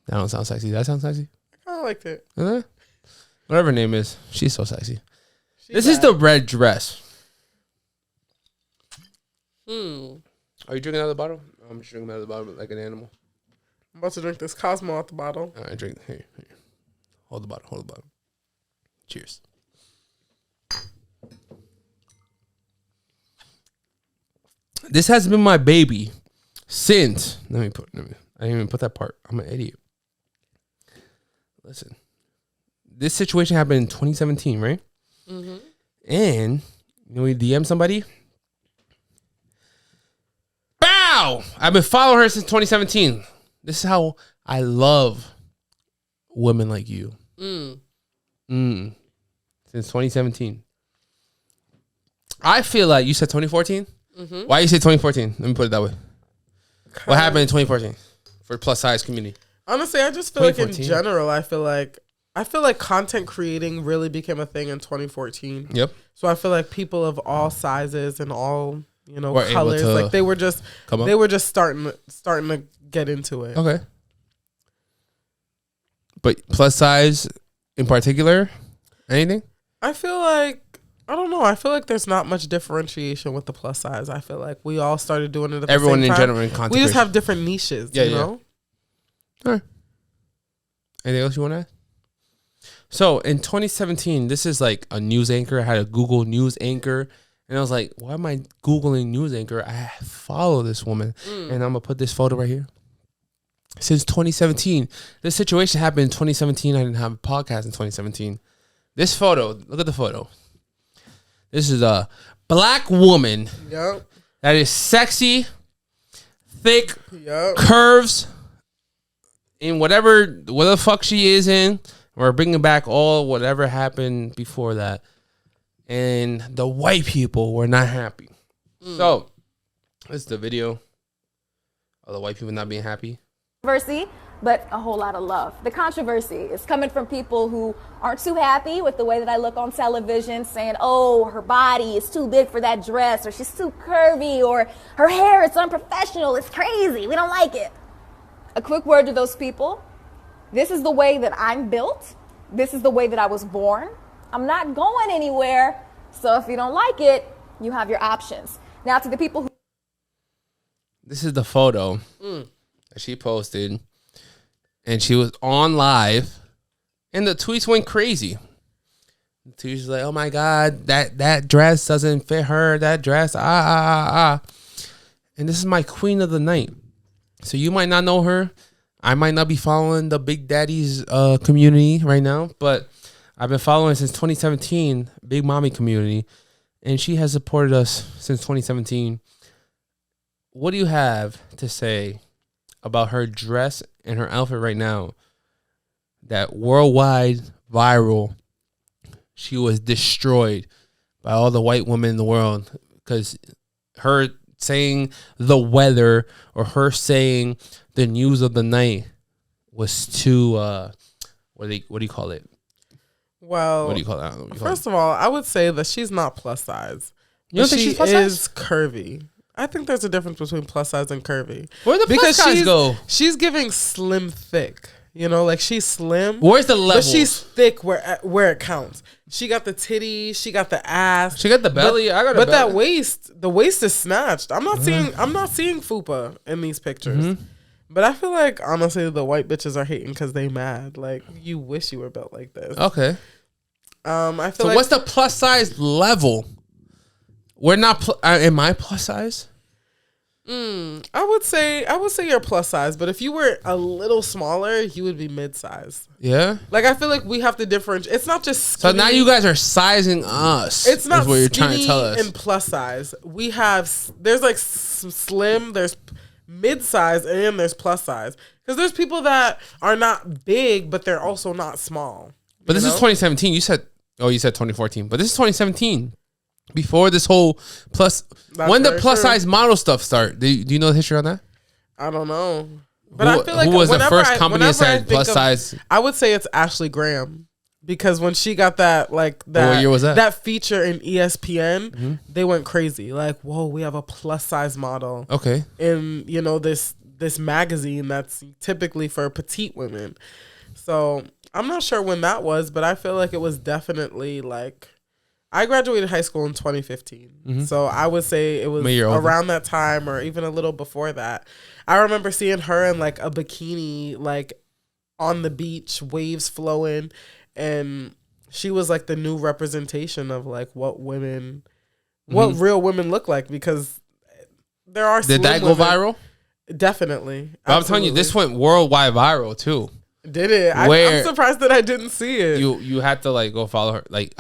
That don't sound sexy. That sound sexy? I kind of liked it. Whatever her name is, she's so sexy. This is the red dress. Are you drinking out of the bottle? I'm just drinking out of the bottle like an animal. I'm about to drink this Cosmo out the bottle. All right, drink. Here. Hold the bottle. Cheers. This has been my baby since. I didn't even put that part. I'm an idiot. Listen, this situation happened in 2017, right? Mm-hmm. And we DM somebody. Bow! I've been following her since 2017. This is how I love women like you. Since 2017. I feel like you said 2014. Mm-hmm. Why you say 2014? Let me put it that way. What happened in 2014 for the plus size community? Honestly, I just feel like in general, I feel like content creating really became a thing in 2014. Yep. So I feel like people of all sizes and all, Were colors, like they were just starting to get into it. Okay. But plus size in particular, anything? I feel like, I don't know. I feel like there's not much differentiation with the plus size. I feel like we all started doing it at Everyone the same in time. general in content We just creation. have different niches, you know? All right. Anything else you want to add? So in 2017, this is like a news anchor. I had a Google news anchor. And I was like, why am I Googling news anchor? I follow this woman. And I'm going to put this photo right here. Since 2017. This situation happened in 2017. I didn't have a podcast in 2017. This photo, look at the photo. This is a black woman that is sexy, thick, curves, in whatever the fuck she is in. We're bringing back all whatever happened before that. And the white people were not happy. So, this is the video of the white people not being happy. Controversy but a whole lot of love. The controversy is coming from people who aren't too happy with the way that I look on television, saying, oh, her body is too big for that dress, or she's too curvy, or her hair is unprofessional, it's crazy, we don't like it. A quick word to those people. This is the way that I'm built. This is the way that I was born. I'm not going anywhere. So if you don't like it, you have your options. Now to the people who... This is the photo that she posted. And she was on live. And the tweets went crazy. The tweets was like, oh my God, that dress doesn't fit her. That dress, And this is my queen of the night. So you might not know her. I might not be following the Big Daddies community right now, but I've been following since 2017, Big Mommy community, and she has supported us since 2017. What do you have to say about her dress and her outfit right now? That worldwide viral, she was destroyed by all the white women in the world because her saying the weather or her saying the news of the night was too what do you call it? Well, what do you call that? First of all, I would say that she's not plus size. You don't think she's plus size? She is curvy. I think there's a difference between plus size and curvy. Where the plus size go? She's giving slim thick. You know, like she's slim. Where's the level? But she's thick where it counts. She got the titties, she got the ass, she got the belly. I got but belly. That waist, the waist is snatched. I'm not seeing fupa in these pictures. Mm-hmm. But I feel like honestly, the white bitches are hating because they mad. Like you wish you were built like this. Okay. I feel so like what's the plus size level? We're not. Am I plus size? I would say you're plus size, but if you were a little smaller, you would be mid size. Yeah. Like I feel like we have to differentiate. It's not just skinny. So now you guys are sizing us. It's not what you're trying to tell us. And plus size. We have there's like slim, there's mid size, and there's plus size. Because there's people that are not big, but they're also not small. But this is 2017. You said 2014, but this is 2017. Before this whole plus, when the plus size model stuff start? Do you know the history on that? I don't know. But I feel like who was the first company that said plus size? I would say it's Ashley Graham. Because when she got that, like what year was that? That feature in ESPN, they went crazy. Like, whoa, we have a plus size model. Okay. In this magazine that's typically for petite women. So I'm not sure when that was, but I feel like it was definitely like. I graduated high school in 2015. So I would say it was around that time or even a little before that. I remember seeing her in like a bikini, like on the beach, waves flowing. And she was like the new representation of like what women, what real women look like, because there are Did that go viral? Definitely. I'm telling you, this went worldwide viral too. Did it? I'm surprised that I didn't see it. You had to like go follow her. Like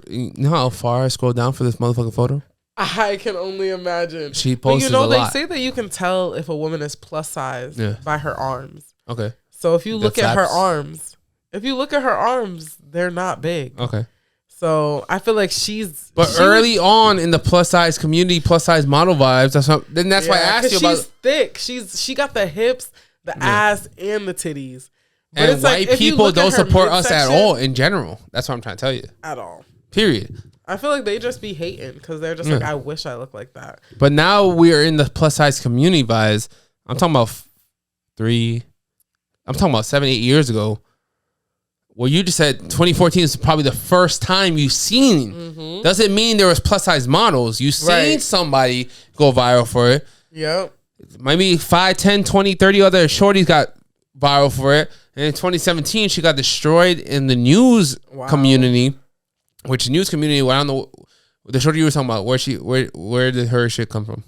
you know how far I scrolled down for this motherfucking photo? I can only imagine. She posted a lot. They say that you can tell if a woman is plus size by her arms. Okay. So if you look at her arms, they're not big. Okay. So I feel like she's. But early on in the plus size community, plus size model vibes. That's why I asked you about. She's thick. She got the hips, the ass, and the titties. But and it's white like, people don't support us at all in general. That's what I'm trying to tell you. At all. Period. I feel like they just be hating because they're just like, I wish I looked like that. But now we are in the plus size community vibes. I'm talking about 7-8 years ago. Well, you just said 2014 is probably the first time you've seen. Doesn't mean there was plus size models. You seen somebody go viral for it. Yep. Maybe 5, 10, 20, 30 other shorties got viral for it. And in 2017, she got destroyed in the news community. Which news community? Well, I don't know. The shorty you were talking about, where did her shit come from?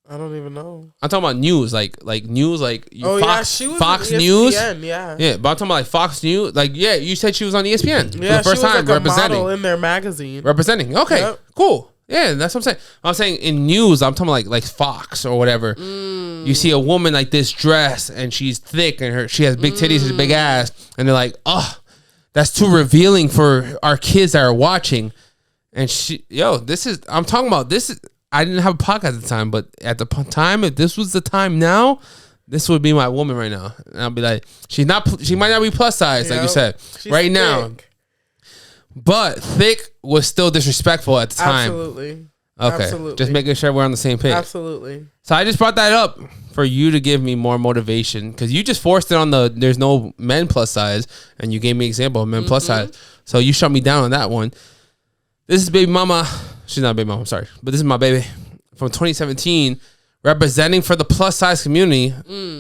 I don't even know. I'm talking about news, like news, like she was Fox on ESPN, News. Yeah, but I'm talking about like Fox News. Like, yeah, you said she was on ESPN for the first she was time like representing a model in their magazine. Representing. Okay, cool. Yeah, that's what I'm saying. I'm saying in news, I'm talking like Fox or whatever. You see a woman like this dress and she's thick and she has big titties and a big ass, and they're like, oh, that's too revealing for our kids that are watching. And I'm talking about this. I didn't have a podcast at the time, but at the time, if this was the time now, this would be my woman right now. And I'll be like, she might not be plus size, like you said, right thick. now. But thick was still disrespectful at the time. Absolutely. Okay. Absolutely. Just making sure we're on the same page. Absolutely. So I just brought that up for you to give me more motivation, because you just forced it on there's no men plus size, and you gave me an example of men plus size. So you shut me down on that one. This is baby mama. She's not baby mama, I'm sorry. But this is my baby from 2017, representing for the plus size community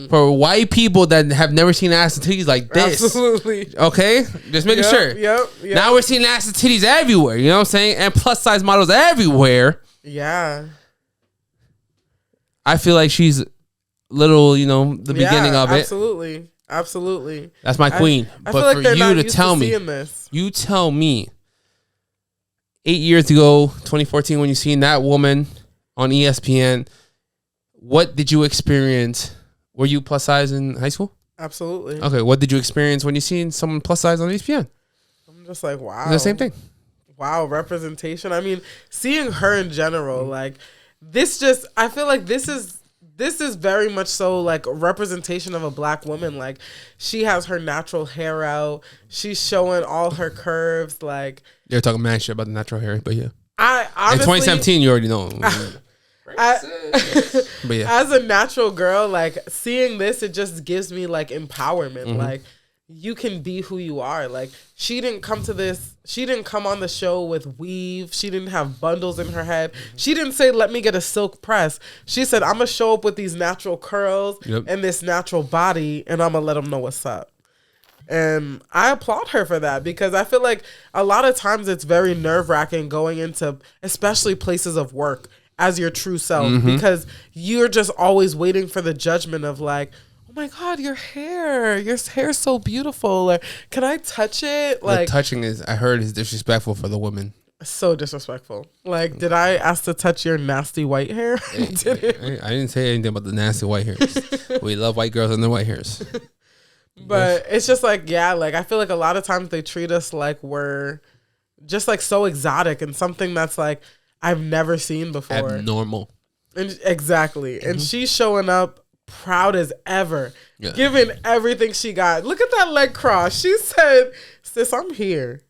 for white people that have never seen ass and titties like this. Absolutely. Okay? Just making sure. Yep. Now we're seeing ass and titties everywhere. You know what I'm saying? And plus size models everywhere. Yeah. I feel like she's little, the beginning of it. Absolutely. Absolutely. That's my queen. I But feel like for they're you not to used tell to me, seeing this. you tell me, 8 years ago, 2014, when you seen that woman on ESPN, what did you experience? Were you plus size in high school? Absolutely. Okay, what did you experience when you seen someone plus size on ESPN? I'm just like, wow. It's the same thing. Wow, representation. I mean, seeing her in general, like this just, I feel like this is very much so like a representation of a black woman. Like she has her natural hair out. She's showing all her curves. Like You're talking mad shit about the natural hair, but yeah. I honestly, in 2017, you already know. But yeah. As a natural girl, like seeing this, it just gives me like empowerment. Like you can be who you are. Like she didn't come on the show with weave. She didn't have bundles in her head. She didn't say, let me get a silk press. She said, I'm going to show up with these natural curls and this natural body, and I'm going to let them know what's up. And I applaud her for that, because I feel like a lot of times it's very nerve-wracking going into especially places of work as your true self, because you're just always waiting for the judgment of like, oh my God, your hair's so beautiful. Like, can I touch it? Like, the touching I heard is disrespectful for the women. So disrespectful. Like, did I ask to touch your nasty white hair? I didn't say anything about the nasty white hairs. We love white girls and their white hairs. But it's just like, yeah, like I feel like a lot of times they treat us like we're just like so exotic and something that's like I've never seen before. Abnormal. And exactly. And she's showing up proud as ever, giving everything she got. Look at that leg cross. She said, sis, I'm here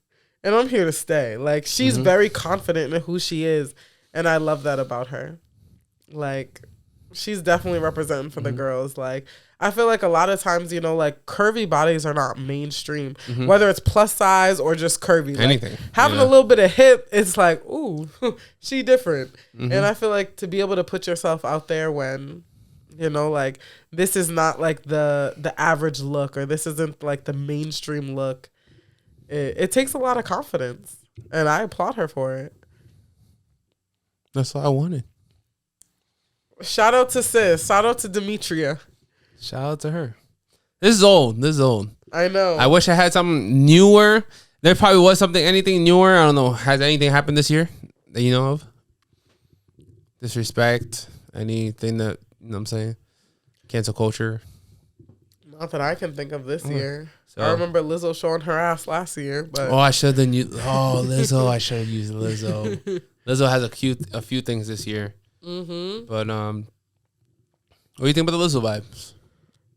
and I'm here to stay. Like she's very confident in who she is. And I love that about her. Like she's definitely representing for the girls. Like I feel like a lot of times, like curvy bodies are not mainstream, whether it's plus size or just curvy. Anything. Like, having a little bit of hip, it's like, ooh, she different. And I feel like to be able to put yourself out there when, like this is not like the average look, or this isn't like the mainstream look. It takes a lot of confidence, and I applaud her for it. That's all I wanted. Shout out to sis. Shout out to Demetria. Shout out to her. This is old. I know. I wish I had something newer. There probably was anything newer. I don't know. Has anything happened this year that you know of? Disrespect? Anything that, you know what I'm saying? Cancel culture? Not that I can think of this year. So, I remember Lizzo showing her ass last year. But I should have used Lizzo. I should have used Lizzo. Lizzo has a few things this year. But what do you think about the Lizzo vibes?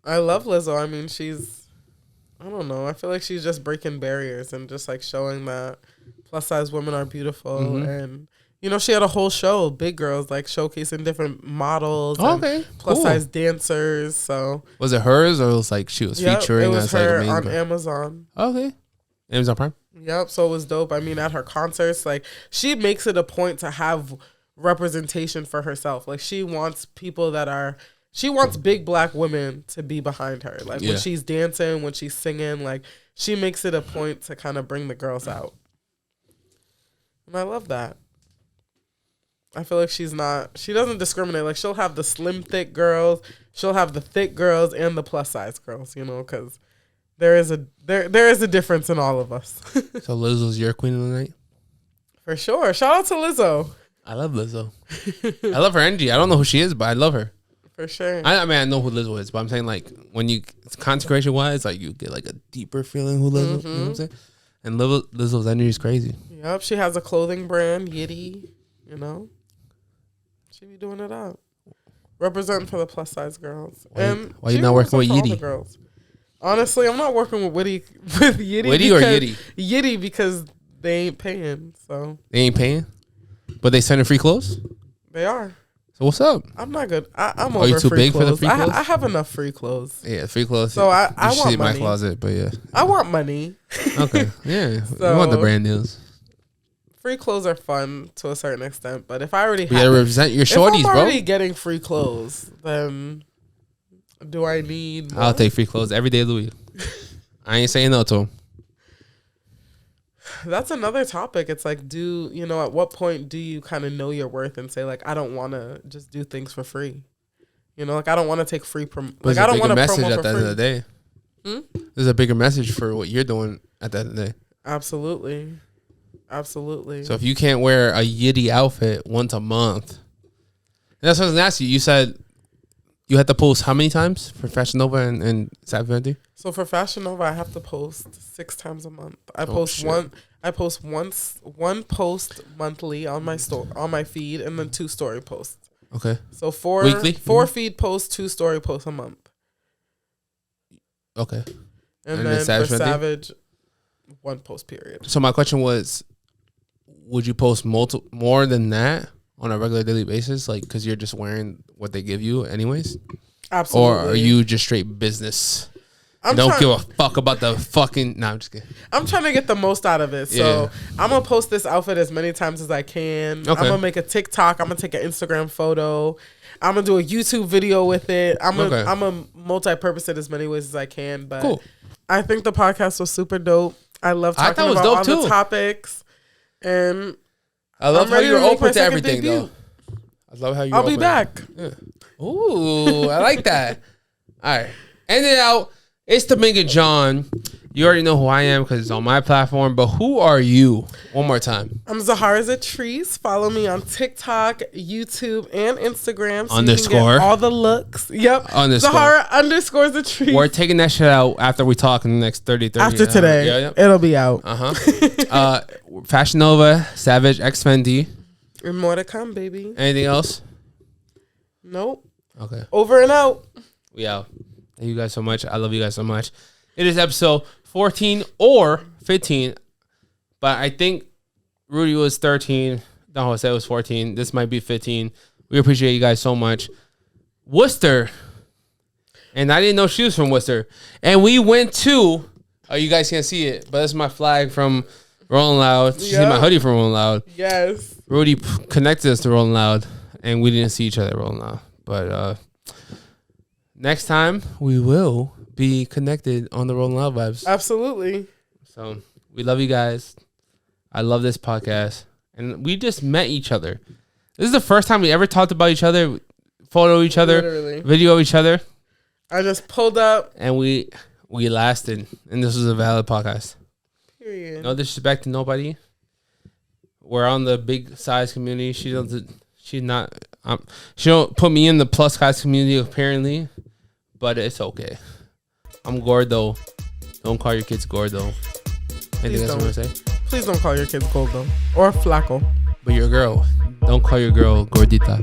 I love Lizzo. I mean, I don't know. I feel like she's just breaking barriers and just like showing that plus size women are beautiful. And, she had a whole show, Big Girls, like showcasing different models. Okay. Plus size dancers. So was it hers, or it was like she was featuring? It was her like on Amazon. Okay. Amazon Prime? Yep. So it was dope. I mean, at her concerts, like she makes it a point to have representation for herself. Like she wants big black women to be behind her. Like when she's dancing, when she's singing, like she makes it a point to kind of bring the girls out. And I love that. I feel like she doesn't discriminate. Like she'll have the slim, thick girls, she'll have the thick girls and the plus size girls, because there is a difference in all of us. So Lizzo's your queen of the night? For sure. Shout out to Lizzo. I love Lizzo. I love her energy. I don't know who she is, but I love her. For sure. I mean, I know who Lizzo is, but I'm saying like when you consecration wise, like you get like a deeper feeling who Lizzo. You know what I'm saying? And Lizzo's energy is crazy. Yep, she has a clothing brand, Yitty. She be doing it up. Representing for the plus size girls. Why you not working with Yiddy? Girls. Honestly, I'm not working with Yiddy. Witty or Yiddy? Yiddy because they ain't paying. So they ain't paying, but they sending free clothes. They are. So what's up? I'm not good. I'm Are over you too free big clothes. for the free clothes? I have enough free clothes. Yeah, free clothes. So I you want see money. my closet, but yeah. I want money. Okay. Yeah. So, you want the brand deals. Free clothes are fun to a certain extent, but if I already You gotta represent your shorties, if I'm already bro. getting free clothes, then do I need more? I'll take free clothes every day, Louis. I ain't saying no to him. That's another topic. It's like, at what point do you kind of know your worth and say, like, I don't want to just do things for free? I don't want to take free like, I don't want to message promo at for the end free. of the day. There's a bigger message for what you're doing at the end of the day. Absolutely. So if you can't wear a Yiddy outfit once a month, and that's what I was going to ask you. You said you had to post how many times for Fashion Nova and Sab 50? So for Fashion Nova, I have to post 6 times a month. I post one post monthly on my feed, and then 2 story posts. Okay. So 4 weekly, 4 feed posts, 2 story posts a month. Okay. And then for Savage, 1 post period. So my question was, would you post more than that on a regular daily basis, like because you're just wearing what they give you anyways? Absolutely. Or are you just straight business? Don't give a fuck about the fucking... Nah, I'm just kidding. I'm trying to get the most out of it. So I'm going to post this outfit as many times as I can. Okay. I'm going to make a TikTok. I'm going to take an Instagram photo. I'm going to do a YouTube video with it. I'm going to multi-purpose it as many ways as I can. But cool. I think the podcast was super dope. I love talking about all the topics. And I love how you're open to everything, though. I love how you're I'll be back. Yeah. Ooh, I like that. All right. End it out. It's DominicanJonn. You already know who I am because it's on my platform, but who are you? One more time. I'm ZaharaZatrice. Follow me on TikTok, YouTube, and Instagram. So _. You can get all the looks. Yep. _. Zahara_Zatrice. We're taking that shit out after we talk in the next 30. After today. It'll be out. Fashion Nova, Savage, X Fendi. And more to come, baby. Anything else? Nope. Okay. Over and out. We out. Thank you guys so much. I love you guys so much. It is episode 14 or 15, but I think Rudy was 13. Don Jose was 14. This might be 15. We appreciate you guys so much. Worcester. And I didn't know she was from Worcester. And we went to, you guys can't see it, but that's my flag from Rolling Loud. She's in my hoodie from Rolling Loud. Yes. Rudy connected us to Rolling Loud, and we didn't see each other at Rolling Loud. But next time, we will be connected on the Rolling Loud vibes. Absolutely. So we love you guys. I love this podcast. And we just met each other. This is the first time we ever talked about each other, photo each other, literally. Video each other. I just pulled up. And we lasted. And this was a valid podcast. Period. No disrespect to nobody. We're on the big size community. She don't put me in the plus size community apparently. But it's okay. I'm gordo. Don't call your kids gordo. Anything else you want to say? Please don't call your kids gordo or flaco. But your girl. Don't call your girl gordita.